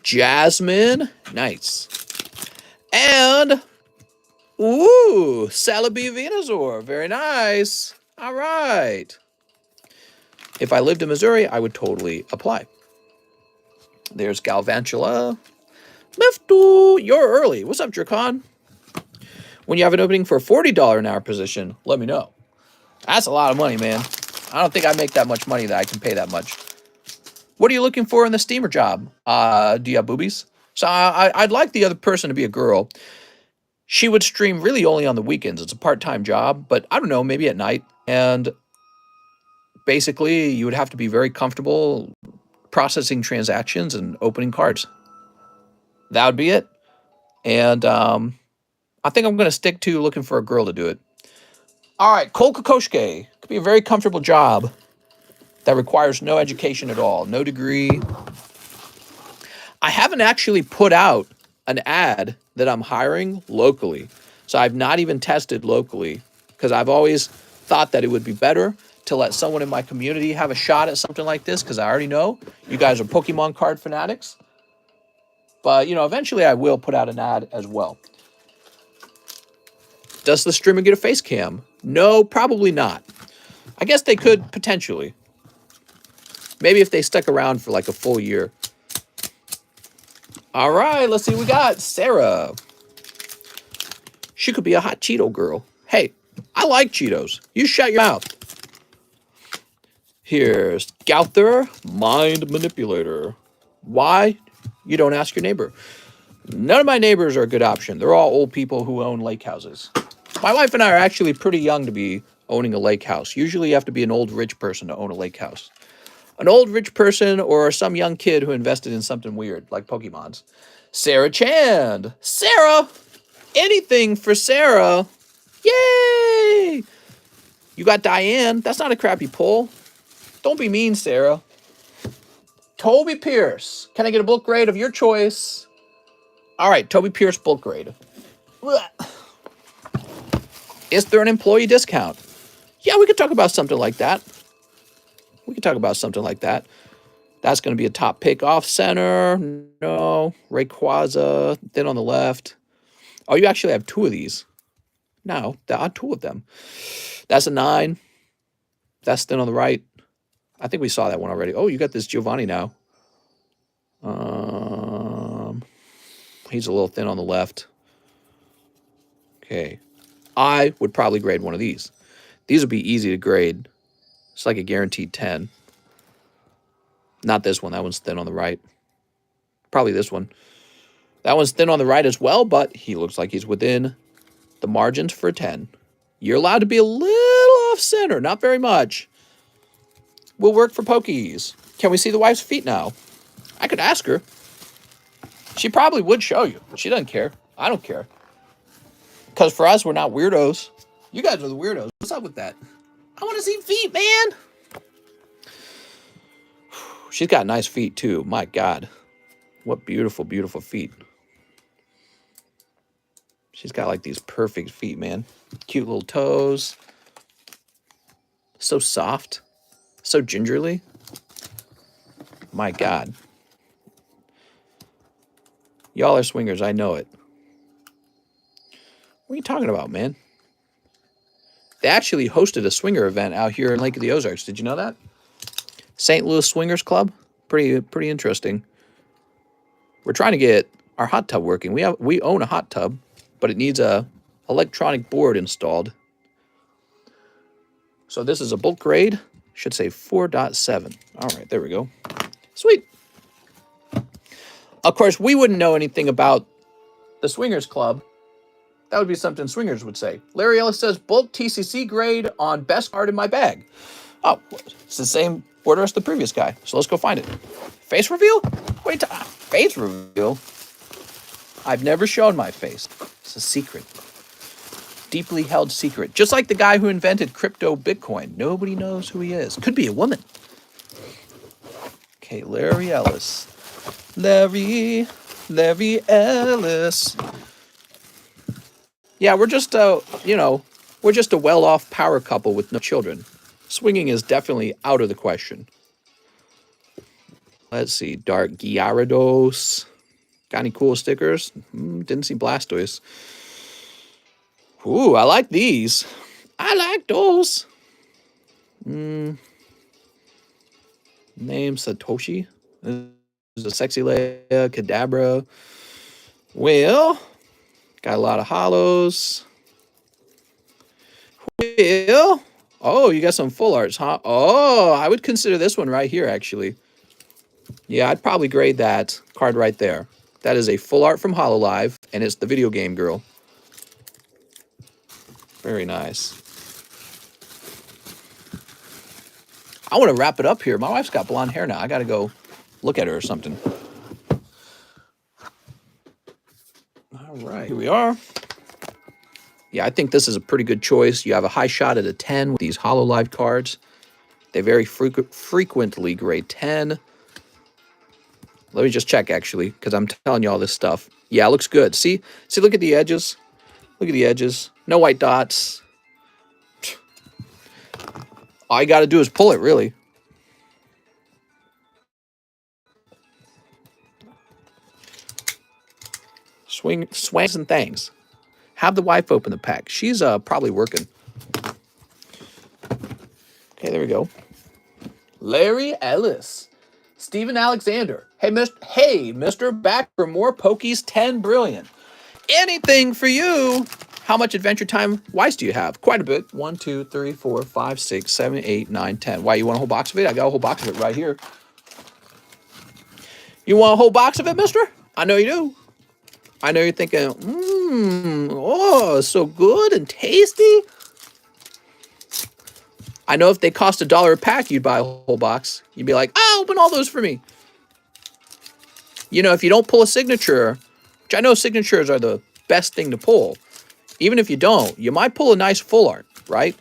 Jasmine. Nice. And, ooh, Celebi Venusaur. Very nice. All right. If I lived in Missouri, I would totally apply. There's Galvantula. Miftu, you're early. What's up, Dracon? When you have an opening for a $40 an hour position, let me know. That's a lot of money, man. I don't think I make that much money that I can pay that much. What are you looking for in the steamer job? Do you have boobies? So I'd like the other person to be a girl. She would stream really only on the weekends. It's a part-time job, but I don't know, maybe at night. And basically, you would have to be very comfortable processing transactions and opening cards. That would be it. And I think I'm going to stick to looking for a girl to do it. All right, Kol Kokoshke. Could be a very comfortable job that requires no education at all, no degree. I haven't actually put out an ad that I'm hiring locally. So I've not even tested locally because I've always thought that it would be better to let someone in my community have a shot at something like this because I already know you guys are Pokemon card fanatics. But, eventually I will put out an ad as well. Does the streamer get a face cam? No, probably not. I guess they could potentially. Maybe if they stuck around for like a full year. All right, let's see what we got. Sarah. She could be a hot Cheeto girl. Hey, I like Cheetos. You shut your mouth. Here's Gauther, Mind Manipulator. Why? You don't ask your neighbor. None of my neighbors are a good option. They're all old people who own lake houses. My wife and I are actually pretty young to be owning a lake house. Usually you have to be an old rich person to own a lake house. An old rich person or some young kid who invested in something weird, like Pokemons. Sarah Chand. Sarah! Anything for Sarah. Yay! You got Diane. That's not a crappy pull. Don't be mean, Sarah. Toby Pierce. Can I get a bulk grade of your choice? All right, Toby Pierce bulk grade. Is there an employee discount? Yeah, we could talk about something like that. That's going to be a top pick off center. No. Rayquaza. Then on the left. Oh, you actually have two of these. No, there are two of them. That's a 9. That's then on the right. I think we saw that one already. Oh, you got this Giovanni now. He's a little thin on the left. Okay. I would probably grade one of these. These would be easy to grade. It's like a guaranteed 10. Not this one. That one's thin on the right. Probably this one. That one's thin on the right as well, but he looks like he's within the margins for a 10. You're allowed to be a little off center. Not very much. Will work for Pokies. Can we see the wife's feet now? I could ask her. She probably would show you. She doesn't care. I don't care. Because for us, we're not weirdos. You guys are the weirdos. What's up with that? I want to see feet, man. She's got nice feet, too. My God. What beautiful, beautiful feet. She's got like these perfect feet, man. Cute little toes. So soft. So gingerly. My God. Y'all are swingers. I know it. What are you talking about, man? They actually hosted a swinger event out here in Lake of the Ozarks. Did you know that? St. Louis Swingers Club. Pretty interesting. We're trying to get our hot tub working. We own a hot tub, but it needs a electronic board installed. So this is a bulk grade. Should say 4.7. All right, there we go. Sweet. Of course, we wouldn't know anything about the Swingers Club. That would be something Swingers would say. Larry Ellis says, bulk TCC grade on best card in my bag. Oh, it's the same order as the previous guy. So let's go find it. Face reveal? Wait, face reveal? I've never shown my face. It's a secret. Deeply held secret. Just like the guy who invented crypto Bitcoin. Nobody knows who he is. Could be a woman. Okay, Larry Ellis. Larry Ellis. Yeah, we're just a well-off power couple with no children. Swinging is definitely out of the question. Let's see, Dark Gyarados. Got any cool stickers? Didn't see Blastoise. Ooh, I like these. I like those. Name Satoshi. There's a Sexy Leia, Kadabra. Well, got a lot of hollows. Well, oh, you got some full arts, huh? Oh, I would consider this one right here, actually. Yeah, I'd probably grade that card right there. That is a full art from HoloLive, and it's the video game girl. Very nice. I want to wrap it up here. My wife's got blonde hair now. I got to go look at her or something. All right, here we are. Yeah, I think this is a pretty good choice. You have a high shot at a 10 with these Hololive cards. They very frequently grade 10. Let me just check, actually, because I'm telling you all this stuff. Yeah, it looks good. See, look at the edges. Look at the edges. No white dots. All you got to do is pull it, really. Swings and things. Have the wife open the pack. She's probably working. Okay, there we go. Larry Ellis. Steven Alexander. Hey, Mr. Back for more Pokies 10 Brilliant. Anything for you. How much Adventure Time Weiss do you have? Quite a bit. 1, 2, 3, 4, 5, 6, 7, 8, 9, 10. Why, you want a whole box of it? I got a whole box of it right here. You want a whole box of it, mister? I know you do. I know you're thinking, oh, so good and tasty. I know if they cost $1 a pack, you'd buy a whole box. You'd be like, oh, open all those for me. You know, if you don't pull a signature, which I know signatures are the best thing to pull, even if you don't, you might pull a nice full art, right?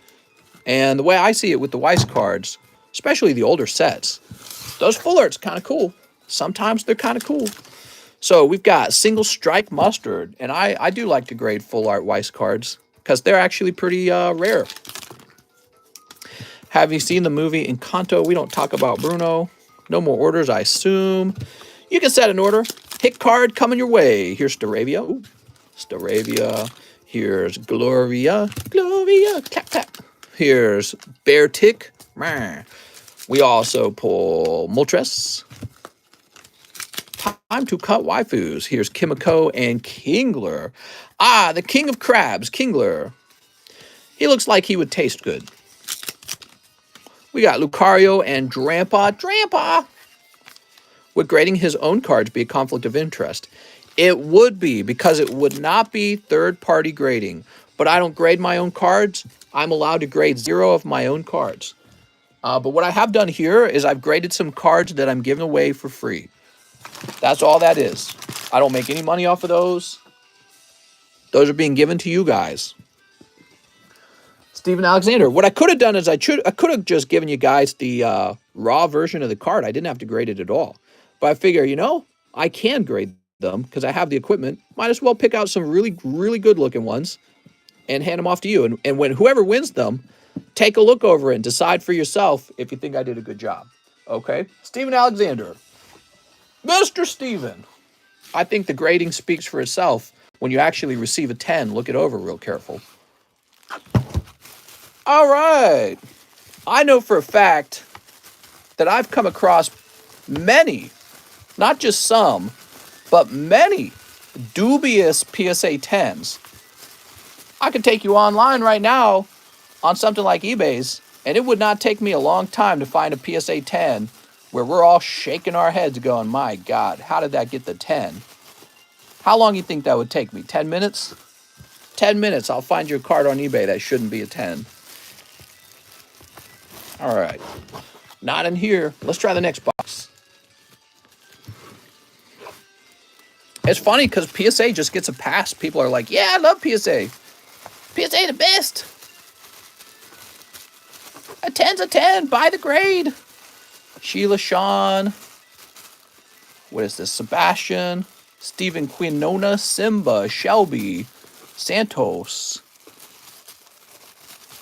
And the way I see it with the Weiss cards, especially the older sets, those full art's kind of cool. Sometimes they're kind of cool. So we've got Single Strike Mustard, and I do like to grade full art Weiss cards because they're actually pretty rare. Have you seen the movie Encanto? We don't talk about Bruno. No more orders, I assume. You can set an order. Hit card coming your way. Here's Staravia. Ooh, Staravia. Here's Gloria. Gloria. Clap, clap. Here's Bear Tick. We also pull Moltres. Time to cut waifus. Here's Kimiko and Kingler. Ah, the king of crabs, Kingler. He looks like he would taste good. We got Lucario and Drampa. Drampa! Would grading his own cards be a conflict of interest? It would be, because it would not be third-party grading. But I don't grade my own cards. I'm allowed to grade 0 of my own cards. But what I have done here is I've graded some cards that I'm giving away for free. That's all that is. I don't make any money off of those. Those are being given to you guys. Steven Alexander. What I could have done is I could have just given you guys the raw version of the card. I didn't have to grade it at all. But I figure, you know, I can grade them because I have the equipment. Might as well pick out some really, really good looking ones and hand them off to you. And when whoever wins them, take a look over it and decide for yourself if you think I did a good job. Okay? Steven Alexander. Mr. Steven. I think the grading speaks for itself. When you actually receive a 10, look it over real careful. All right. I know for a fact that I've come across many, not just some, but many dubious PSA 10s. I could take you online right now on something like eBay's, and it would not take me a long time to find a PSA 10 where we're all shaking our heads going, my God, how did that get the 10? How long do you think that would take me? 10 minutes? 10 minutes, I'll find you a card on eBay that shouldn't be a 10. All right. Not in here. Let's try the next box. It's funny because PSA just gets a pass. People are like, yeah, I love PSA. PSA the best. A 10's a 10. Buy the grade. Sheila Shawn. What is this? Sebastian. Stephen Quinona. Simba. Shelby. Santos.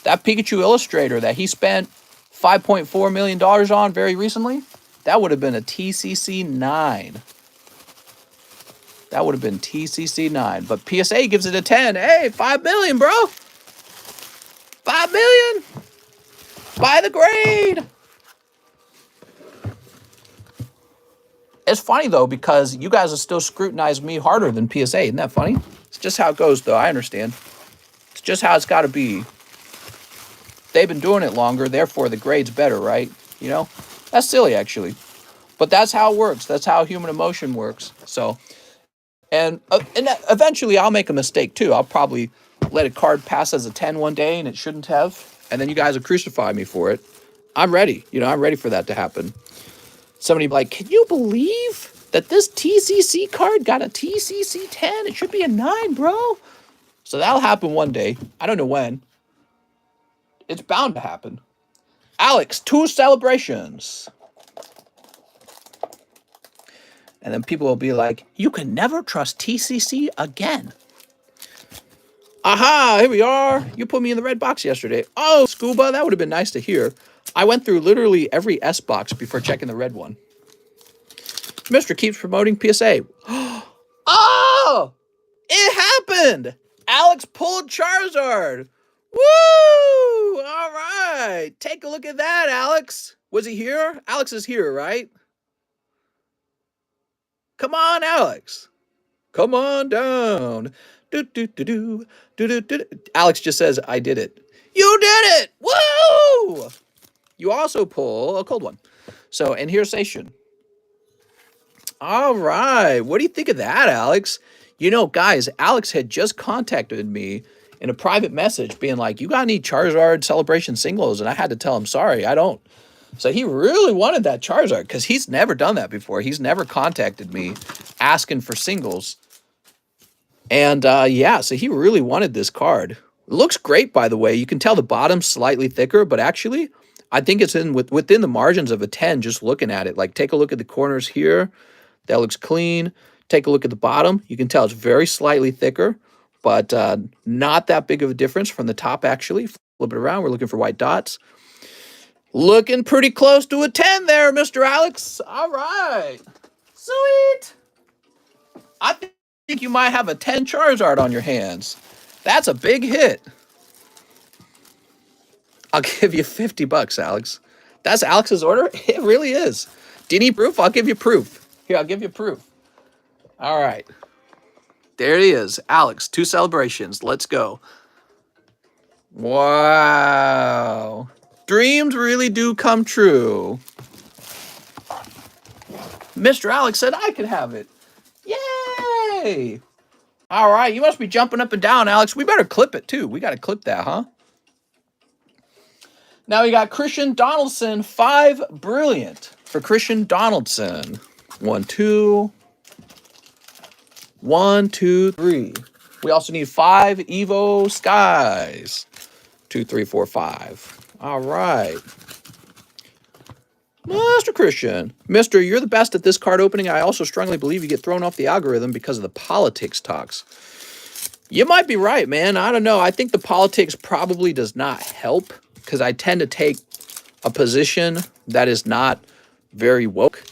That Pikachu Illustrator that he spent $5.4 million on very recently, that would have been a TCC 9. That would have been TCC 9. But PSA gives it a 10. Hey, $5 million, bro. $5 million. Buy the grade. It's funny, though, because you guys will still scrutinize me harder than PSA. Isn't that funny? It's just how it goes, though. I understand. It's just how it's got to be. They've been doing it longer, therefore the grade's better, right? You know? That's silly, actually. But that's how it works. That's how human emotion works. So, and eventually I'll make a mistake, too. I'll probably let a card pass as a 10 one day, and it shouldn't have. And then you guys will crucify me for it. I'm ready. You know, I'm ready for that to happen. Somebody be like, can you believe that this TCC card got a TCC 10? It should be a 9, bro. So that'll happen one day. I don't know when. It's bound to happen. Alex, 2 celebrations. And then people will be like, you can never trust TCC again. Aha, here we are. You put me in the red box yesterday. Oh, Scuba, that would have been nice to hear. I went through literally every S box before checking the red one. Mr. keeps promoting PSA. Oh, it happened. Alex pulled Charizard. Woo! All right. Take a look at that, Alex. Was he here? Alex is here, right? Come on, Alex. Come on down. Do, do, do, do, do, do, do. Alex just says, I did it. You did it! Woo! You also pull a cold one. So, and here's Sation. All right. What do you think of that, Alex? You know, guys, Alex had just contacted me in a private message being like, you got any Charizard Celebration singles? And I had to tell him, sorry, I don't. So he really wanted that Charizard because he's never done that before. He's never contacted me asking for singles. And yeah, so he really wanted this card. It looks great, by the way. You can tell the bottom's slightly thicker, but actually, I think it's within the margins of a 10 just looking at it. Like, take a look at the corners here. That looks clean. Take a look at the bottom. You can tell it's very slightly thicker, but not that big of a difference from the top, actually. Flip it around. We're looking for white dots. Looking pretty close to a 10 there, Mr. Alex. All right. Sweet. I think you might have a 10 Charizard on your hands. That's a big hit. I'll give you $50, Alex. That's Alex's order? It really is. Do you need proof? I'll give you proof. Here, I'll give you proof. All right. There he is. Alex, 2 celebrations. Let's go. Wow. Dreams really do come true. Mr. Alex said I could have it. Yay! All right, you must be jumping up and down, Alex. We better clip it, too. We got to clip that, huh? Now we got Christian Donaldson, 5 brilliant for Christian Donaldson. 1, 2. 1, 2, 3. We also need 5 Evo Skies. 2, 3, 4, 5. All right. Mr. Christian. Mister, you're the best at this card opening. I also strongly believe you get thrown off the algorithm because of the politics talks. You might be right, man. I don't know. I think the politics probably does not help because I tend to take a position that is not very woke.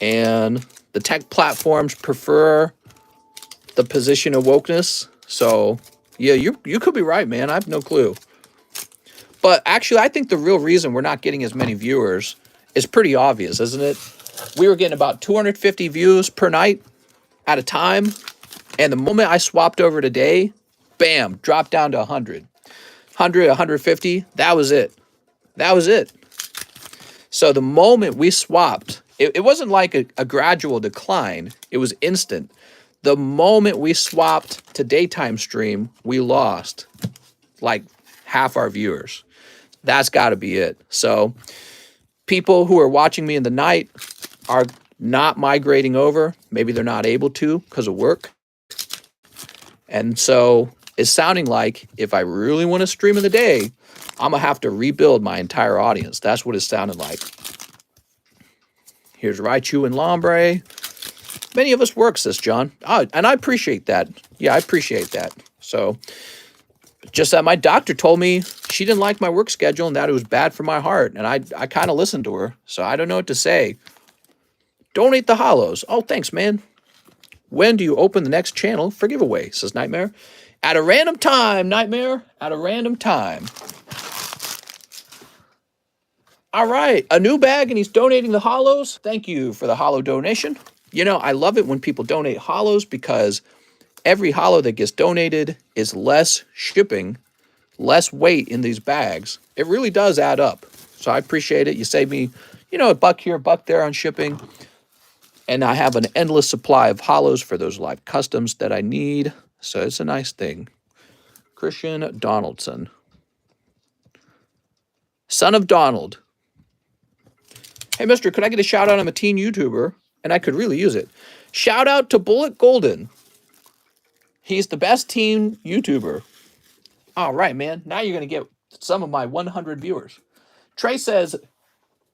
And the tech platforms prefer the position of wokeness. So, yeah, you could be right, man. I have no clue. But actually, I think the real reason we're not getting as many viewers is pretty obvious, isn't it? We were getting about 250 views per night at a time. And the moment I swapped over today, bam, dropped down to 100. 100, 150, that was it. That was it. So the moment we swapped, it wasn't like a gradual decline. It was instant. The moment we swapped to daytime stream, we lost like half our viewers. That's got to be it. So people who are watching me in the night are not migrating over. Maybe they're not able to because of work. And so it's sounding like if I really want to stream in the day, I'm going to have to rebuild my entire audience. That's what it's sounding like. Here's Raichu and Lombre. Many of us work, says John. Oh, and I appreciate that. Yeah, I appreciate that. So just that my doctor told me she didn't like my work schedule and that it was bad for my heart. And I kind of listened to her. So I don't know what to say. Donate the hollows. Oh, thanks, man. When do you open the next channel for giveaway, says Nightmare. At a random time, Nightmare. At a random time. All right. A new bag and he's donating the hollows. Thank you for the hollow donation. You know, I love it when people donate hollows because every hollow that gets donated is less shipping, less weight in these bags. It really does add up. So I appreciate it. You save me, you know, $1 here, $1 there on shipping. And I have an endless supply of hollows for those live customs that I need. So it's a nice thing. Christian Donaldson. Son of Donald. Hey, mister, could I get a shout out? I'm a teen YouTuber, and I could really use it. Shout out to Bullet Golden. He's the best teen YouTuber. All right, man. Now you're going to get some of my 100 viewers. Trey says,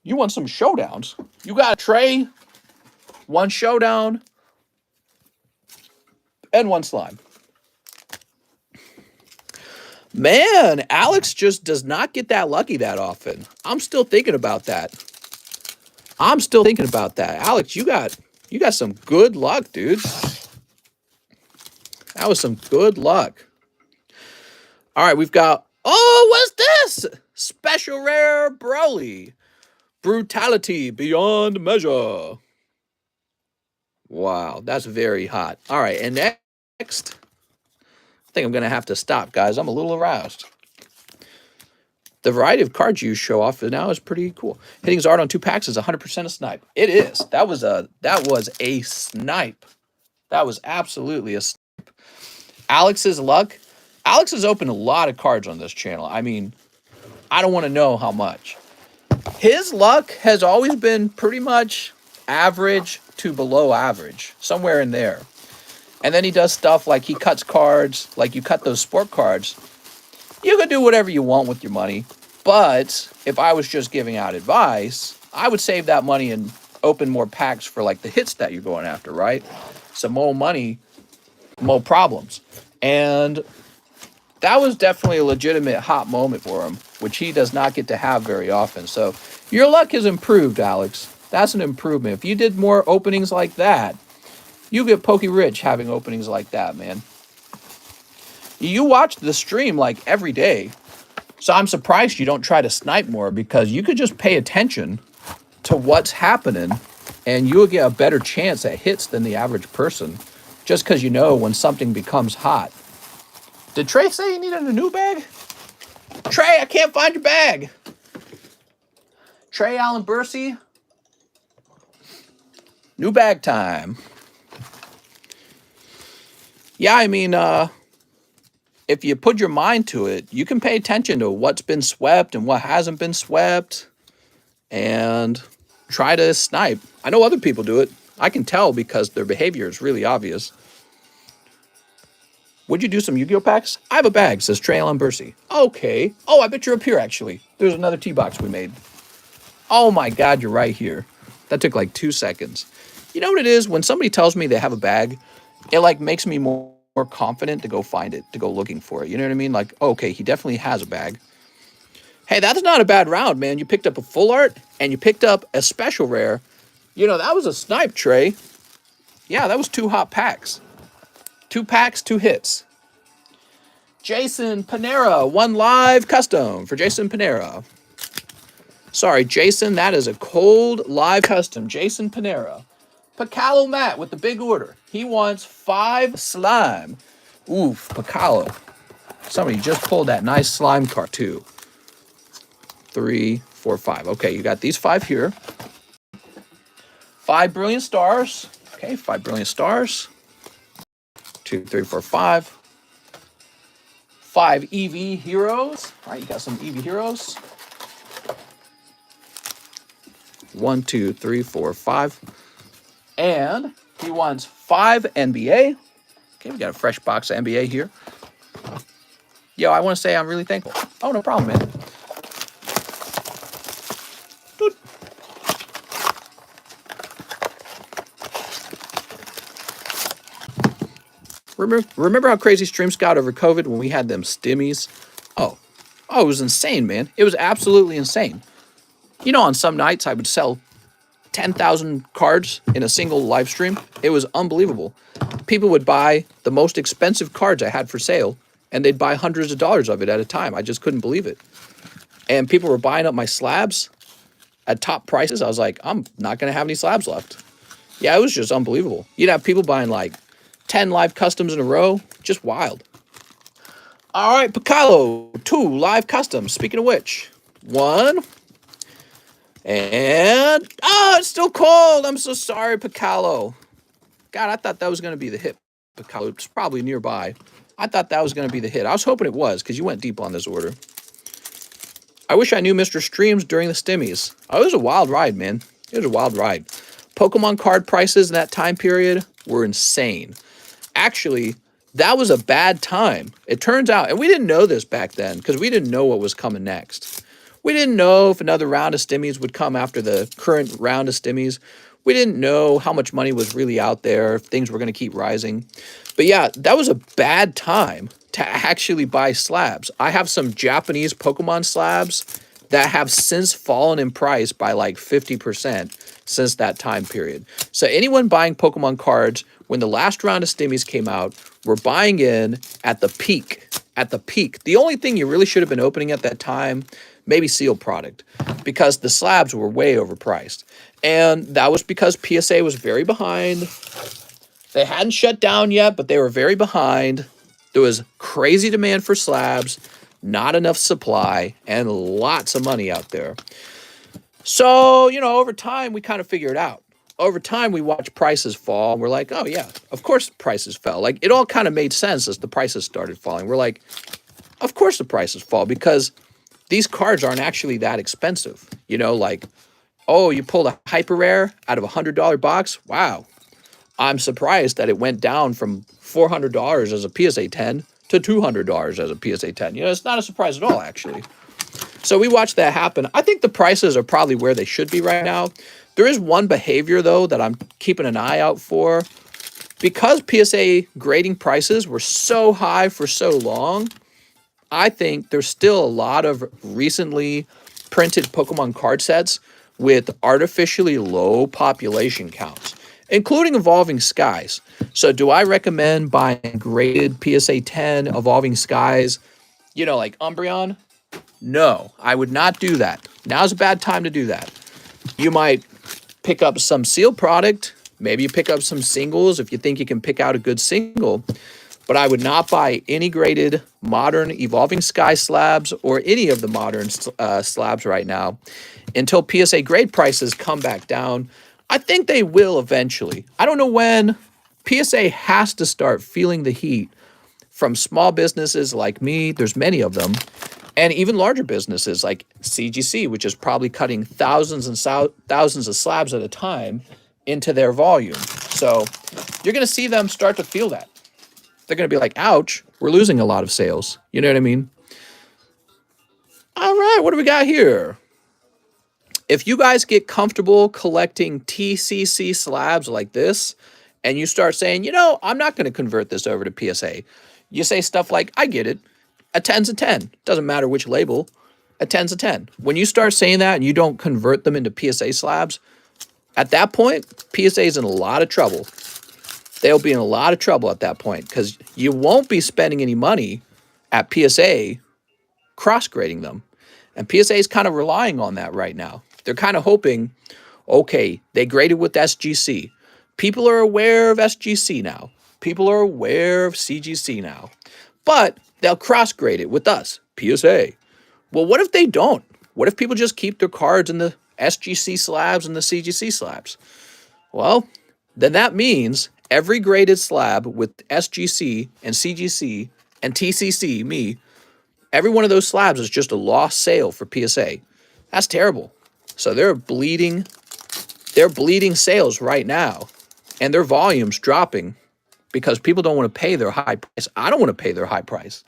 you want some showdowns? You got Trey, one showdown, and one slime. Man, Alex just does not get that lucky that often. I'm still thinking about that. Alex, you got some good luck, dude. That was some good luck. All right, we've got, oh, what's this? Special rare Broly. Brutality beyond measure. Wow, that's very hot. All right, and next, I think I'm going to have to stop, guys. I'm a little aroused. The variety of cards you show off now is pretty cool. Hitting Zard on 2 packs is 100% a snipe. It is. That was a snipe. That was absolutely a snipe. Alex's luck. Alex has opened a lot of cards on this channel. I mean, I don't want to know how much. His luck has always been pretty much average to below average, somewhere in there. And then he does stuff like he cuts cards, like you cut those sport cards. You can do whatever you want with your money. But if I was just giving out advice, I would save that money and open more packs for like the hits that you're going after, right? So more money, more problems. And that was definitely a legitimate hot moment for him, which he does not get to have very often. So your luck has improved, Alex. That's an improvement. If you did more openings like that, you get pokey rich having openings like that, man. You watch the stream like every day. So I'm surprised you don't try to snipe more, because you could just pay attention to what's happening and you'll get a better chance at hits than the average person, just because you know when something becomes hot. Did Trey say he needed a new bag? Trey, I can't find your bag. Trey Allen Bursey. New bag time. Yeah, I mean, if you put your mind to it, you can pay attention to what's been swept and what hasn't been swept and try to snipe. I know other people do it. I can tell because their behavior is really obvious. Would you do some Yu-Gi-Oh packs? I have a bag, says Trey Allen Bursey. Okay. Oh, I bet you're up here, actually. There's another tea box we made. Oh my God, you're right here. That took like 2 seconds. You know what it is? When somebody tells me they have a bag, it like makes me more confident to go find it, to go looking for it. You know what I mean? Like, okay, he definitely has a bag. Hey, that's not a bad round, man. You picked up a full art and you picked up a special rare. You know, that was a snipe, Trey. Yeah, that was 2 hot packs. 2 packs, 2 hits. Jason Panera, 1 live custom for Jason Panera. Sorry, Jason, that is a cold live custom. Jason Panera. Pacalo Matt with the big order. He wants 5 slime. Oof, Pacalo. Somebody just pulled that nice slime card too. 3, 4, 5. Okay, you got these 5 here. 5 brilliant stars. Okay, 5 brilliant stars. 2, 3, 4, 5. 5 EV heroes. All right, you got some EV heroes. 1, 2, 3, 4, 5. And he wants 5 NBA. Okay, we got a fresh box of NBA here. Yo, I want to say I'm really thankful. Oh, no problem, man. Dude. Remember how crazy streams got over COVID when we had them stimmies? Oh, it was insane, man. It was absolutely insane. You know, on some nights I would sell 10,000 cards in a single live stream. It was unbelievable. People would buy the most expensive cards I had for sale, and they'd buy hundreds of dollars of it at a time. I just couldn't believe it. And people were buying up my slabs at top prices. I was like, I'm not going to have any slabs left. Yeah, it was just unbelievable. You'd have people buying like 10 live customs in a row. Just wild. All right, Pacalo, 2 live customs. Speaking of which, 1. And, it's still cold. I'm so sorry, Pacalo. God, I thought that was going to be the hit, Pacalo. It's probably nearby. I thought that was going to be the hit. I was hoping it was, because you went deep on this order. I wish I knew Mr. Streams during the stimmies. Oh, it was a wild ride, man. It was a wild ride. Pokemon card prices in that time period were insane. Actually, that was a bad time. It turns out, and we didn't know this back then because we didn't know what was coming next. We didn't know if another round of stimmies would come after the current round of stimmies. We didn't know how much money was really out there, if things were going to keep rising. But yeah, that was a bad time to actually buy slabs. I have some Japanese Pokemon slabs that have since fallen in price by like 50% since that time period. So anyone buying Pokemon cards when the last round of stimmies came out, were buying in at the peak. At the peak. The only thing you really should have been opening at that time, maybe sealed product, because the slabs were way overpriced. And that was because PSA was very behind. They hadn't shut down yet, but they were very behind. There was crazy demand for slabs, not enough supply, and lots of money out there. So, you know, over time, we kind of figured it out. Over time, we watched prices fall, and we're like, oh, yeah, of course prices fell. Like, it all kind of made sense as the prices started falling. We're like, of course the prices fall, because these cards aren't actually that expensive. You know, like, oh, you pulled a hyper rare out of a $100 box? Wow. I'm surprised that it went down from $400 as a PSA 10 to $200 as a PSA 10. You know, it's not a surprise at all, actually. So we watched that happen. I think the prices are probably where they should be right now. There is one behavior, though, that I'm keeping an eye out for. Because PSA grading prices were so high for so long, I think there's still a lot of recently printed Pokemon card sets with artificially low population counts, including Evolving Skies. So do I recommend buying graded PSA 10 Evolving Skies, you know, like Umbreon? No, I would not do that. Now's a bad time to do that. You might pick up some sealed product. Maybe you pick up some singles if you think you can pick out a good single. But I would not buy any graded modern Evolving Sky slabs or any of the modern slabs right now until PSA grade prices come back down. I think they will eventually. I don't know when. PSA has to start feeling the heat from small businesses like me. There's many of them. And even larger businesses like CGC, which is probably cutting thousands and thousands of slabs at a time into their volume. So you're going to see them start to feel that. They're going to be like, ouch, we're losing a lot of sales. You know what I mean? All right, what do we got here? If you guys get comfortable collecting TCC slabs like this, and you start saying, you know, I'm not going to convert this over to PSA. You say stuff like, I get it. A 10's a 10. Doesn't matter which label. A 10's a 10. When you start saying that and you don't convert them into PSA slabs, at that point, PSA is in a lot of trouble. They'll be in a lot of trouble at that point because you won't be spending any money at PSA cross-grading them. And PSA is kind of relying on that right now. They're kind of hoping, okay, they graded with SGC. People are aware of SGC now. People are aware of CGC now. But they'll cross-grade it with us, PSA. Well, what if they don't? What if people just keep their cards in the SGC slabs and the CGC slabs? Well, then that means every graded slab with SGC and CGC and TCC, me, every one of those slabs is just a lost sale for PSA. That's terrible. So they're bleeding sales right now, and their volume's dropping because people don't want to pay their high price. I don't want to pay their high price.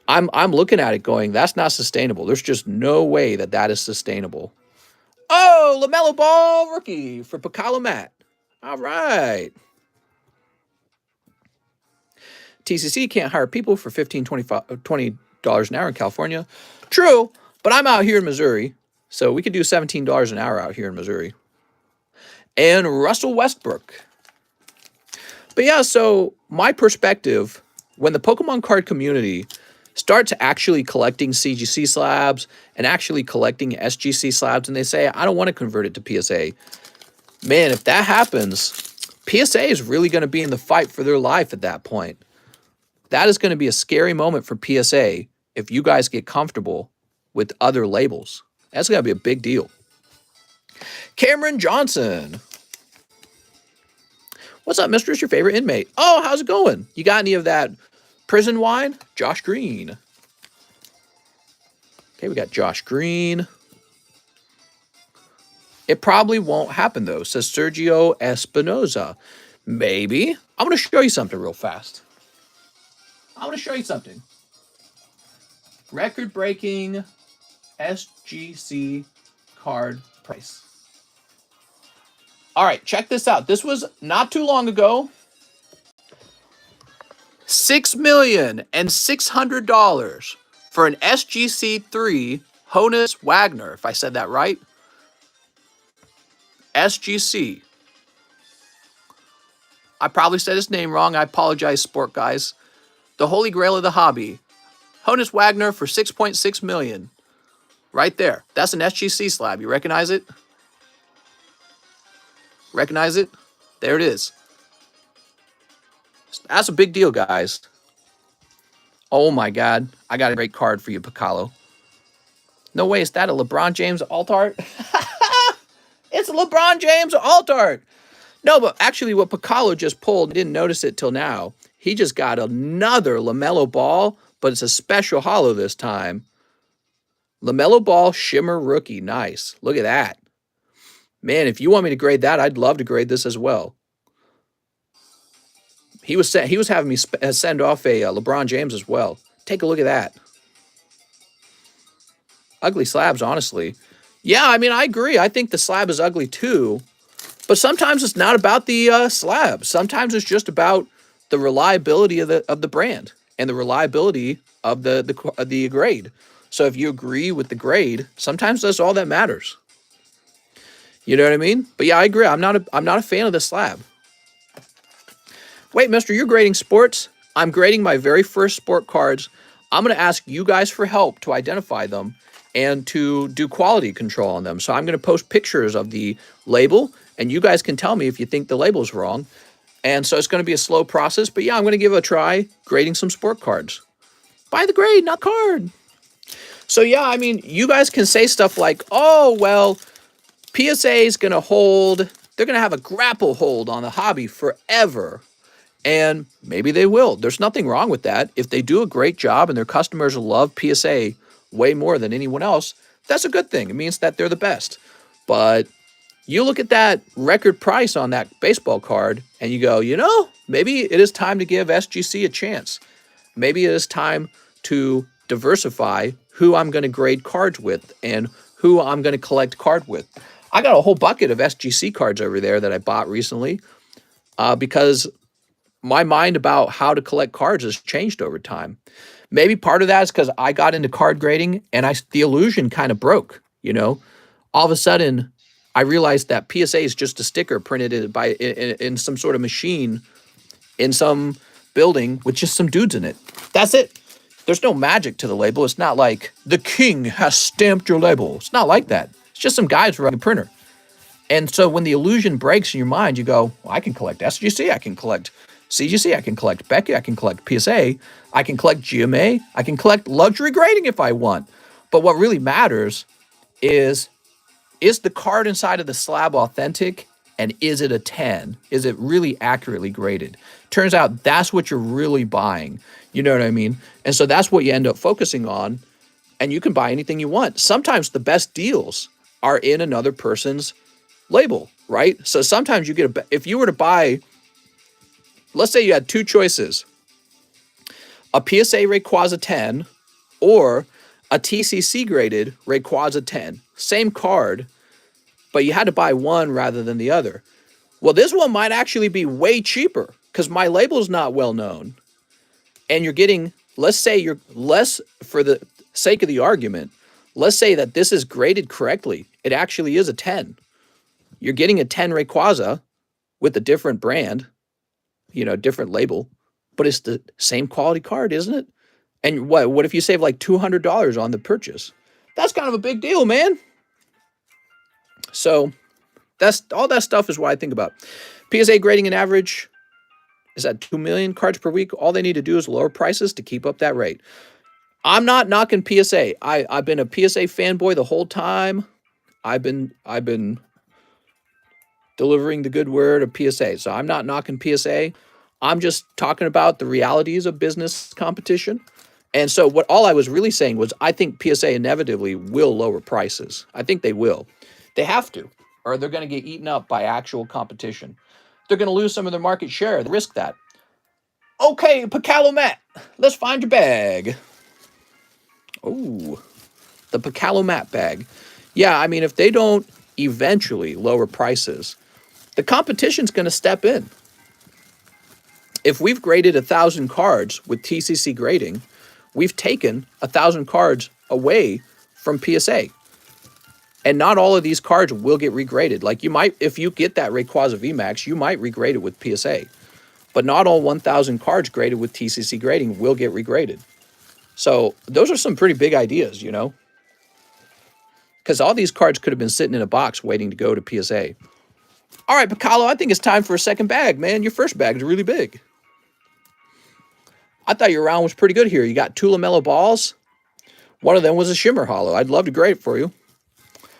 I'm looking at it going, that's not sustainable. There's just no way that that is sustainable. Oh, LaMelo Ball rookie for Pacalo Matt. All right. TCC can't hire people for $15, $20 an hour in California. True, but I'm out here in Missouri, so we could do $17 an hour out here in Missouri. And Russell Westbrook. But yeah, so my perspective, when the Pokemon card community starts actually collecting CGC slabs and actually collecting SGC slabs, and they say, I don't want to convert it to PSA. Man, if that happens, PSA is really going to be in the fight for their life at that point. That is going to be a scary moment for PSA if you guys get comfortable with other labels. That's going to be a big deal. Cameron Johnson. What's up, mistress? Your favorite inmate? Oh, how's it going? You got any of that prison wine? Josh Green. Okay, we got Josh Green. It probably won't happen, though, says Sergio Espinoza. Maybe. I'm going to show you something real fast. I'm going to show you something. Record-breaking SGC card price. All right, check this out. This was not too long ago. $6,600,000 for an SGC3 Honus Wagner, if I said that right. SGC. I probably said his name wrong. I apologize, sport guys. The holy grail of the hobby. Honus Wagner for $6.6 million. Right there. That's an SGC slab. You recognize it? Recognize it? There it is. That's a big deal, guys. Oh my God. I got a great card for you, Piccolo. No way, is that a LeBron James alt art? It's a LeBron James alt art. No, but actually what Piccolo just pulled, I didn't notice it till now. He just got another LaMelo Ball, but it's a special holo this time. LaMelo Ball Shimmer Rookie. Nice. Look at that. Man, if you want me to grade that, I'd love to grade this as well. He was having me send off a LeBron James as well. Take a look at that. Ugly slabs, honestly. Yeah, I mean, I agree. I think the slab is ugly too. But sometimes it's not about the slab. Sometimes it's just about the reliability of the brand and the reliability of the grade. So if you agree with the grade, sometimes that's all that matters. You know what I mean? But yeah, I agree. I'm not a fan of the slab. Wait, mister, you're grading sports? I'm grading my very first sport cards. I'm going to ask you guys for help to identify them and to do quality control on them. So I'm going to post pictures of the label, and you guys can tell me if you think the label's wrong. And so it's going to be a slow process, but yeah, I'm going to give it a try grading some sport cards. By the grade, not card. So yeah, I mean, you guys can say stuff like, oh, well, PSA is going to hold, they're going to have a grapple hold on the hobby forever. And maybe they will. There's nothing wrong with that. If they do a great job and their customers love PSA way more than anyone else, that's a good thing. It means that they're the best. But you look at that record price on that baseball card and you go, you know, maybe it is time to give SGC a chance. Maybe it is time to diversify who I'm going to grade cards with and who I'm going to collect card with. I got a whole bucket of SGC cards over there that I bought recently because my mind about how to collect cards has changed over time. Maybe part of that is because I got into card grading and the illusion kind of broke, you know. All of a sudden, I realized that PSA is just a sticker printed in some sort of machine in some building with just some dudes in it. That's it. There's no magic to the label. It's not like the king has stamped your label. It's not like that. It's just some guys running a printer. And so when the illusion breaks in your mind, you go, well, I can collect SGC, I can collect CGC, I can collect Becky, I can collect PSA, I can collect GMA, I can collect luxury grading if I want. But what really matters is the card inside of the slab authentic, and is it a 10? Is it really accurately graded? Turns out that's what you're really buying. You know what I mean? And so that's what you end up focusing on, and you can buy anything you want. Sometimes the best deals are in another person's label, right? So sometimes you get if you were to buy, let's say you had two choices, a PSA Rayquaza 10 or a TCC graded Rayquaza 10. Same card, but you had to buy one rather than the other. Well, this one might actually be way cheaper because my label is not well known. And you're getting, let's say you're less, for the sake of the argument, let's say that this is graded correctly. It actually is a 10. You're getting a 10 Rayquaza with a different brand, you know, different label, but it's the same quality card, isn't it? And what if you save like $200 on the purchase? That's kind of a big deal, man. So that's all that stuff is what I think about. PSA grading an average is at 2 million cards per week. All they need to do is lower prices to keep up that rate. I'm not knocking PSA. I've been a PSA fanboy the whole time. I've been delivering the good word of PSA. So I'm not knocking PSA. I'm just talking about the realities of business competition. And so all I was really saying was I think PSA inevitably will lower prices. I think they will. They have to, or they're going to get eaten up by actual competition. they're going to lose some of their market share. They risk that. Okay, Pacalo Matt, let's find your bag. Oh, the Pacalo Matt bag. Yeah, I mean, if they don't eventually lower prices, the competition's going to step in. If we've graded 1,000 cards with TCC grading, we've taken 1,000 cards away from PSA. And not all of these cards will get regraded. Like you might, if you get that Rayquaza VMAX, you might regrade it with PSA. But not all 1,000 cards graded with TCC grading will get regraded. So those are some pretty big ideas, you know? Because all these cards could have been sitting in a box waiting to go to PSA. All right, Piccolo, I think it's time for a second bag, man. Your first bag is really big. I thought your round was pretty good here. You got two LaMelo balls. One of them was a Shimmer Hollow. I'd love to grade it for you.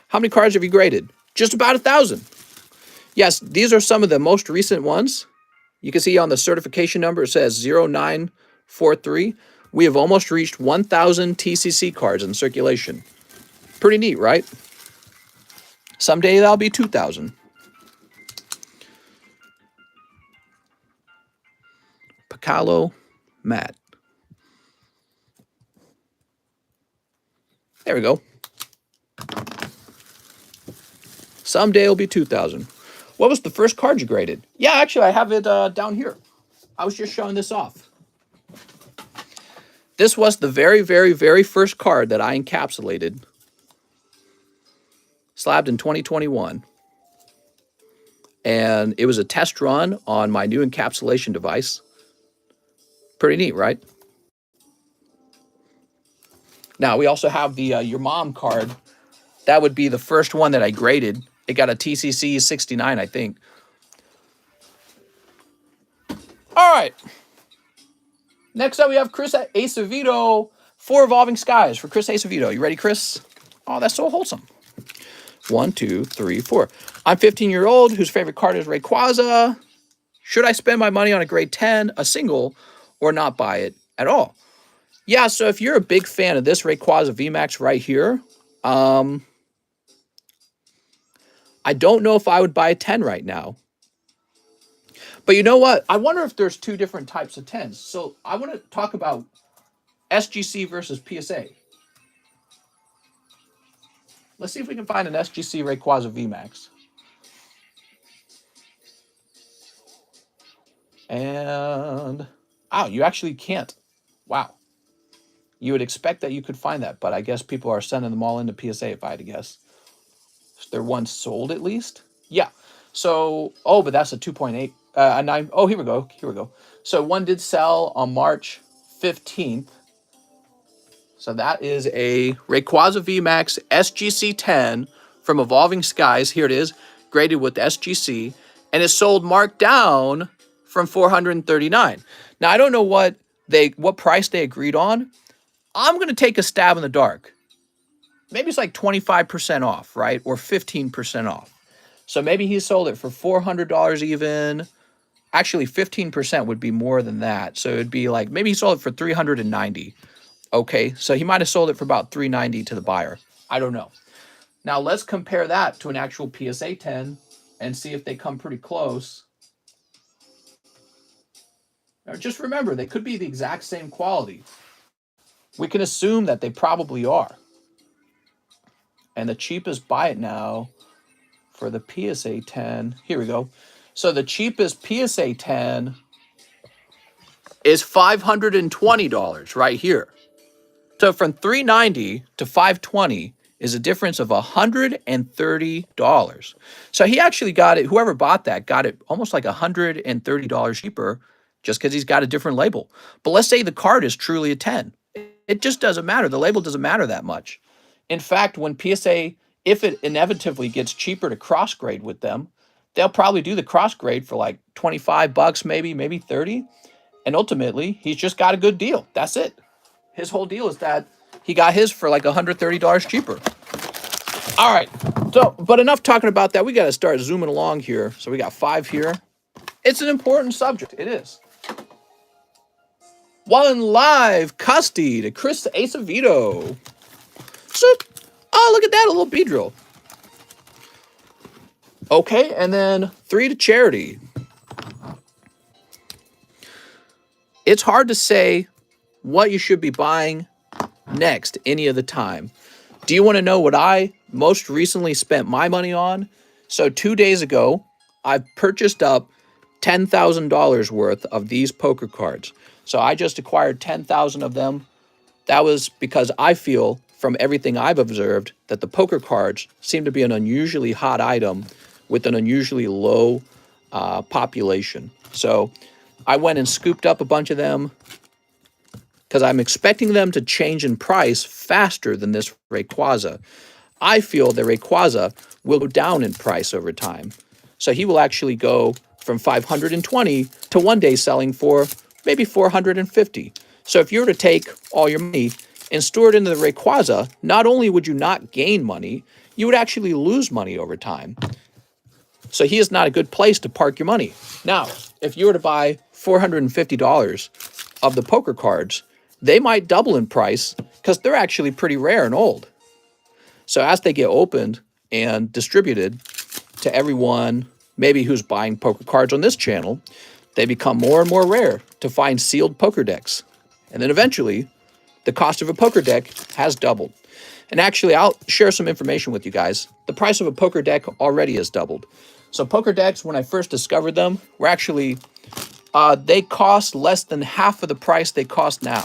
How many cards have you graded? Just about 1,000. Yes, these are some of the most recent ones. You can see on the certification number, it says 0943. We have almost reached 1,000 TCC cards in circulation. Pretty neat, right? Someday that'll be 2,000. Pacalo Matt. There we go. Someday it'll be 2,000. What was the first card you graded? Yeah, actually, I have it down here. I was just showing this off. This was the very, very, very first card that I encapsulated. Slabbed in 2021. And it was a test run on my new encapsulation device. Pretty neat, right? Now, we also have the Your Mom card. That would be the first one that I graded. It got a TCC 69, I think. All right. Next up, we have Chris Acevedo. 4 Evolving Skies for Chris Acevedo. You ready, Chris? Oh, that's so wholesome. 1, 2, 3, 4. I'm 15-year-old whose favorite card is Rayquaza. Should I spend my money on a grade 10, a single, or not buy it at all? Yeah, so if you're a big fan of this Rayquaza VMAX right here, I don't know if I would buy a 10 right now. But you know what? I wonder if there's two different types of 10s. So I want to talk about SGC versus PSA. Let's see if we can find an SGC Rayquaza VMAX. And, oh, you actually can't. Wow. You would expect that you could find that, but I guess people are sending them all into PSA if I had to guess. They're one sold at least? Yeah. So, oh, but that's a 2.8. A 9. Oh, here we go. Here we go. So one did sell on March 15th. So that is a Rayquaza VMAX SGC 10 from Evolving Skies. Here it is, graded with SGC. And it sold marked down from $439. Now, I don't know what price they agreed on. I'm going to take a stab in the dark. Maybe it's like 25% off, right? Or 15% off. So maybe he sold it for $400 even. Actually, 15% would be more than that. So it'd be like, maybe he sold it for $390. Okay, so he might have sold it for about $390 to the buyer. I don't know. Now let's compare that to an actual PSA 10 and see if they come pretty close. Now just remember, they could be the exact same quality. We can assume that they probably are. And the cheapest buy it now for the PSA 10, here we go. So the cheapest PSA 10 is $520 right here. So from $390 to $520 is a difference of $130. So he actually got it, whoever bought that got it almost like $130 cheaper just because he's got a different label. But let's say the card is truly a 10. It just doesn't matter. The label doesn't matter that much. In fact, when PSA, if it inevitably gets cheaper to cross grade with them, they'll probably do the cross grade for like $25 maybe 30. And ultimately, he's just got a good deal. That's it. His whole deal is that he got his for like $130 cheaper. All right. So, but enough talking about that. We got to start zooming along here. So we got 5 here. It's an important subject. It is. One live custody to Chris Acevedo. So, oh, look at that. A little Beedrill. Okay. And then 3 to Charity. it's hard to say what you should be buying next any of the time. Do you want to know what I most recently spent my money on? So 2 days ago, I purchased up $10,000 worth of these poker cards. So I just acquired 10,000 of them. That was because I feel, from everything I've observed, that the poker cards seem to be an unusually hot item with an unusually low population. So I went and scooped up a bunch of them because I'm expecting them to change in price faster than this Rayquaza. I feel the Rayquaza will go down in price over time. So he will actually go from 520 to one day selling for maybe 450. So if you were to take all your money and store it into the Rayquaza, not only would you not gain money, you would actually lose money over time. So he is not a good place to park your money. Now, if you were to buy $450 of the poker cards, they might double in price because they're actually pretty rare and old. So as they get opened and distributed to everyone, maybe who's buying poker cards on this channel, they become more and more rare to find sealed poker decks. And then eventually, the cost of a poker deck has doubled. And actually, I'll share some information with you guys. The price of a poker deck already has doubled. So poker decks, when I first discovered them, were actually, they cost less than half of the price they cost now.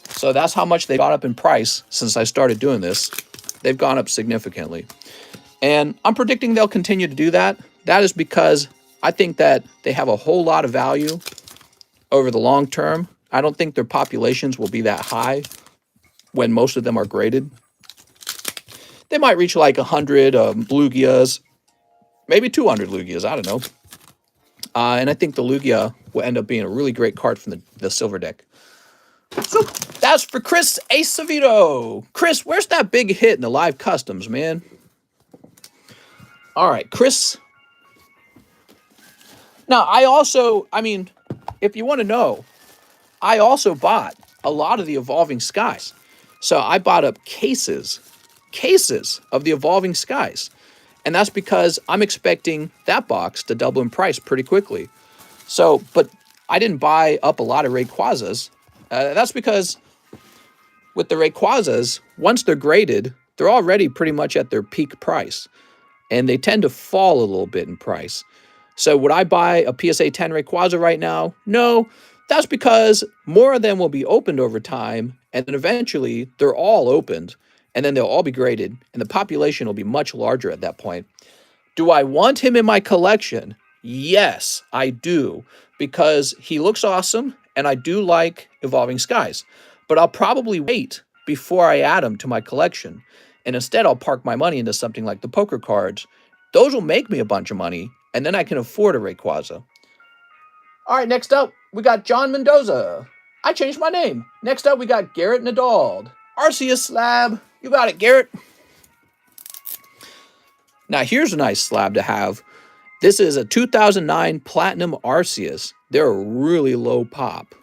So that's how much they've gone up in price since I started doing this. They've gone up significantly. And I'm predicting they'll continue to do that. That is because I think that they have a whole lot of value over the long term. I don't think their populations will be that high when most of them are graded. They might reach like 100 Lugias, maybe 200 Lugias, I don't know. And I think the Lugia will end up being a really great card from the silver deck. So that's for Chris Acevedo. Chris, where's that big hit in the live customs, man? All right, Chris. Now, if you want to know, I also bought a lot of the Evolving Skies. So I bought up cases of the Evolving Skies. And that's because I'm expecting that box to double in price pretty quickly. So, but I didn't buy up a lot of Rayquazas. That's because with the Rayquazas, once they're graded, they're already pretty much at their peak price. And they tend to fall a little bit in price. So would I buy a PSA 10 Rayquaza right now? No. That's because more of them will be opened over time, and then eventually they're all opened, and then they'll all be graded, and the population will be much larger at that point. Do I want him in my collection? Yes, I do, because he looks awesome, and I do like Evolving Skies. But I'll probably wait before I add him to my collection, and instead I'll park my money into something like the poker cards. Those will make me a bunch of money, and then I can afford a Rayquaza. All right, next up, we got John Mendoza. I changed my name. Next up, we got Garrett Nadald. Arceus slab. You got it, Garrett. Now, here's a nice slab to have. This is a 2009 Platinum Arceus. They're a really low pop.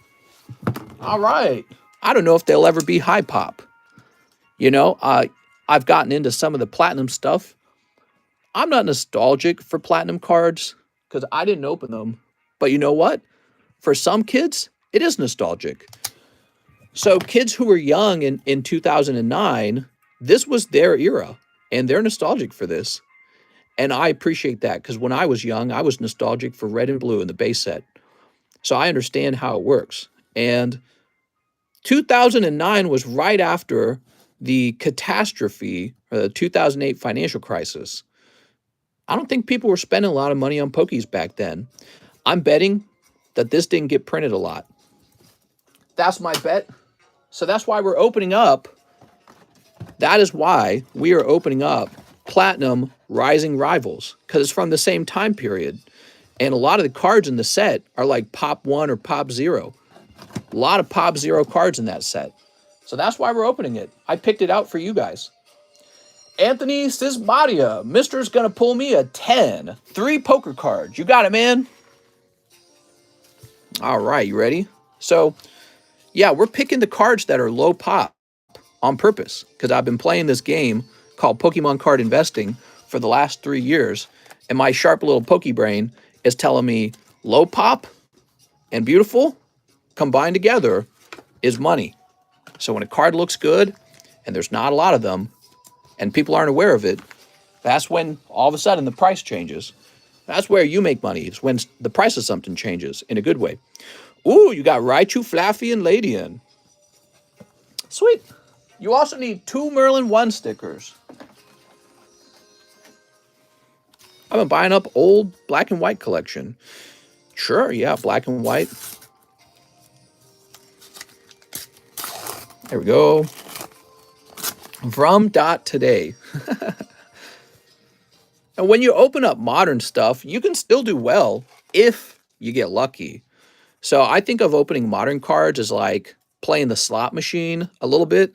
All right. I don't know if they'll ever be high pop. You know, I've gotten into some of the Platinum stuff. I'm not nostalgic for Platinum cards because I didn't open them. But you know what? For some kids, it is nostalgic. So kids who were young in 2009, this was their era, and they're nostalgic for this. And I appreciate that because when I was young, I was nostalgic for red and blue in the base set. So I understand how it works. And 2009 was right after the catastrophe, or the 2008 financial crisis. I don't think people were spending a lot of money on Pokies back then. I'm betting that this didn't get printed a lot. That's my bet. So that's why we're opening up. That is why we are opening up Platinum Rising Rivals, because it's from the same time period. And a lot of the cards in the set are like Pop 1 or Pop 0. A lot of Pop 0 cards in that set. So that's why we're opening it. I picked it out for you guys. Anthony Sismadia. Mister's going to pull me a 10. 3 poker cards. You got it, man. All right, you ready? So, yeah, we're picking the cards that are low pop on purpose because I've been playing this game called Pokemon Card Investing for the last 3 years, and my sharp little Poke brain is telling me low pop and beautiful, combined together is money. So when a card looks good and there's not a lot of them and people aren't aware of it, that's when all of a sudden the price changes. That's where you make money. It's when the price of something changes in a good way. Ooh, you got Raichu, Flaffy, and Ladian. Sweet. You also need 2 Merlin 1 stickers. I've been buying up old black and white collection. Sure, yeah, black and white. There we go. From today. And when you open up modern stuff, you can still do well if you get lucky. So I think of opening modern cards as like playing the slot machine a little bit,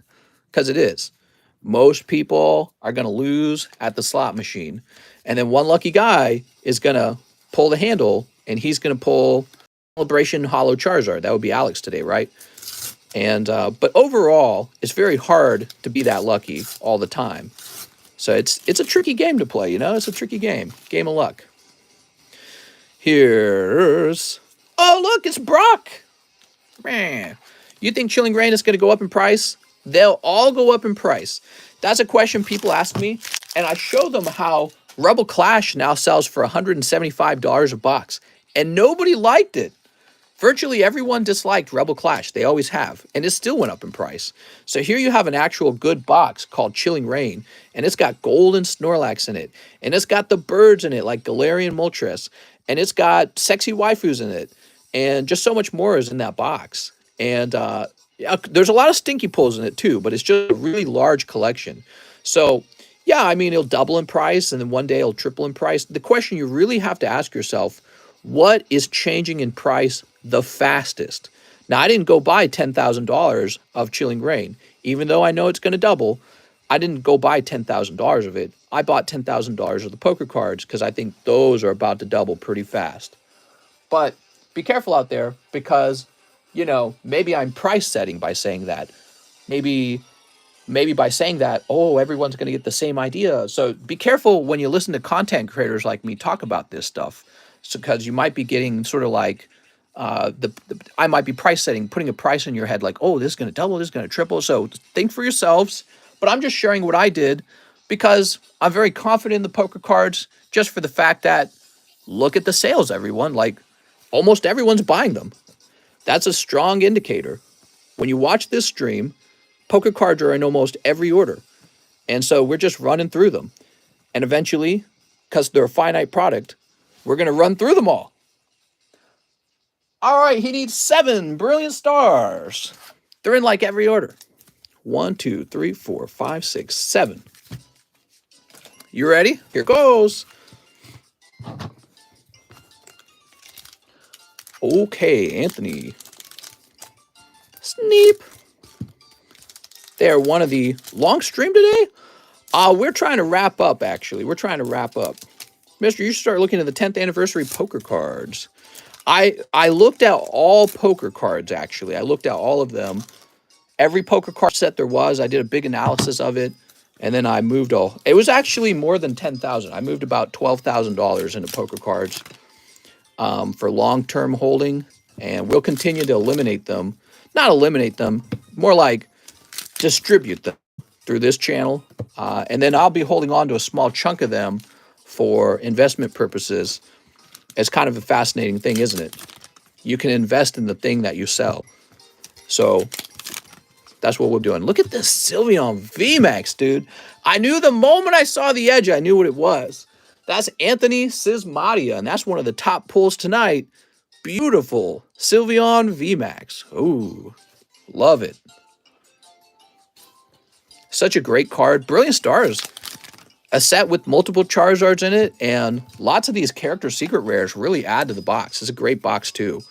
because it is. Most people are going to lose at the slot machine. And then one lucky guy is going to pull the handle, and he's going to pull Celebration Hollow Charizard. That would be Alex today, right? And but overall, it's very hard to be that lucky all the time. So it's a tricky game to play, you know? It's a tricky game. Game of luck. Here's... Oh, look, it's Brock. Man. You think Chilling Reign is going to go up in price? They'll all go up in price. That's a question people ask me, and I show them how Rebel Clash now sells for $175 a box, and nobody liked it. Virtually everyone disliked Rebel Clash. They always have, and it still went up in price. So here you have an actual good box called Chilling Reign, and it's got gold and Snorlax in it, and it's got the birds in it like Galarian Moltres, and it's got sexy waifus in it, and just so much more is in that box. And yeah, there's a lot of stinky pulls in it too, but it's just a really large collection. So yeah, I mean, it'll double in price, and then one day it'll triple in price. The question you really have to ask yourself, what is changing in price the fastest? Now, I didn't go buy $10,000 of Chilling Reign. Even though I know it's going to double, I didn't go buy $10,000 of it. I bought $10,000 of the poker cards because I think those are about to double pretty fast. But be careful out there because, you know, maybe I'm price setting by saying that. Maybe by saying that, oh, everyone's going to get the same idea. So be careful when you listen to content creators like me talk about this stuff. So, because you might be getting sort of like, I might be price setting, putting a price in your head like, oh, this is going to double, this is going to triple. So think for yourselves. But I'm just sharing what I did because I'm very confident in the poker cards just for the fact that look at the sales, everyone. Like almost everyone's buying them. That's a strong indicator. When you watch this stream, poker cards are in almost every order. And so we're just running through them. And eventually, because they're a finite product, we're going to run through them all. All right, he needs 7 brilliant stars. They're in like every order. 1, 2, 3, 4, 5, 6, 7. You ready? Here goes. Okay, Anthony. Sneep. They're one of the long stream today. We're trying to wrap up, actually. We're trying to wrap up. Mister, you should start looking at the 10th anniversary poker cards. I looked at all poker cards, actually. I looked at all of them. Every poker card set there was. I did a big analysis of it. And then I moved all. It was actually more than $10,000. I moved about $12,000 into poker cards for long-term holding. And we'll continue to eliminate them. Not eliminate them. More like distribute them through this channel. And then I'll be holding on to a small chunk of them for investment purposes. It's kind of a fascinating thing, isn't it? You can invest in the thing that you sell. So that's what we're doing. Look at this Sylveon VMAX, dude. I knew the moment I saw the edge, I knew what it was. That's Anthony Sismadia, and that's one of the top pulls tonight. Beautiful Sylveon VMAX. Ooh, love it. Such a great card. Brilliant Stars. A set with multiple Charizards in it, and lots of these character secret rares really add to the box. It's a great box, too.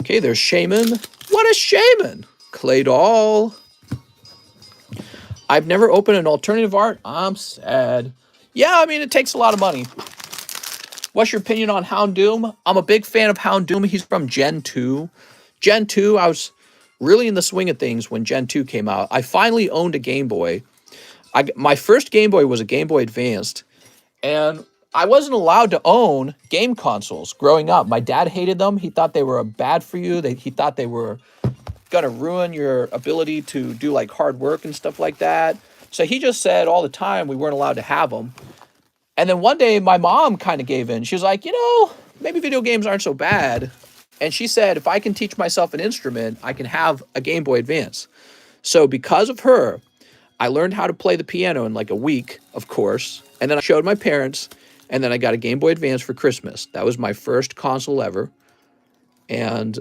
Okay, there's Shaman. What a Shaman! Claydol. I've never opened an alternative art. I'm sad. Yeah, I mean, it takes a lot of money. What's your opinion on Houndoom? I'm a big fan of Houndoom. He's from Gen 2. Gen 2, I was really in the swing of things when Gen 2 came out. I finally owned a Game Boy. My first Game Boy was a Game Boy Advanced, and I wasn't allowed to own game consoles growing up. My dad hated them. He thought they were bad for you. He thought they were going to ruin your ability to do like hard work and stuff like that. So he just said all the time we weren't allowed to have them. And then one day my mom kind of gave in. She was like, maybe video games aren't so bad. And she said, if I can teach myself an instrument, I can have a Game Boy Advance. So because of her, I learned how to play the piano in like a week, of course. And then I showed my parents, and then I got a Game Boy Advance for Christmas. That was my first console ever. And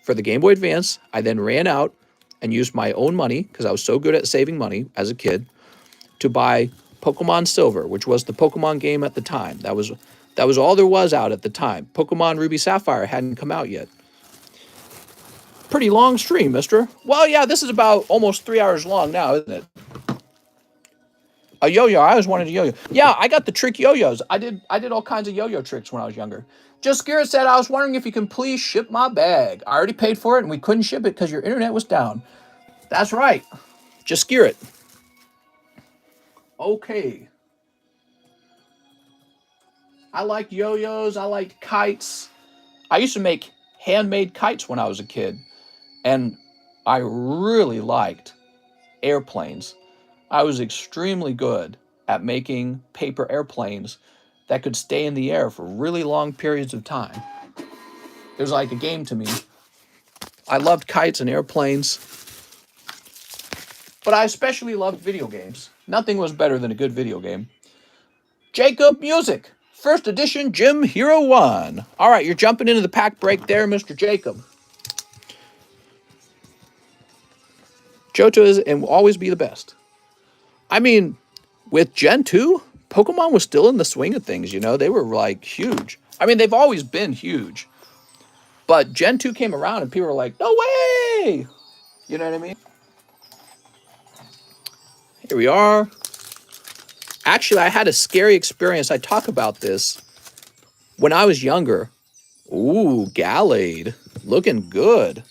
for the Game Boy Advance, I then ran out and used my own money, because I was so good at saving money as a kid, to buy Pokemon Silver, which was the Pokemon game at the time. That was all there was out at the time. Pokemon Ruby Sapphire hadn't come out yet. Pretty long stream, mister. Well, yeah, this is about almost 3 hours long now, isn't it? A yo-yo. I always wanted a yo-yo. Yeah, I got the trick yo-yos. I did all kinds of yo-yo tricks when I was younger. Just Garrett said, I was wondering if you can please ship my bag. I already paid for it, and we couldn't ship it because your internet was down. That's right. Just Garrett. Okay. I liked yo-yos. I liked kites. I used to make handmade kites when I was a kid. And I really liked airplanes. I was extremely good at making paper airplanes that could stay in the air for really long periods of time. It was like a game to me. I loved kites and airplanes. But I especially loved video games. Nothing was better than a good video game. Jacob Music. First edition Gym Hero 1. All right, you're jumping into the pack break there, Mr. Jacob. Johto is and will always be the best. I mean, with Gen 2, Pokemon was still in the swing of things, They were, like, huge. I mean, they've always been huge. But Gen 2 came around and people were like, no way! You know what I mean? Here we are. Actually, I had a scary experience. I talk about this. When I was younger. Ooh, Gallade. Looking good.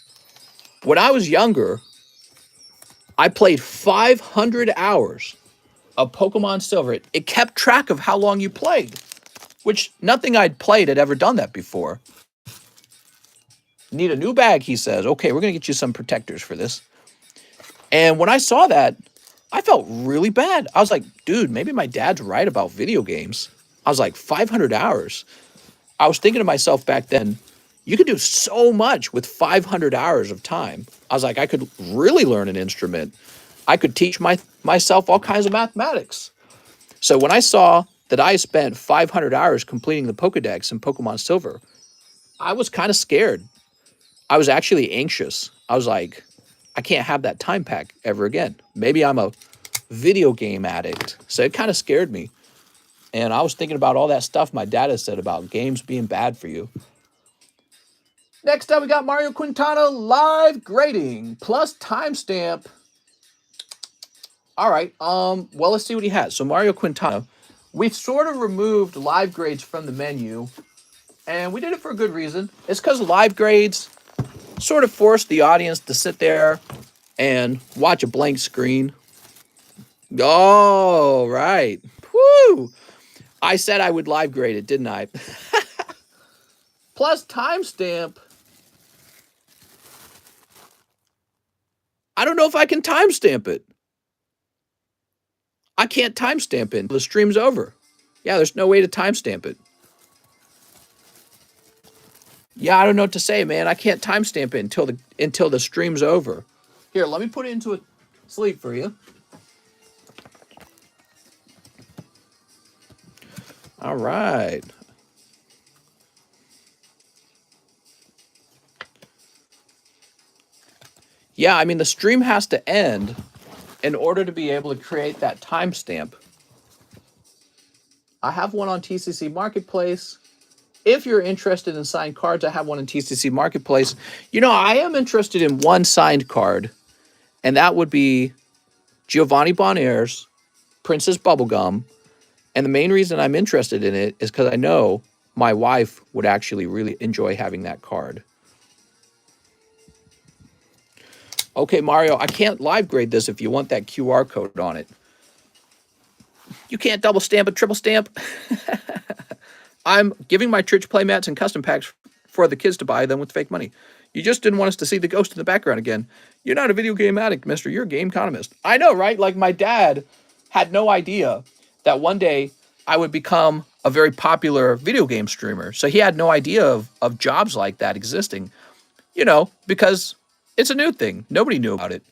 When I was younger, I played 500 hours of Pokemon Silver. It kept track of how long you played, which nothing I'd played had ever done that before. Need a new bag, he says. Okay, we're going to get you some protectors for this. And when I saw that, I felt really bad. I was like, dude, maybe my dad's right about video games. I was like, 500 hours. I was thinking to myself back then, you could do so much with 500 hours of time. I was like, I could really learn an instrument. I could teach myself all kinds of mathematics. So when I saw that I spent 500 hours completing the Pokedex in Pokemon Silver, I was kind of scared. I was actually anxious. I was like, I can't have that time pack ever again. Maybe I'm a video game addict. So it kind of scared me. And I was thinking about all that stuff my dad has said about games being bad for you. Next up, we got Mario Quintana live grading plus timestamp. All right. Well, let's see what he has. So Mario Quintana, we've sort of removed live grades from the menu, and we did it for a good reason. It's because live grades sort of force the audience to sit there and watch a blank screen. Oh, right. Woo! I said I would live grade it, didn't I? Plus timestamp. I don't know if I can timestamp it. I can't timestamp it. The stream's over. Yeah, there's no way to timestamp it. Yeah, I don't know what to say, man. I can't timestamp it until the stream's over. Here, let me put it into a sleep for you. All right. Yeah, I mean, the stream has to end in order to be able to create that timestamp. I have one on TCC Marketplace. If you're interested in signed cards, I have one in TCC Marketplace. I am interested in one signed card, and that would be Giovanni Bonaire's Princess Bubblegum. And the main reason I'm interested in it is because I know my wife would actually really enjoy having that card. Okay, Mario, I can't live grade this if you want that QR code on it. You can't double stamp a triple stamp. I'm giving my church playmats and custom packs for the kids to buy them with fake money. You just didn't want us to see the ghost in the background again. You're not a video game addict, mister. You're a game economist. I know, right? Like, my dad had no idea that one day I would become a very popular video game streamer. So he had no idea of jobs like that existing, because it's a new thing. Nobody knew about it.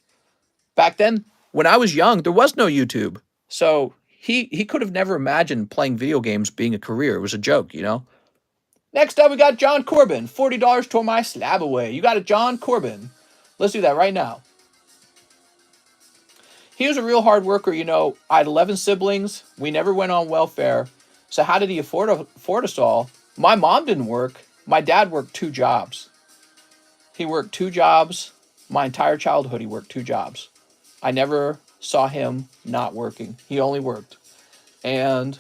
Back then, when I was young, there was no YouTube. So he could have never imagined playing video games being a career. It was a joke. Next up, we got John Corbin. $40 tore my slab away. You got it, John Corbin. Let's do that right now. He was a real hard worker. I had 11 siblings. We never went on welfare. So how did he afford us all? My mom didn't work. My dad worked 2 jobs. He worked 2 jobs. My entire childhood, he worked 2 jobs. I never saw him not working. He only worked. And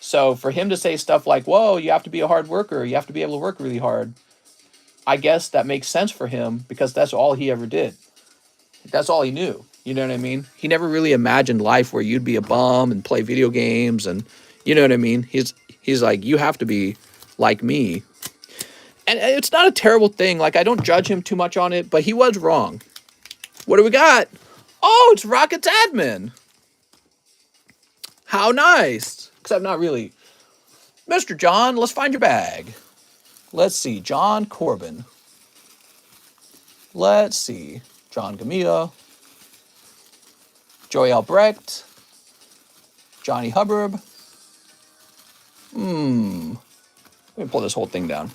so for him to say stuff like, whoa, you have to be a hard worker, you have to be able to work really hard, I guess that makes sense for him because that's all he ever did. That's all he knew. You know what I mean? He never really imagined life where you'd be a bum and play video games and, you know what I mean? He's like, you have to be like me. And it's not a terrible thing. Like, I don't judge him too much on it, but he was wrong. What do we got? Oh, it's Rocket's admin. How nice. Except not really. Mr. John, let's find your bag. Let's see. John Corbin. Let's see. John Gamia. Joey Albrecht. Johnny Hubbard. Let me pull this whole thing down.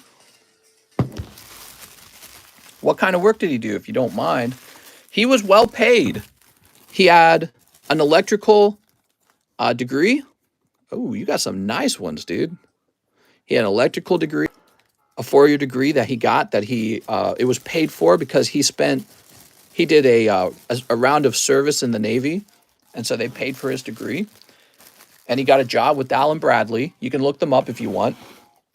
What kind of work did he do, if you don't mind? He was well paid. He had an electrical degree. Oh, you got some nice ones, dude. He had an electrical degree, a 4-year degree that he got that it was paid for because he did a round of service in the Navy, and so they paid for his degree. And he got a job with Allen Bradley. You can look them up if you want.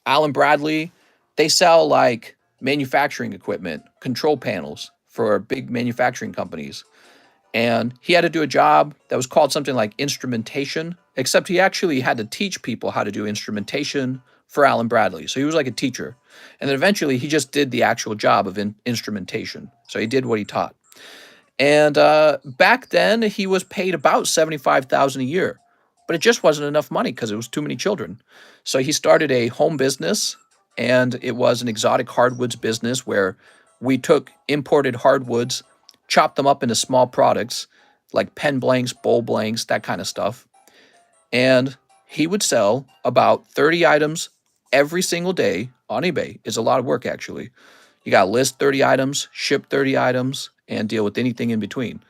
Allen Bradley, they sell like manufacturing equipment, control panels for big manufacturing companies. And he had to do a job that was called something like instrumentation, except he actually had to teach people how to do instrumentation for Allen Bradley. So he was like a teacher. And then eventually he just did the actual job of instrumentation. So he did what he taught. And back then he was paid about $75,000 a year, but it just wasn't enough money because it was too many children. So he started a home business, and it was an exotic hardwoods business where we took imported hardwoods, chopped them up into small products like pen blanks, bowl blanks, that kind of stuff. And he would sell about 30 items every single day on eBay. It's a lot of work, actually. You got to list 30 items, ship 30 items, and deal with anything in between.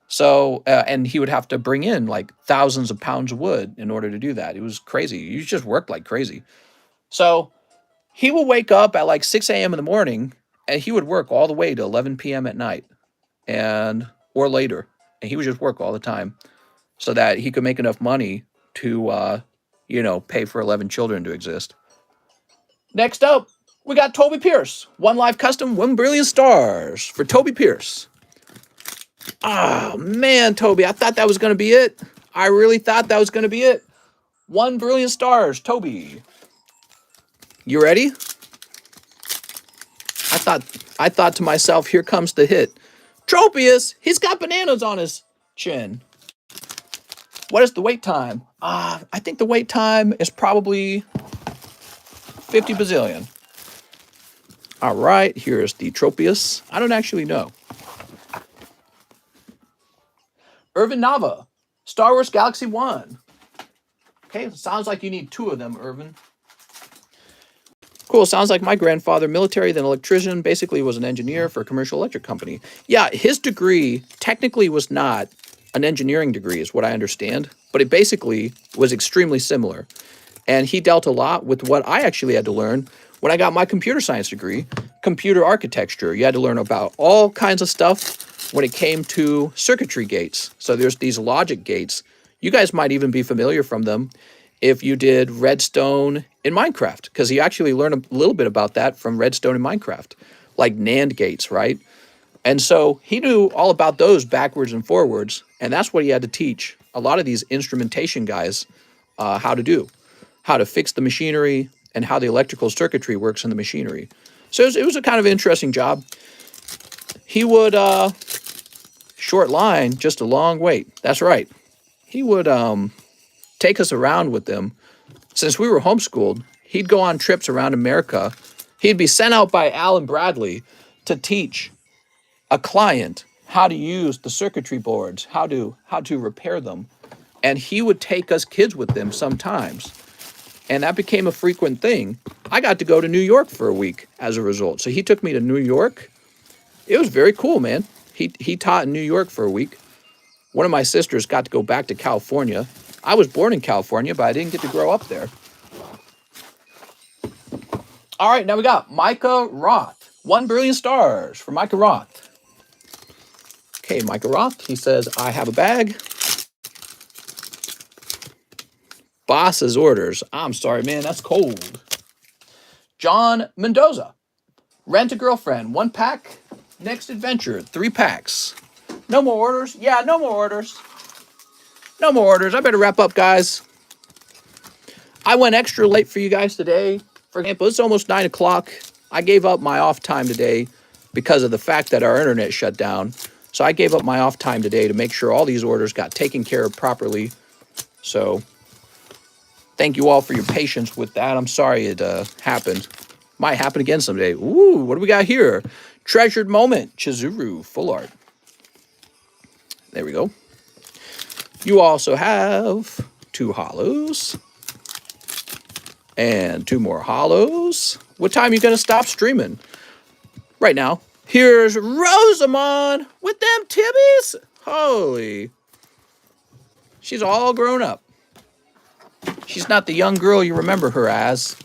So, and he would have to bring in like thousands of pounds of wood in order to do that. It was crazy. You just worked like crazy. So he would wake up at like 6 a.m. in the morning, and he would work all the way to 11 p.m. at night or later. And he would just work all the time so that he could make enough money to, pay for 11 children to exist. Next up, we got Toby Pierce. 1 live custom, 1 brilliant stars for Toby Pierce. Oh, man, Toby, I thought that was going to be it. I really thought that was going to be it. 1 brilliant stars, Toby. You ready? I thought to myself, here comes the hit. Tropius, he's got bananas on his chin. What is the wait time? I think the wait time is probably 50 bazillion. All right, here's the Tropius. I don't actually know. Irvin Nava, Star Wars Galaxy 1. Okay, sounds like you need 2 of them, Irvin. Cool, sounds like my grandfather, military, then electrician, basically was an engineer for a commercial electric company. Yeah, his degree technically was not an engineering degree, is what I understand, but it basically was extremely similar. And he dealt a lot with what I actually had to learn when I got my computer science degree, computer architecture. You had to learn about all kinds of stuff when it came to circuitry gates. So there's these logic gates. You guys might even be familiar from them if you did Redstone in Minecraft, because you actually learn a little bit about that from Redstone in Minecraft, like NAND gates, right? And so he knew all about those backwards and forwards, and that's what he had to teach a lot of these instrumentation guys how to fix the machinery and how the electrical circuitry works in the machinery. So it was a kind of interesting job. He would, short line, just a long wait. That's right. He would take us around with them. Since we were homeschooled, he'd go on trips around America. He'd be sent out by Alan Bradley to teach a client how to use the circuitry boards, how to repair them. And he would take us kids with them sometimes. And that became a frequent thing. I got to go to New York for a week as a result. So he took me to New York. It was very cool, man. He taught in New York for a week. One of my sisters got to go back to California. I was born in California, but I didn't get to grow up there. All right, now we got Micah Roth. 1 billion stars for Micah Roth. Okay, Micah Roth, he says, I have a bag. Boss's orders. I'm sorry, man, that's cold. John Mendoza. Rent a girlfriend. 1 pack. Next adventure. 3 packs. No more orders? Yeah, no more orders. No more orders. I better wrap up, guys. I went extra late for you guys today. For example, it's almost 9 o'clock. I gave up my off time today because of the fact that our internet shut down. So I gave up my off time today to make sure all these orders got taken care of properly. So thank you all for your patience with that. I'm sorry it happened. Might happen again someday. Ooh, what do we got here? Treasured Moment, Chizuru, full art. There we go. You also have 2 hollows. And 2 more hollows. What time are you going to stop streaming? Right now. Here's Rosamond with them tibbies. Holy. She's all grown up. She's not the young girl you remember her as.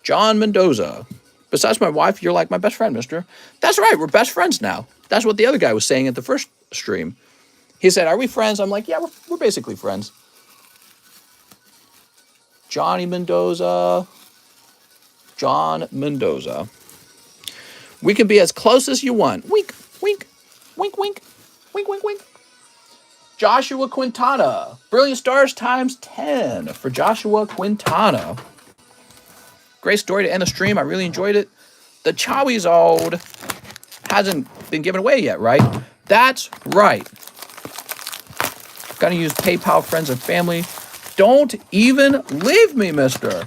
John Mendoza. Besides my wife, you're like my best friend, mister. That's right, we're best friends now. That's what the other guy was saying at the first stream. He said, are we friends? I'm like, yeah, we're basically friends. Johnny Mendoza. John Mendoza. We can be as close as you want. Wink, wink, wink, wink, wink, wink, wink. Joshua Quintana. Brilliant stars times 10 for Joshua Quintana. Great story to end the stream. I really enjoyed it. The Charizard hasn't been given away yet, right? That's right. Gonna use PayPal, friends, and family. Don't even leave me, mister.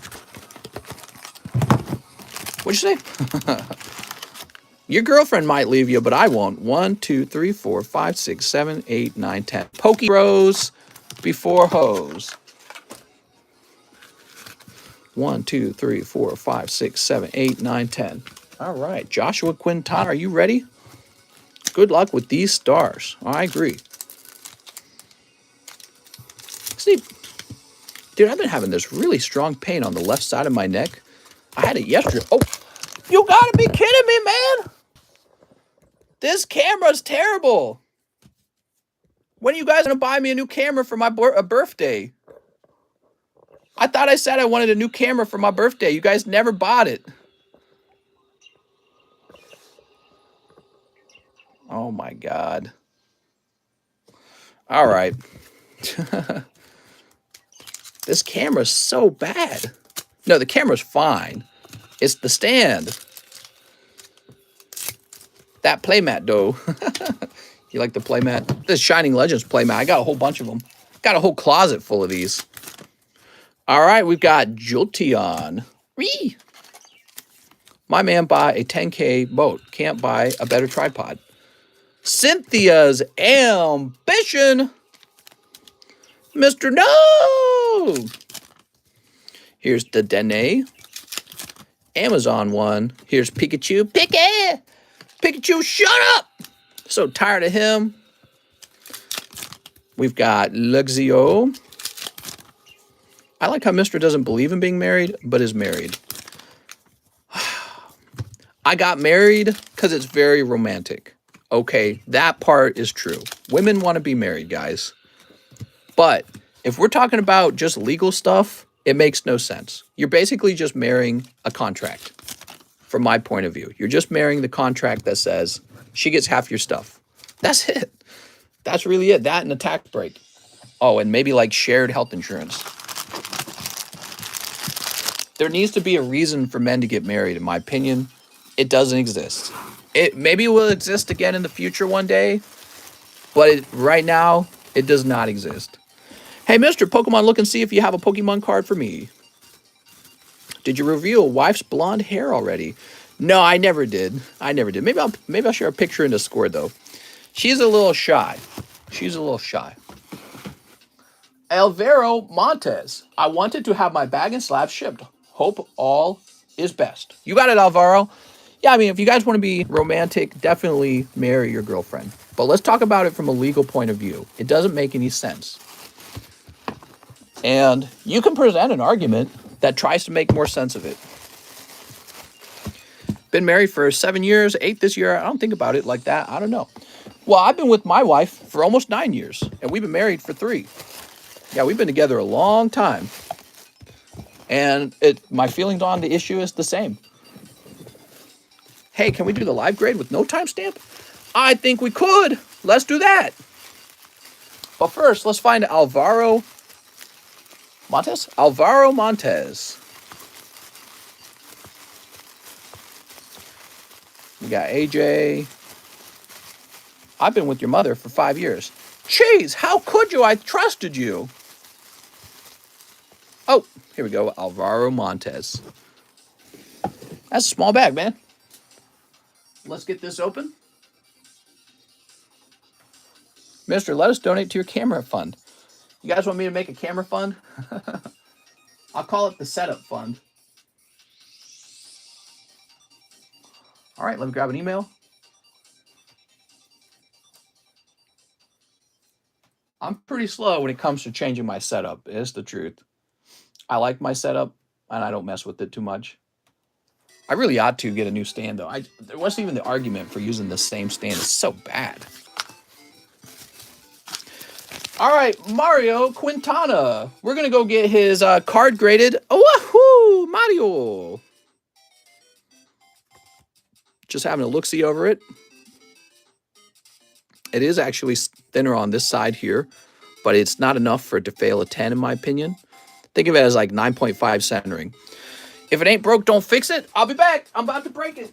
What'd you say? Your girlfriend might leave you, but I won't. 1, 2, 3, 4, 5, 6, 7, 8, 9, 10. Pokey Bros before hoes. 1, 2, 3, 4, 5, 6, 7, 8, 9, 10. All right, Joshua Quintana, are you ready? Good luck with these stars. I agree. See, dude, I've been having this really strong pain on the left side of my neck. I had it yesterday. Oh, you gotta be kidding me, man. This camera's terrible. When are you guys gonna buy me a new camera for my birthday? I thought I said I wanted a new camera for my birthday. You guys never bought it. Oh my God. All right. This camera's so bad. No, the camera's fine. It's the stand. That playmat, though. You like the playmat? This Shining Legends playmat. I got a whole bunch of them. Got a whole closet full of these. All right, we've got Jolteon. Whee! My man bought a 10K boat. Can't buy a better tripod. Cynthia's Ambition. Mr. No! Here's the Dene. Amazon one. Here's Pikachu. Pikachu, shut up! So tired of him. We've got Luxio. I like how Mr. doesn't believe in being married, but is married. I got married because it's very romantic. Okay, that part is true. Women want to be married, guys. But if we're talking about just legal stuff, it makes no sense. You're basically just marrying a contract. From my point of view, you're just marrying the contract that says she gets half your stuff. That's it. That's really it. That and a tax break. Oh, and maybe like shared health insurance. There needs to be a reason for men to get married, in my opinion. It doesn't exist. It maybe will exist again in the future one day, but right now it does not exist. Hey, Mr. Pokemon, look and see if you have a Pokemon card for me. Did you reveal wife's blonde hair already? No, I never did. I never did. Maybe I'll share a picture in Discord though. She's a little shy. She's a little shy. Alvaro Montes. I wanted to have my bag and slab shipped. Hope all is best. You got it, Alvaro. Yeah, I mean, if you guys want to be romantic, definitely marry your girlfriend. But let's talk about it from a legal point of view. It doesn't make any sense. And you can present an argument that tries to make more sense of it. Been married for 7 years, 8 this year. I don't think about it like that. I don't know. Well, I've been with my wife for almost 9 years, and we've been married for 3. Yeah, we've been together a long time. And my feelings on the issue is the same. Hey, can we do the live grade with no timestamp? I think we could. Let's do that. But first, let's find Alvaro Montes. Alvaro Montes. We got AJ. I've been with your mother for 5 years. Jeez, how could you? I trusted you. Oh, here we go. Alvaro Montes. That's a small bag, man. Let's get this open. Mister, let us donate to your camera fund. You guys want me to make a camera fund? I'll call it the setup fund. All right, let me grab an email. I'm pretty slow when it comes to changing my setup. It's the truth. I like my setup, and I don't mess with it too much. I really ought to get a new stand, though. There wasn't even the argument for using the same stand. It's so bad. All right, Mario Quintana. We're going to go get his card graded. Oh, wahoo, Mario. Just having a look-see over it. It is actually thinner on this side here, but it's not enough for it to fail a 10, in my opinion. Think of it as like 9.5 centering. If it ain't broke, don't fix it. I'll be back. I'm about to break it.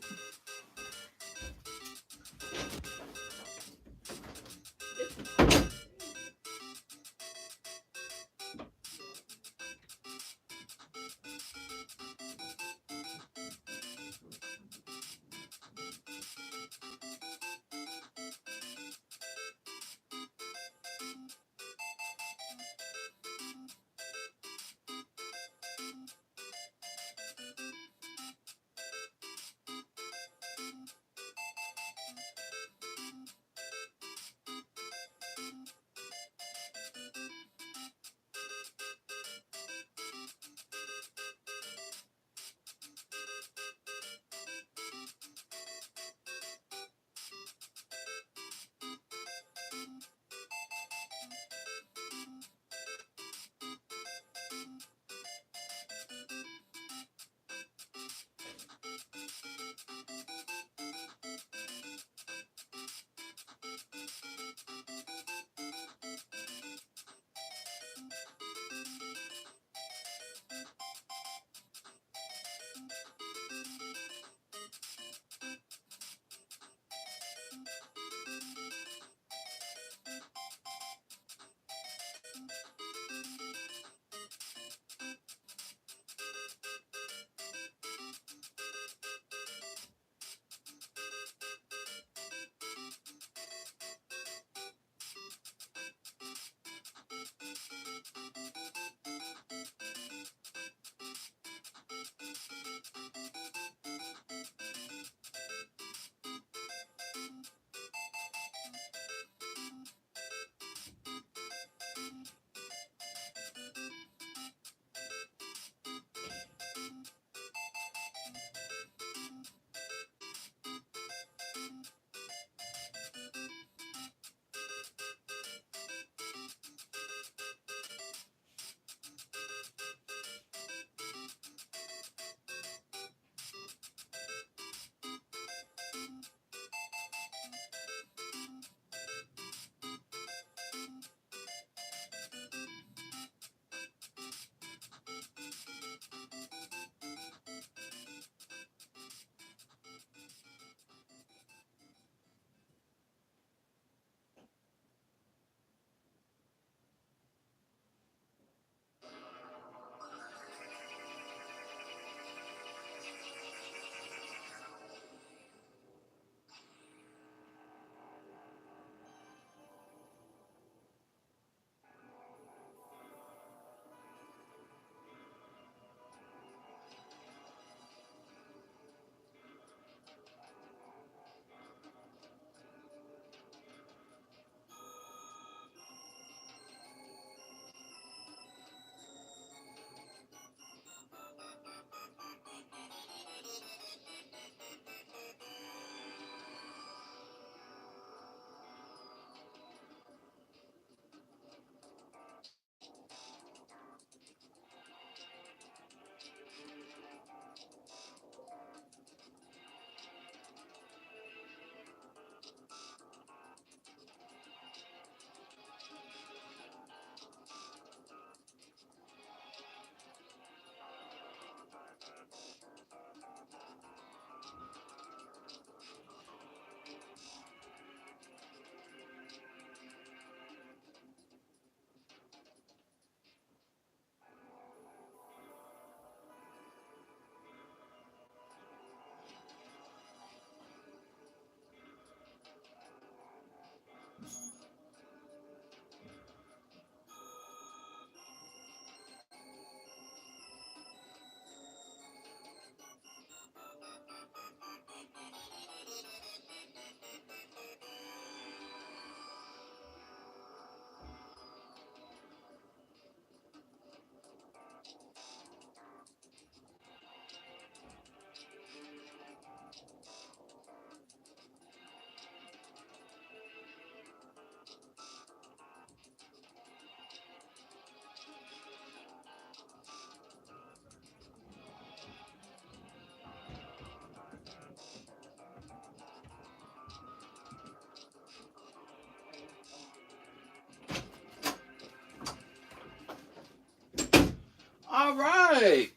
All right.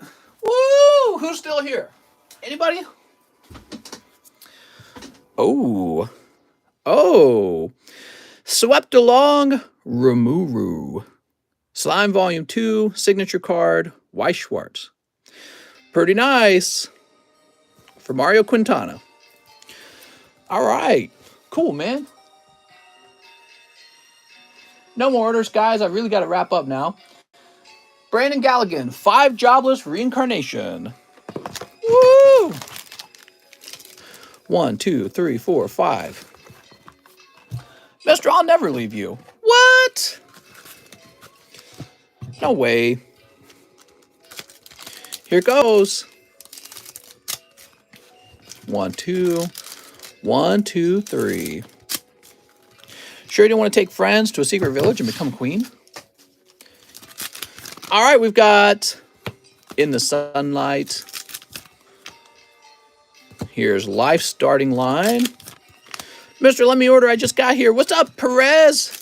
Woo! Who's still here? Anybody? Oh. Oh. Swept along Rimuru. Slime Volume 2, signature card, Weiss Schwartz. Pretty nice. For Mario Quintana. All right. Cool, man. No more orders, guys. I really got to wrap up now. Brandon Galligan, 5 jobless reincarnation. Woo! 1, 2, 3, 4, 5. Mister, I'll never leave you. What? No way. Here goes. 1, 2. 1, 2, 3. Sure you don't want to take friends to a secret village and become queen? All right, we've got In the Sunlight. Here's Life Starting Line. Mister, let me order. I just got here. What's up, Perez?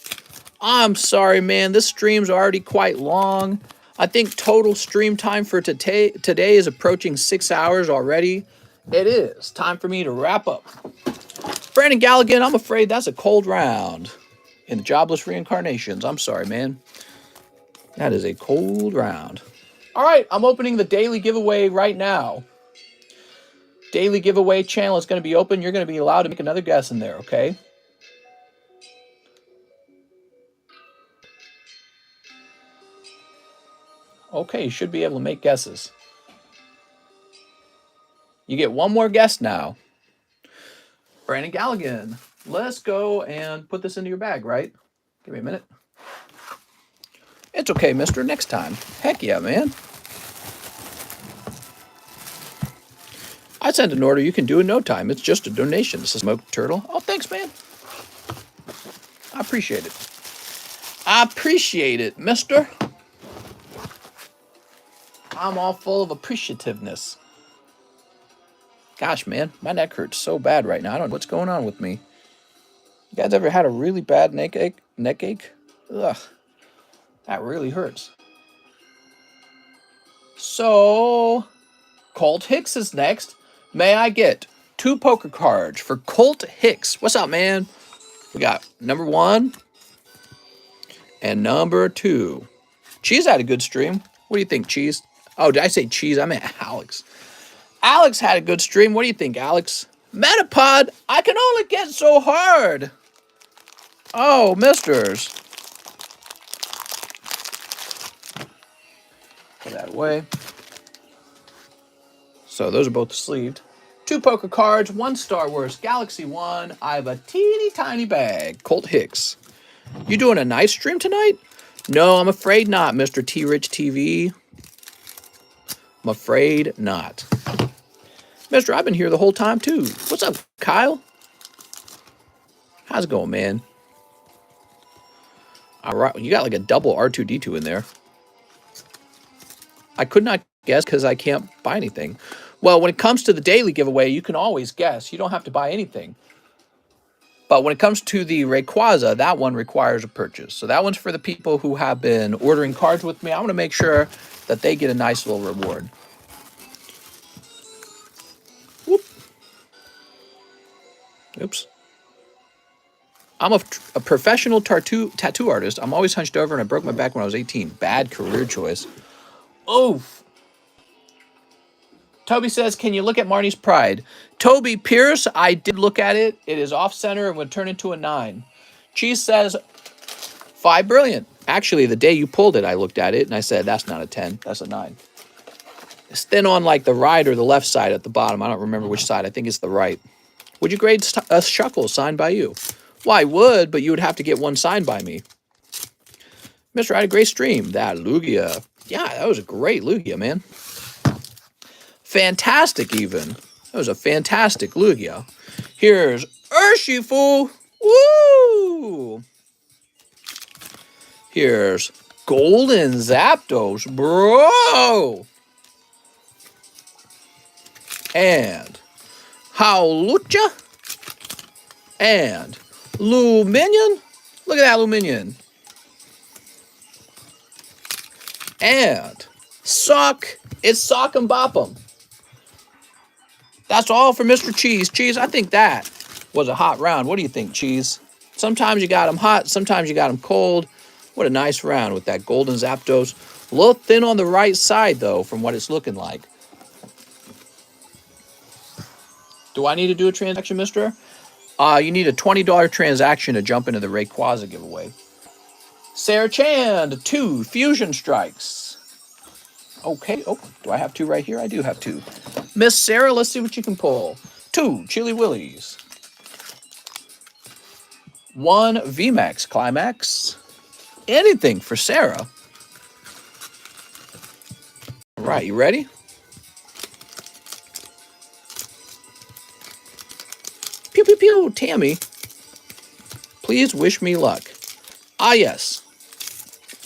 I'm sorry, man. This stream's already quite long. I think total stream time for today is approaching 6 hours already. It is time for me to wrap up. Brandon Galligan, I'm afraid that's a cold round in the jobless reincarnations. I'm sorry, man. That is a cold round. All right, I'm opening the daily giveaway right now. Daily giveaway channel is going to be open. You're going to be allowed to make another guess in there, okay? Okay, you should be able to make guesses. You get one more guess now. Brandon Galligan, let's go and put this into your bag, right? Give me a minute. It's okay, mister. Next time. Heck yeah, man. I sent an order you can do in no time. It's just a donation. This is Smoked Turtle. Oh, thanks, man. I appreciate it. I appreciate it, mister. I'm all full of appreciativeness. Gosh, man, my neck hurts so bad right now. I don't know what's going on with me. You guys ever had a really bad neck ache? Ugh, that really hurts. So, Colt Hicks is next. May I get 2 poker cards for Colt Hicks? What's up, man? We got number 1 and number 2. Cheese had a good stream. What do you think, Cheese? Oh, did I say Cheese? I meant Alex. Alex had a good stream. What do you think, Alex? Metapod, I can only get so hard. Oh, misters. Put that away. So those are both sleeved. 2 poker cards, 1 Star Wars Galaxy 1. I have a teeny tiny bag. Colt Hicks. You doing a nice stream tonight? No, I'm afraid not, Mr. T-Rich TV. I'm afraid not. Mister, I've been here the whole time, too. What's up, Kyle? How's it going, man? All right, you got like a double R2-D2 in there. I could not guess because I can't buy anything. Well, when it comes to the daily giveaway, you can always guess. You don't have to buy anything. But when it comes to the Rayquaza, that one requires a purchase. So that one's for the people who have been ordering cards with me. I want to make sure that they get a nice little reward. Whoop. Oops. I'm a professional tattoo artist. I'm always hunched over and I broke my back when I was 18. Bad career choice. Oof. Toby says, can you look at Marnie's Pride? Toby Pierce, I did look at it. It is off-center and would turn into a 9. Cheese says, 5 brilliant. Actually, the day you pulled it, I looked at it and I said, that's not a 10. That's a 9. It's thin on like the right or the left side at the bottom. I don't remember which side. I think it's the right. Would you grade a Shuckle signed by you? Well, I would, but you would have to get one signed by me. Mister, I had a great stream. That Lugia. Yeah, that was a great Lugia, man. Fantastic, even. That was a fantastic Lugia. Here's Urshifu. Woo! Here's Golden Zapdos, bro. And Howlucha. And Luminion. Look at that Luminion. And Sock. It's sock and bop 'em. That's all for Mr. Cheese. Cheese, I think that was a hot round. What do you think, Cheese? Sometimes you got them hot, sometimes you got them cold. What a nice round with that golden Zapdos. A little thin on the right side, though, from what it's looking like. Do I need to do a transaction, mister? You need a $20 transaction to jump into the Rayquaza giveaway. Sarah Chand, 2 Fusion Strikes. Okay, oh, do I have 2 right here? I do have 2. Miss Sarah, let's see what you can pull. 2 Chili Willies. 1 VMAX Climax. Anything for Sarah. All right, you ready? Pew, pew, pew, Tammy. Please wish me luck. Ah, yes.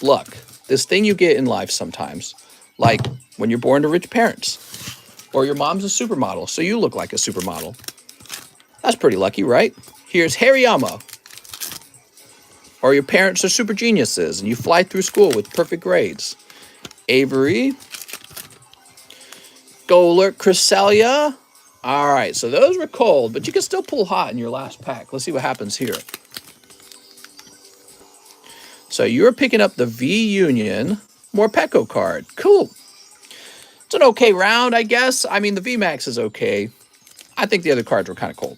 Luck. This thing you get in life sometimes. Like when you're born to rich parents. Or your mom's a supermodel, so you look like a supermodel. That's pretty lucky, right? Here's Hariyama. Or your parents are super geniuses and you fly through school with perfect grades. Avery. Golurk, Cresselia. All right, so those were cold, but you can still pull hot in your last pack. Let's see what happens here. So you're picking up the V-Union Morpeko card. Cool. It's an okay round, I guess. I mean, the VMAX is okay. I think the other cards were kind of cold.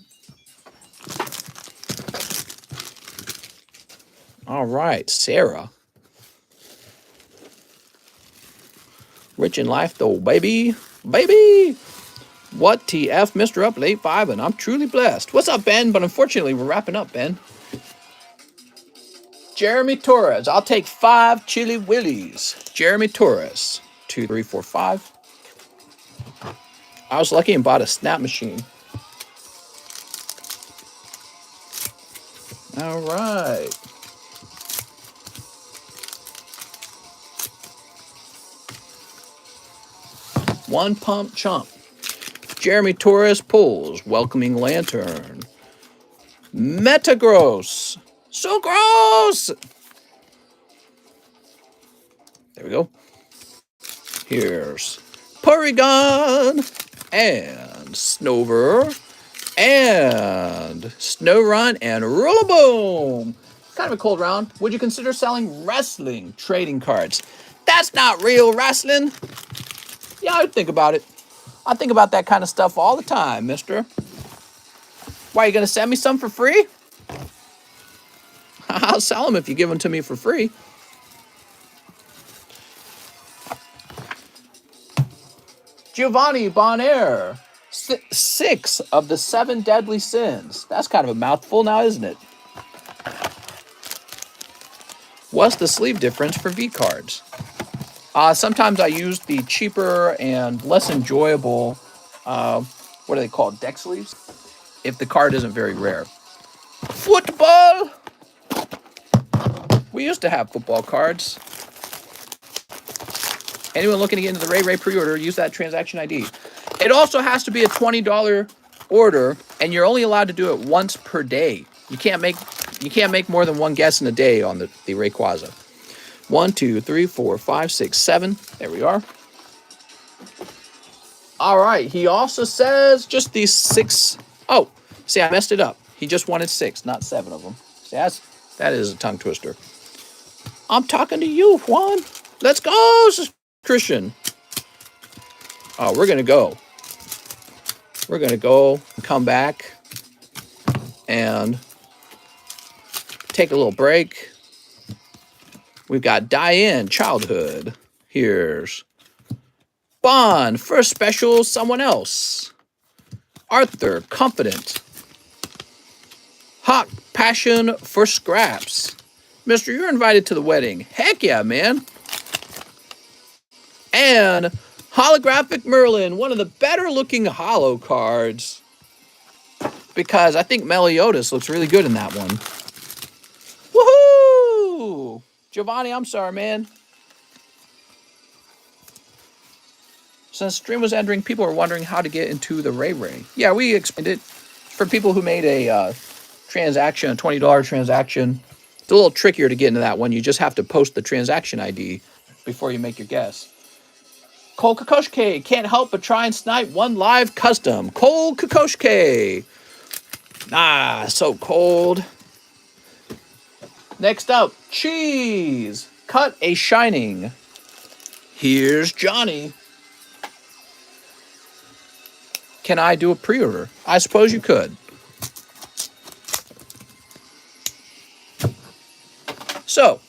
All right, Sarah. Rich in life, though, baby. Baby! What TF, Mr. Up Late 5, and I'm truly blessed. What's up, Ben? But unfortunately, we're wrapping up, Ben. Jeremy Torres. I'll take 5 Chili Willies. Jeremy Torres. 2, 3, 4, 5. I was lucky and bought a snap machine. All right. One pump chump. Jeremy Torres pulls. Welcoming Lantern. Metagross. So gross! There we go. Here's Porygon and Snover and Snorunt and Rillaboom. Kind of a cold round. Would you consider selling wrestling trading cards? That's not real wrestling. Yeah, I'd think about it. I think about that kind of stuff all the time, mister. Why, you going to send me some for free? I'll sell them if you give them to me for free. Giovanni Bonaire. 6 of the 7 deadly sins. That's kind of a mouthful now, isn't it? What's the sleeve difference for V cards? Sometimes I use the cheaper and less enjoyable, what are they called, deck sleeves? If the card isn't very rare. Football! We used to have football cards. Anyone looking to get into the Ray pre-order, use that transaction ID. It also has to be a $20 order, and you're only allowed to do it once per day. You can't make more than 1 guess in a day on the Rayquaza. 1, 2, 3, 4, 5, 6, 7. There we are. All right. He also says just these 6. Oh, see, I messed it up. He just wanted 6, not 7 of them. See, that is a tongue twister. I'm talking to you, Juan. Let's go, Christian. Oh, we're going to go. We're going to go and come back and take a little break. We've got Diane, Childhood. Here's Bond, First Special, Someone Else. Arthur, Confident. Hawk, Passion for Scraps. Mister, you're invited to the wedding. Heck yeah, man. And Holographic Merlin, one of the better looking holo cards. Because I think Meliodas looks really good in that one. Woohoo! Giovanni, I'm sorry, man. Since stream was ending, people are wondering how to get into the Ray. Yeah, we explained it. For people who made a transaction, a $20 transaction, it's a little trickier to get into that one. You just have to post the transaction ID before you make your guess. Cole Kokoshke, can't help but try and snipe one live custom. Cole Kokoshke. Ah, so cold. Next up, cheese. Cut a shining. Here's Johnny. Can I do a pre-order? I suppose you could. So,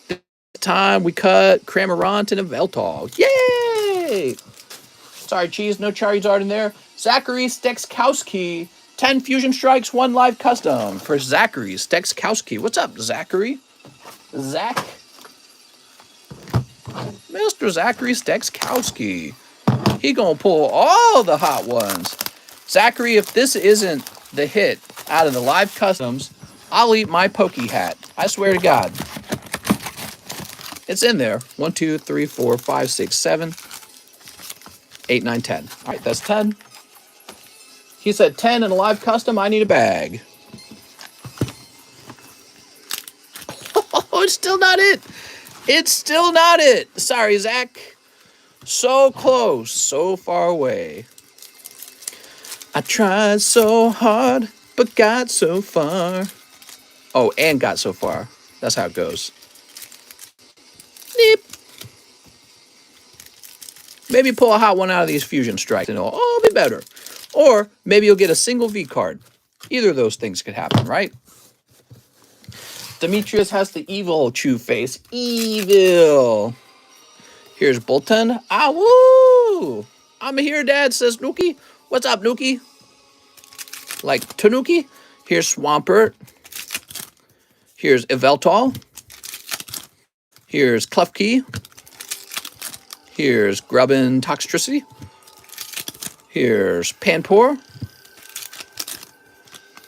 this time we cut Cramorant and a Veltall. Yay! Sorry, cheese, no Charizard in there. Zachary Stexkowski. 10 Fusion Strikes, 1 live custom for Zachary Stexkowski. What's up, Zachary? Zach? Mr. Zachary Stexkowski. He gonna pull all the hot ones. Zachary, if this isn't the hit out of the live customs, I'll eat my pokey hat. I swear to God. It's in there. 1, 2, 3, 4, 5, 6, 7, 8, 9, 10. All right, that's 10. He said 10 in a live custom. I need a bag. Oh, it's still not it. It's still not it. Sorry, Zach. So close, so far away. I tried so hard, but got so far. Oh, and got so far. That's how it goes. Neep. Maybe pull a hot one out of these Fusion Strikes and it'll all be better. Or maybe you'll get a single V card. Either of those things could happen, right? Demetrius has the evil chew face. Evil. Here's Bolton. Ah, woo! I'm here, Dad, says Nuki. What's up, Nuki? Like Tanuki. Here's Swampert. Here's Yveltal. Here's Klefki. Here's Grubbin Toxtricity. Here's Panpour.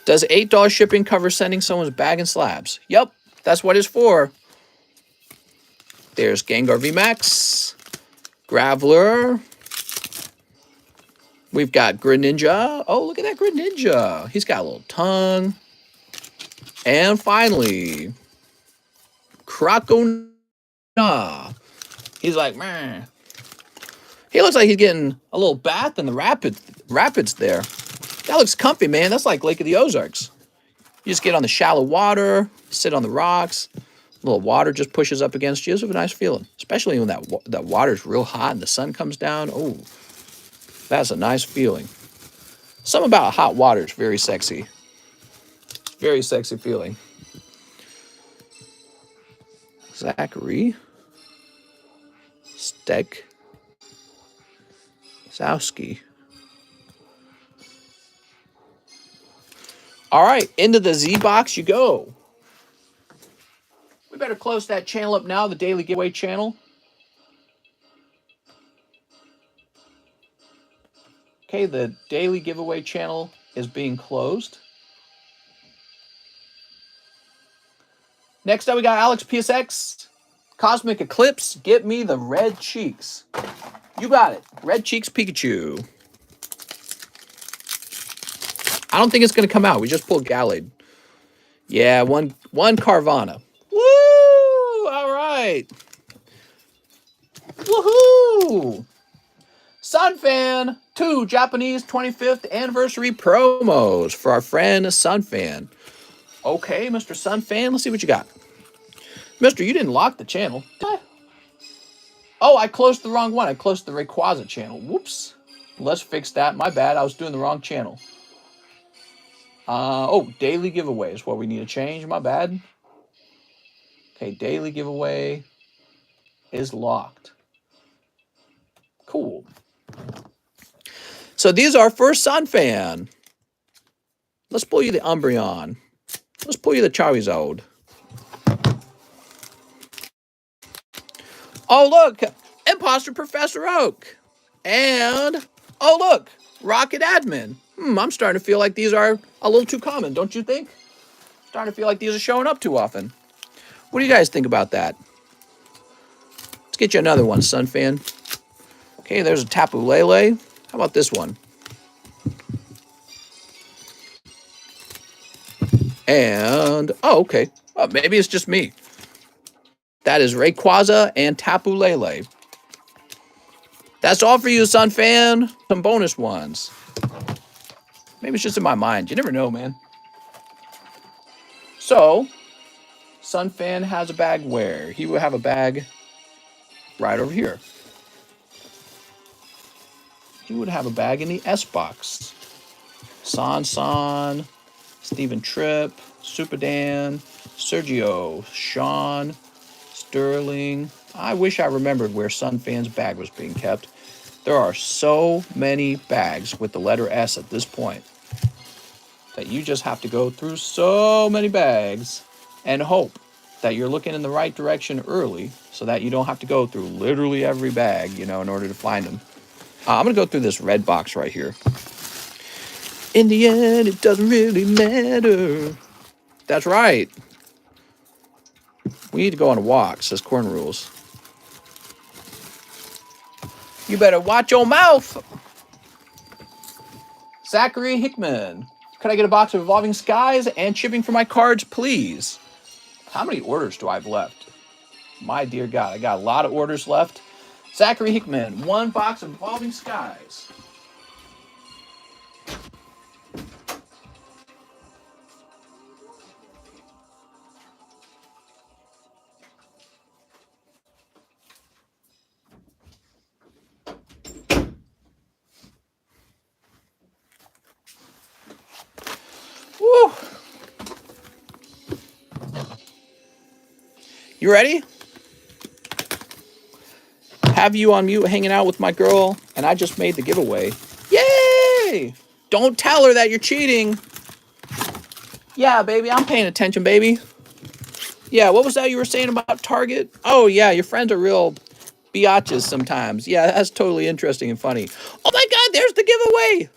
Does $8 shipping cover sending someone's bag and slabs? Yep, that's what it's for. There's Gengar VMAX. Graveler. We've got Greninja. Oh, look at that Greninja. He's got a little tongue. And finally, Crocona. He's like, man. He looks like he's getting a little bath in the rapids there. That looks comfy, man. That's like Lake of the Ozarks. You just get on the shallow water, sit on the rocks. A little water just pushes up against you. It's a nice feeling, especially when that water's real hot and the sun comes down. Oh, that's a nice feeling. Something about hot water is very sexy. Very sexy feeling. Zachary Stexkowski. All right, into the Z box you go. We better close that channel up now, the daily giveaway channel. Okay, the daily giveaway channel is being closed. Next up, we got Alex PSX. Cosmic Eclipse, get me the red cheeks. You got it. Red cheeks Pikachu. I don't think it's going to come out. We just pulled Gallade. Yeah, one Carvana. Woo! All right. Woohoo! Sunfan, 2 Japanese 25th anniversary promos for our friend Sunfan. Okay, Mr. Sunfan, let's see what you got. Mister, you didn't lock the channel. Oh, I closed the wrong one. I closed the Rayquaza channel. Whoops. Let's fix that. My bad. I was doing the wrong channel. Oh, daily giveaway is what we need to change. My bad. Okay, daily giveaway is locked. Cool. So these are for Sunfan. Let's pull you the Umbreon. Let's pull you the Charizard. Oh, look. Imposter Professor Oak. And, oh, look. Rocket Admin. I'm starting to feel like these are a little too common, don't you think? Starting to feel like these are showing up too often. What do you guys think about that? Let's get you another one, Sunfan. Okay, there's a Tapu Lele. How about this one? And, oh, okay. Well, maybe it's just me. That is Rayquaza and Tapu Lele. That's all for you, Sun Fan. Some bonus ones. Maybe it's just in my mind. You never know, man. So, Sun Fan has a bag where? He will have a bag right over here. He would have a bag in the S box. San, Stephen Tripp, Superdan, Sergio, Sean, Sterling. I wish I remembered where Sun Fan's bag was being kept. There are so many bags with the letter S at this point that you just have to go through so many bags and hope that you're looking in the right direction early so that you don't have to go through literally every bag, in order to find them. I'm going to go through this red box right here. In the end, it doesn't really matter. That's right. We need to go on a walk, says Corn Rules. You better watch your mouth. Zachary Hickman. Could I get a box of Evolving Skies and shipping for my cards, please? How many orders do I have left? My dear God, I got a lot of orders left. Zachary Hickman, 1 box of Evolving Skies. Woo! You ready? Have you on mute hanging out with my girl, and I just made the giveaway. Yay! Don't tell her that you're cheating. Yeah, baby, I'm paying attention, baby. Yeah, what was that you were saying about Target? Oh, yeah, your friends are real biatches sometimes. Yeah, that's totally interesting and funny. Oh my God, there's the giveaway.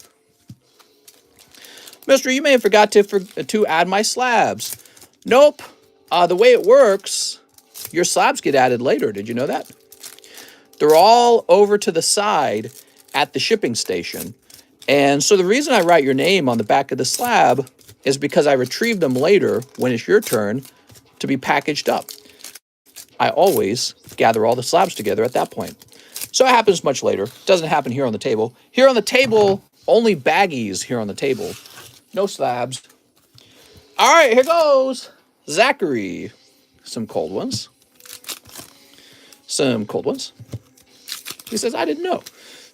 Mister, you may have forgot to add my slabs. Nope. The way it works, your slabs get added later. Did you know that? They're all over to the side at the shipping station. And so the reason I write your name on the back of the slab is because I retrieve them later when it's your turn to be packaged up. I always gather all the slabs together at that point. So it happens much later. It doesn't happen here on the table. Here on the table, only baggies here on the table. No slabs. All right, here goes. Zachary. Some cold ones. Some cold ones. He says, I didn't know.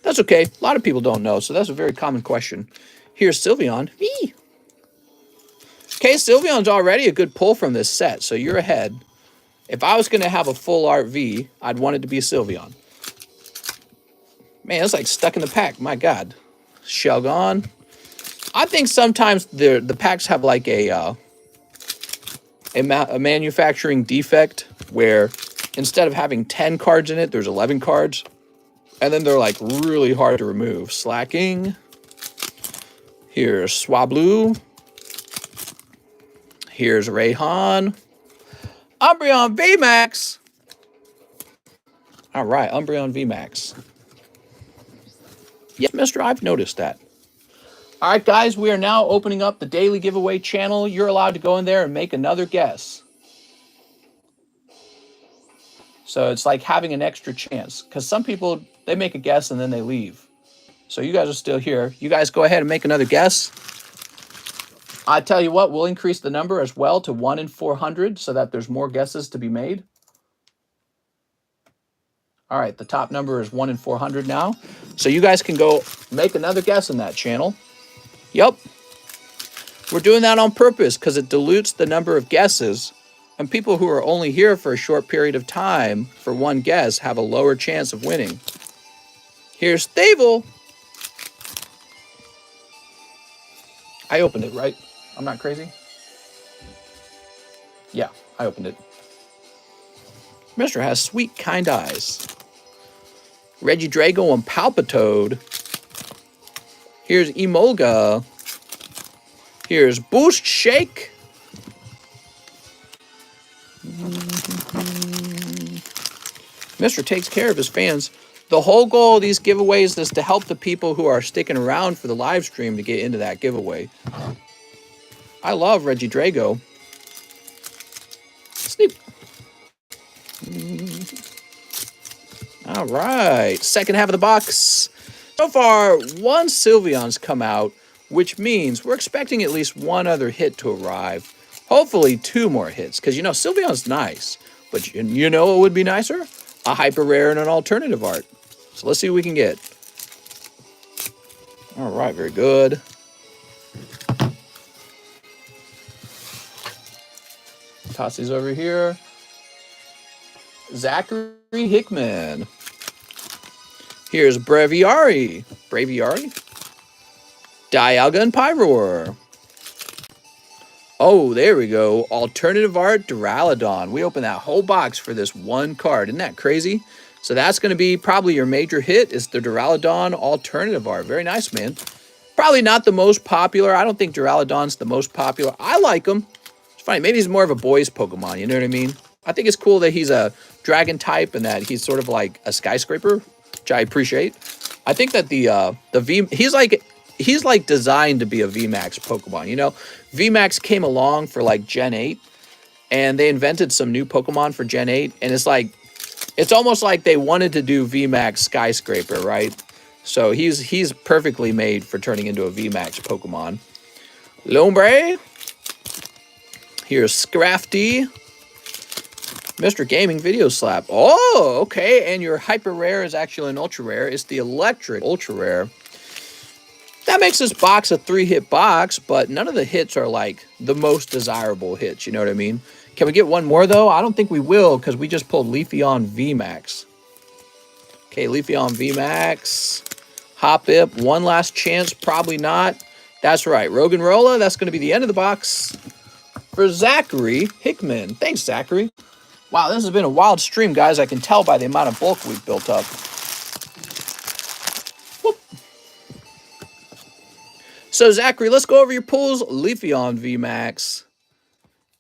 That's okay. A lot of people don't know, so that's a very common question. Here's Sylveon. Eee. Okay, Sylveon's already a good pull from this set, so you're ahead. If I was going to have a full art V, I'd want it to be Sylveon. Man, it's like stuck in the pack. My God. Shelgon. I think sometimes the packs have like a manufacturing defect where instead of having 10 cards in it, there's 11 cards. And then they're like really hard to remove. Slacking. Here's Swablu. Here's Rayhan. Umbreon VMAX. All right, Umbreon VMAX. Yes, mister, I've noticed that. All right, guys, we are now opening up the daily giveaway channel. You're allowed to go in there and make another guess. So it's like having an extra chance because some people, they make a guess and then they leave. So you guys are still here. You guys go ahead and make another guess. I tell you what, we'll increase the number as well to 1 in 400 so that there's more guesses to be made. All right, the top number is 1 in 400 now. So you guys can go make another guess in that channel. Yep. We're doing that on purpose because it dilutes the number of guesses. And people who are only here for a short period of time for one guess have a lower chance of winning. Here's Stavel. I opened it, right? I'm not crazy? Yeah, I opened it. Mister has sweet, kind eyes. Regidrago and Palpitoad. Here's Emolga. Here's Boost Shake. Mister takes care of his fans. The whole goal of these giveaways is to help the people who are sticking around for the live stream to get into that giveaway. I love Regidrago. Sneep. All right, second half of the box. So far, one Sylveon's come out, which means we're expecting at least one other hit to arrive. Hopefully two more hits, because, you know, Sylveon's nice. But you know what would be nicer? A hyper rare and an alternative art. So let's see what we can get. All right, very good. Toss these over here. Zachary Hickman. Here's Braviary. Dialga and Pyroar. Oh, there we go. Alternative art Duraludon. We opened that whole box for this one card. Isn't that crazy? So that's going to be probably your major hit is the Duraludon alternative art. Very nice, man. Probably not the most popular. I don't think Duraludon's the most popular. I like him. It's funny. Maybe he's more of a boys Pokemon. You know what I mean? I think it's cool that he's a dragon type and that he's sort of like a skyscraper, which I appreciate. I think that the V, he's like designed to be a VMAX Pokemon. You know, VMAX came along for like Gen 8 and they invented some new Pokemon for Gen 8. And it's almost like they wanted to do VMAX Skyscraper, right? So he's perfectly made for turning into a VMAX Pokemon. Lombre. Here's Scrafty. Mr. Gaming Video Slap. Oh, okay. And your hyper rare is actually an ultra rare. It's the electric ultra rare. That makes this box a 3-hit box, but none of the hits are like the most desirable hits. You know what I mean? Can we get one more though? I don't think we will because we just pulled Leafeon VMAX. Okay, Leafeon VMAX. Hoppip. One last chance. Probably not. That's right. Roggenrola. That's going to be the end of the box for Zachary Hickman. Thanks, Zachary. Wow, this has been a wild stream, guys. I can tell by the amount of bulk we've built up. Whoop. So, Zachary, let's go over your pulls. Leafeon VMAX.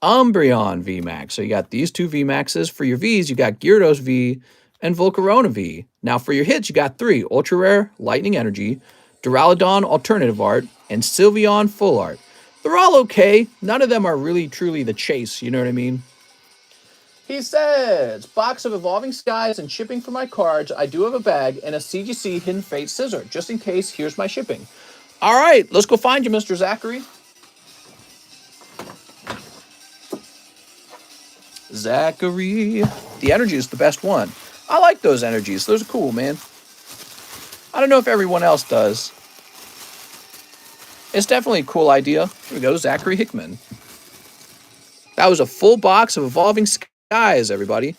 Umbreon VMAX. So you got these two VMAXs. For your Vs, you got Gyarados V and Volcarona V. Now for your hits, you got 3. Ultra Rare, Lightning Energy, Duraludon Alternative Art, and Sylveon Full Art. They're all okay. None of them are really, truly the chase. You know what I mean? He says, box of Evolving Skies and shipping for my cards. I do have a bag and a CGC Hidden Fate Scissor. Just in case, here's my shipping. All right, let's go find you, Mr. Zachary. Zachary. The energy is the best one. I like those energies. Those are cool, man. I don't know if everyone else does. It's definitely a cool idea. Here we go, Zachary Hickman. That was a full box of Evolving Skies, everybody.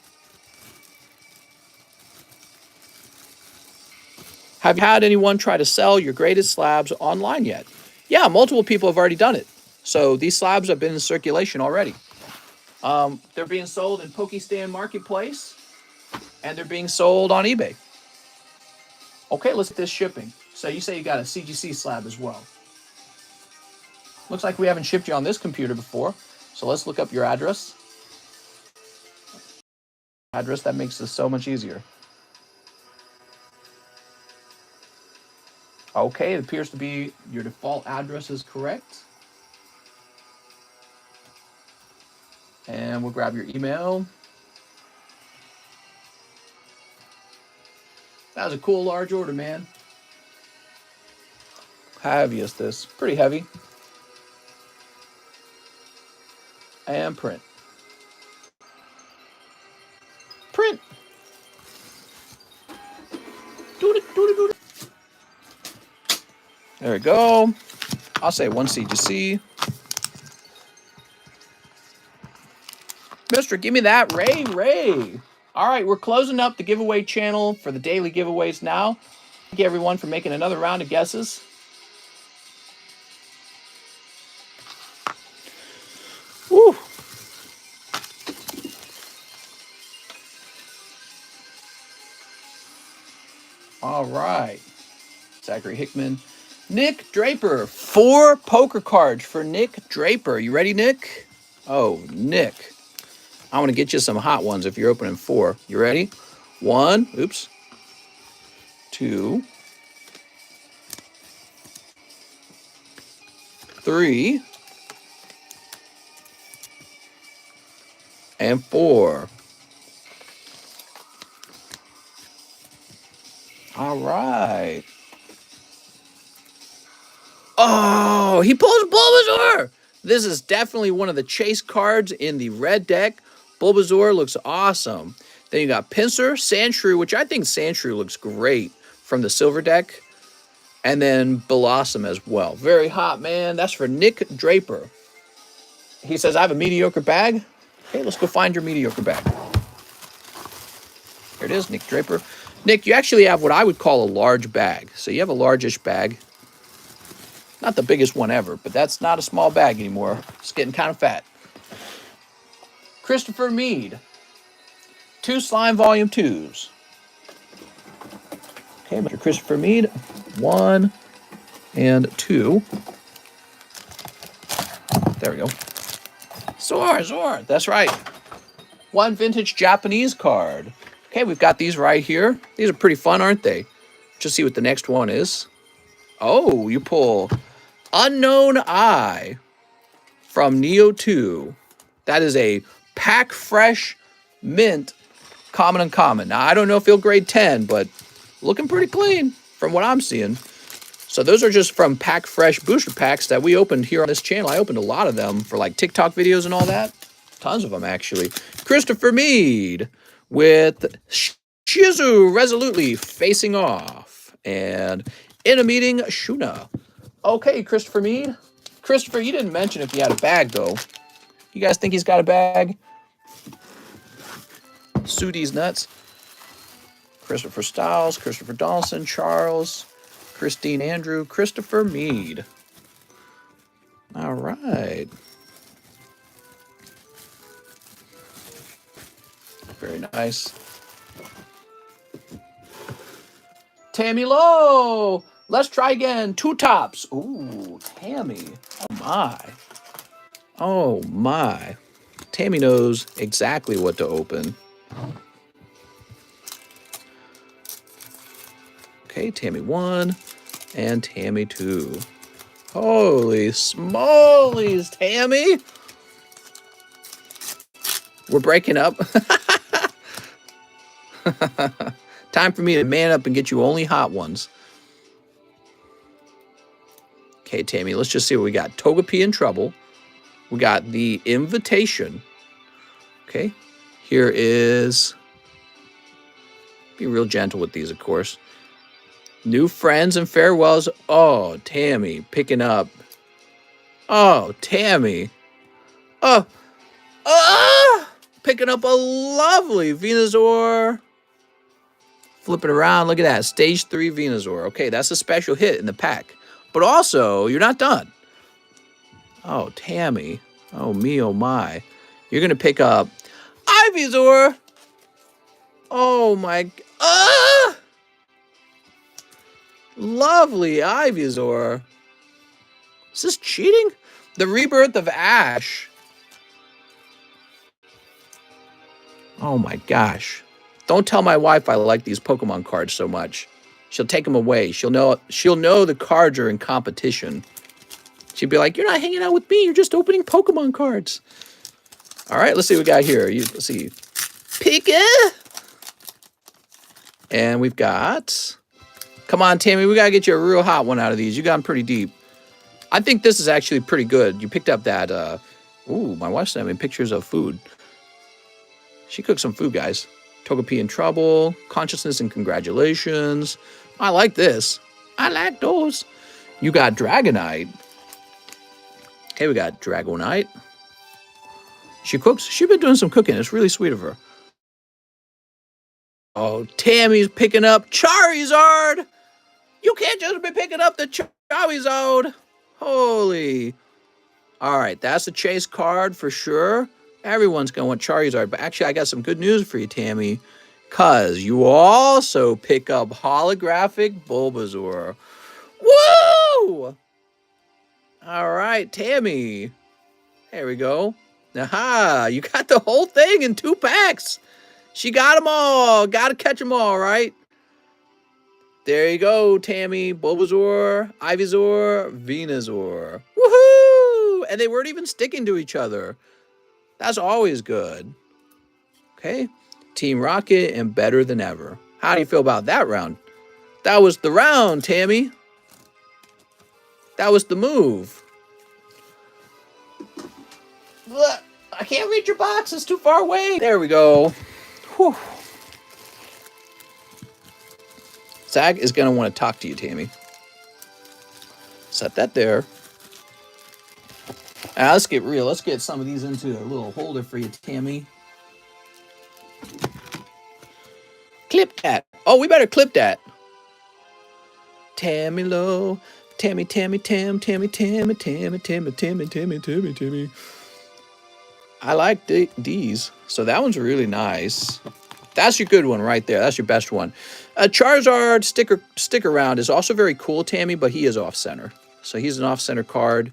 Have you had anyone try to sell your graded slabs online yet? Yeah, multiple people have already done it. So these slabs have been in circulation already. They're being sold in Pokestan Marketplace, and they're being sold on eBay. Okay, let's get this shipping. So you say you got a CGC slab as well. Looks like we haven't shipped you on this computer before. So let's look up your address. That makes this so much easier. Okay, it appears to be your default address is correct. And we'll grab your email. That was a cool large order, man. How heavy is this? Pretty heavy. And print. Print. Do it. There we go. I'll say 1 CGC. Mister, give me that Ray. All right, we're closing up the giveaway channel for the daily giveaways now. Thank you, everyone, for making another round of guesses. Woo. All right. Zachary Hickman. Nick Draper. 4 poker cards for Nick Draper. You ready, Nick? Oh, Nick. I want to get you some hot ones if you're opening 4. You ready? 1. Oops. 2. 3. And 4. All right. Oh, he pulls Bulbasaur. This is definitely one of the chase cards in the red deck. Bulbasaur looks awesome. Then you got Pinsir, Sandshrew, which I think Sandshrew looks great from the silver deck. And then Blossom as well. Very hot, man. That's for Nick Draper. He says, I have a mediocre bag. Okay, let's go find your mediocre bag. Here it is, Nick Draper. Nick, you actually have what I would call a large bag. So you have a largish bag. Not the biggest one ever, but that's not a small bag anymore. It's getting kind of fat. Christopher Mead. 2 Slime Volume 2s. Okay, Mr. Christopher Mead. 1 and 2. There we go. Zor. That's right. 1 vintage Japanese card. Okay, we've got these right here. These are pretty fun, aren't they? Just see what the next one is. Oh, you pull Unknown Eye from Neo 2. That is a pack fresh mint common and common. Now, I don't know if he'll grade 10, but looking pretty clean from what I'm seeing. So those are just from pack fresh booster packs that we opened here on this channel. I opened a lot of them for like TikTok videos and all that. Tons of them, actually. Christopher Mead with Shizu resolutely facing off. And in a meeting, Shuna. Okay, Christopher Mead. Christopher, you didn't mention if he had a bag, though. You guys think he's got a bag? Sudi's nuts. Christopher Stiles, Christopher Donaldson, Charles, Christine Andrew, Christopher Mead. All right. Very nice. Tammy Lowe. Let's try again. 2 tops. Ooh, Tammy. Oh, my. Oh, my. Tammy knows exactly what to open. Okay, Tammy 1 and Tammy 2. Holy smolies, Tammy. We're breaking up. Time for me to man up and get you only hot ones. Okay, Tammy, let's just see what we got. Togepi in trouble. We got the invitation. Okay, here is... Be real gentle with these, of course. New friends and farewells. Oh, Tammy, picking up. Oh, Tammy. Oh, picking up a lovely Venusaur. Flipping around, look at that. Stage 3 Venusaur. Okay, that's a special hit in the pack. But also, you're not done. Oh, Tammy. Oh, me, oh, my. You're going to pick up Ivysaur. Oh, my... Lovely Ivysaur. Is this cheating? The Rebirth of Ash. Oh, my gosh. Don't tell my wife I like these Pokemon cards so much. She'll take them away. She'll know the cards are in competition. She'd be like, you're not hanging out with me. You're just opening Pokemon cards. All right, let's see what we got here. Let's see. Pika. And we've got... Come on, Tammy. We got to get you a real hot one out of these. You got them pretty deep. I think this is actually pretty good. You picked up that... Ooh, my wife's sending me pictures of food. She cooked some food, guys. Togepi in trouble. Consciousness and congratulations. I like this. I like those. You got Dragonite. Okay, we got Dragonite. She cooks. She's been doing some cooking. It's really sweet of her. Oh, Tammy's picking up Charizard. You can't just be picking up the Charizard. Holy. All right, that's a chase card for sure. Everyone's going to want Charizard. But actually, I got some good news for you, Tammy. Because you also pick up holographic Bulbasaur. Woo! All right, Tammy. There we go. Aha, you got the whole thing in 2 packs. She got them all. Got to catch them all, right? There you go, Tammy. Bulbasaur, Ivysaur, Venusaur. Woohoo! And they weren't even sticking to each other. That's always good. Okay. Team Rocket and better than ever. How do you feel about that round? That was the round, Tammy. That was the move. Look, I can't reach your box. It's too far away. There we go. Whew. Zach is going to want to talk to you, Tammy. Set that there. Now, let's get real. Let's get some of these into a little holder for you, Tammy. Clip that. Oh, we better clip that. Tammy low. Tammy. I like these. So that one's really nice. That's your good one right there. That's your best one. Charizard stick around is also very cool, Tammy, but he is off-center. So he's an off-center card.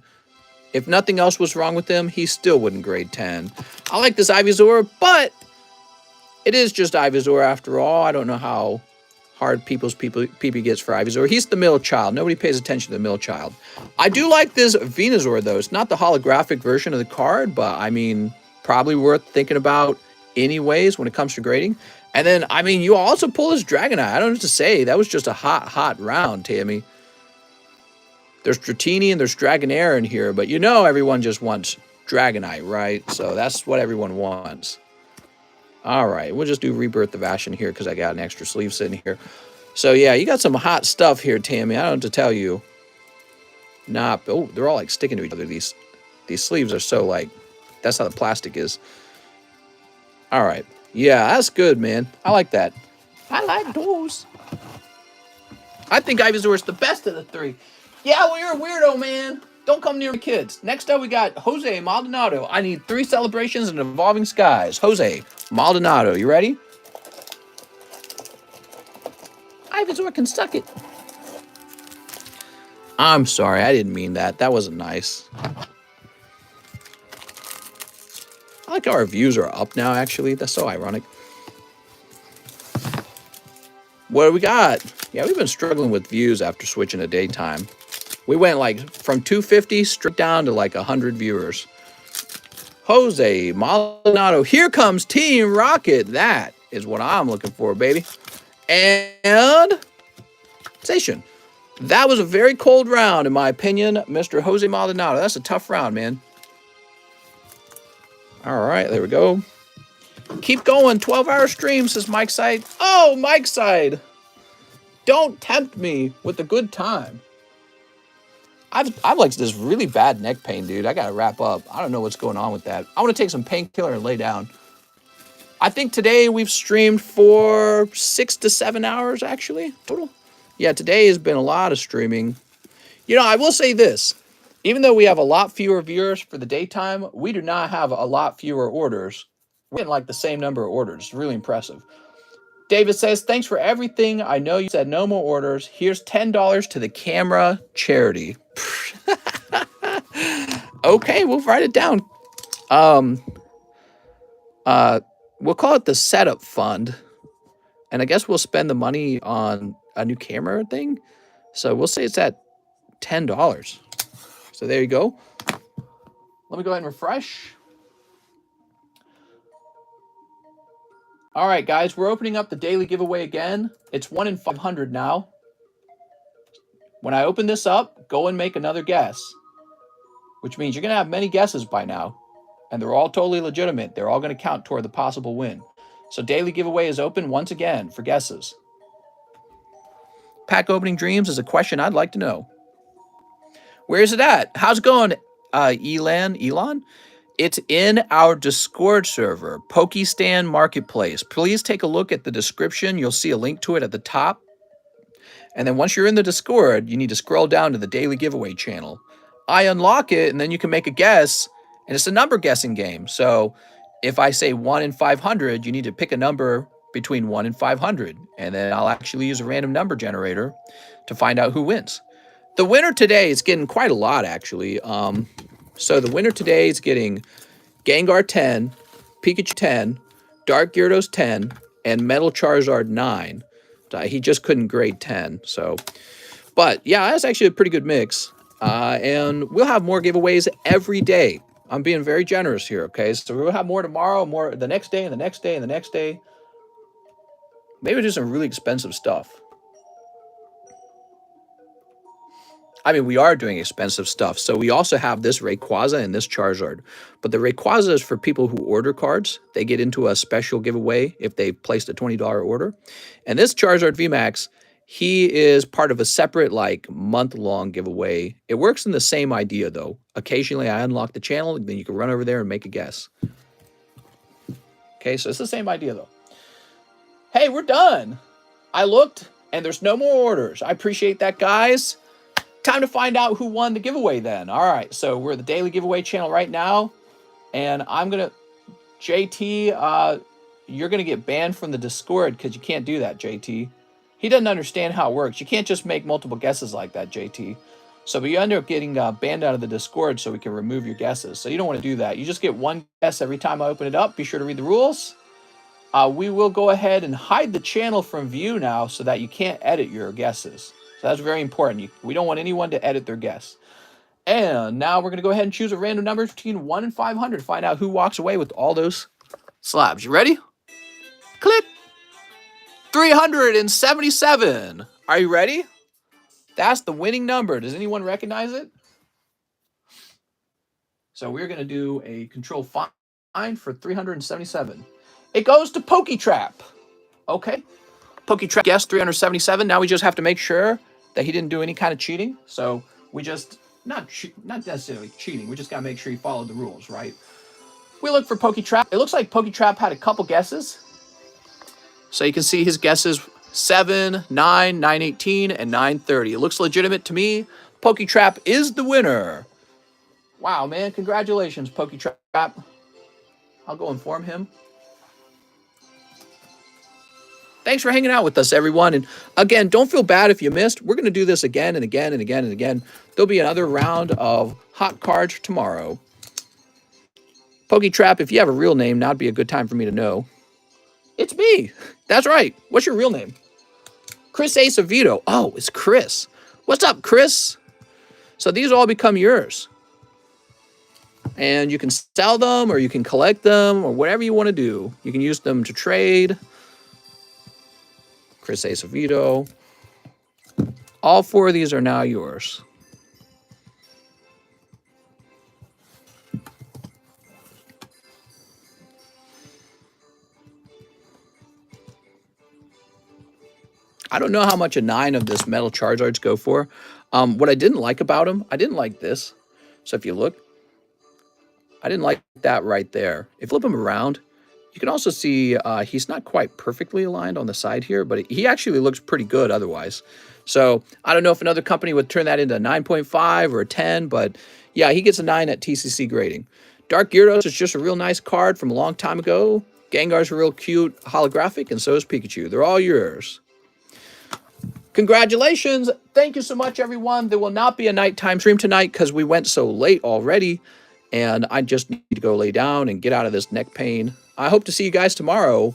If nothing else was wrong with him, he still wouldn't grade 10. I like this Ivysaur, but it is just Ivysaur after all. I don't know how hard people's PP gets for Ivysaur. He's the middle child. Nobody pays attention to the middle child. I do like this Venusaur, though. It's not the holographic version of the card, but, I mean, probably worth thinking about anyways when it comes to grading. And then, I mean, you also pull this Dragonite. I don't know what to say. That was just a hot round, Tammy. There's Dratini and there's Dragonair in here, but you know everyone just wants Dragonite, right? So that's what everyone wants. All right, we'll just do Rebirth of Ashen here because I got an extra sleeve sitting here. So yeah, you got some hot stuff here, Tammy. I don't know what to tell you. Nah, oh, they're all like sticking to each other. These sleeves are so like, that's how the plastic is. All right, yeah, that's good, man. I like that. I like those. I think Ivysaur is the best of the three. Yeah, well, you're a weirdo, man. Don't come near my kids. Next up, we got Jose Maldonado. I need 3 celebrations and evolving skies. Jose Maldonado, you ready? Ivysaur can suck it. I'm sorry, I didn't mean that. That wasn't nice. I like how our views are up now, actually. That's so ironic. What do we got? Yeah, we've been struggling with views after switching to daytime. We went like from 250 straight down to like 100 viewers. Jose Maldonado. Here comes Team Rocket. That is what I'm looking for, baby. And Station. That was a very cold round, in my opinion, Mr. Jose Maldonado. That's a tough round, man. All right, there we go. Keep going. 12-hour stream, says Mike's Side. Oh, Mike's Side. Don't tempt me with a good time. I've like this really bad neck pain, dude. I gotta wrap up. I don't know what's going on with that. I want to take some painkiller and lay down. I think today we've streamed for 6 to 7 hours, actually, total. Yeah, today has been a lot of streaming. You know, I will say this. Even though we have a lot fewer viewers for the daytime, we do not have a lot fewer orders. We're getting like the same number of orders. It's really impressive. David says, thanks for everything. I know you said no more orders. Here's $10 to the camera charity. Okay, we'll write it down. We'll call it the setup fund. And I guess we'll spend the money on a new camera thing. So we'll say it's at $10. So there you go. Let me go ahead and refresh. All right, guys, we're opening up the daily giveaway again. It's 1 in 500 now. When I open this up, go and make another guess, which means you're going to have many guesses by now, and they're all totally legitimate. They're all going to count toward the possible win. So daily giveaway is open once again for guesses. Pack opening dreams is a question I'd like to know. Where is it at? How's it going, Elon? It's in our Discord server, Pokestan Marketplace. Please take a look at the description. You'll see a link to it at the top. And then once you're in the Discord, you need to scroll down to the daily giveaway channel. I unlock it, and then you can make a guess, and it's a number guessing game. So if I say 1 in 500, you need to pick a number between 1 and 500, and then I'll actually use a random number generator to find out who wins. The winner today is getting quite a lot, actually. So the winner today is getting Gengar 10, Pikachu 10, Dark Gyarados 10, and Metal Charizard 9. He just couldn't grade 10. So, but yeah, that's actually a pretty good mix. And we'll have more giveaways every day. I'm being very generous here, okay? So we'll have more tomorrow, more the next day, and the next day, and the next day. Maybe we'll do some really expensive stuff. I mean, we are doing expensive stuff. So we also have this Rayquaza and this Charizard. But the Rayquaza is for people who order cards. They get into a special giveaway if they placed a $20 order. And this Charizard VMAX, he is part of a separate like month-long giveaway. It works in the same idea though. Occasionally I unlock the channel, then you can run over there and make a guess. Okay, so it's the same idea though. Hey, we're done. I looked and there's no more orders. I appreciate that, guys. Time to find out who won the giveaway then. All right, so we're the daily giveaway channel right now. And I'm going to, JT, you're going to get banned from the Discord because you can't do that, JT. He doesn't understand how it works. You can't just make multiple guesses like that, JT. So you end up getting banned out of the Discord so we can remove your guesses. So you don't want to do that. You just get one guess every time I open it up. Be sure to read the rules. We will go ahead and hide the channel from view now so that you can't edit your guesses. So that's very important. We don't want anyone to edit their guess. And now we're going to go ahead and choose a random number between 1 and 500 to find out who walks away with all those slabs. You ready? Click. 377. Are you ready? That's the winning number. Does anyone recognize it? So we're going to do a control find for 377. It goes to PokeTrap. Okay. PokeTrap guessed 377. Now we just have to make sure that he didn't do any kind of cheating. So we just, not necessarily cheating. We just got to make sure he followed the rules, right? We look for PokeTrap. It looks like PokeTrap had a couple guesses. So you can see his guesses 7, 9, 918, and 930. It looks legitimate to me. PokeTrap is the winner. Wow, man. Congratulations, PokeTrap. I'll go inform him. Thanks for hanging out with us, everyone. And again, don't feel bad if you missed. We're going to do this again and again and again and again. There'll be another round of hot cards tomorrow. PokeTrap, if you have a real name, now'd be a good time for me to know. It's me. That's right. What's your real name? Chris Acevedo. Oh, it's Chris. What's up, Chris? So these all become yours. And you can sell them or you can collect them or whatever you want to do. You can use them to trade. Chris Acevedo. All 4 of these are now yours. I don't know how much a 9 of this metal Charizards go for. What I didn't like about him, I didn't like this. So if you look, I didn't like that right there. If you flip him around, you can also see he's not quite perfectly aligned on the side here, but he actually looks pretty good otherwise. So I don't know if another company would turn that into a 9.5 or a 10, but yeah, he gets a 9 at TCC grading. Dark Gyarados is just a real nice card from a long time ago. Gengar's a real cute holographic, and so is Pikachu. They're all yours. Congratulations. Thank you so much, everyone. There will not be a nighttime stream tonight because we went so late already, and I just need to go lay down and get out of this neck pain. I hope to see you guys tomorrow.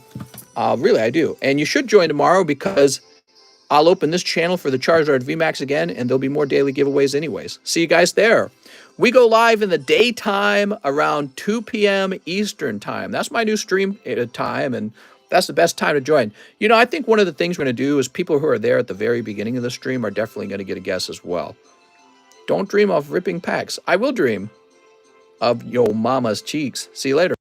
Really, I do. And you should join tomorrow because I'll open this channel for the Charizard VMAX again, and there'll be more daily giveaways anyways. See you guys there. We go live in the daytime around 2 p.m. Eastern time. That's my new stream time, and that's the best time to join. You know, I think one of the things we're going to do is people who are there at the very beginning of the stream are definitely going to get a guess as well. Don't dream of ripping packs. I will dream of your mama's cheeks. See you later.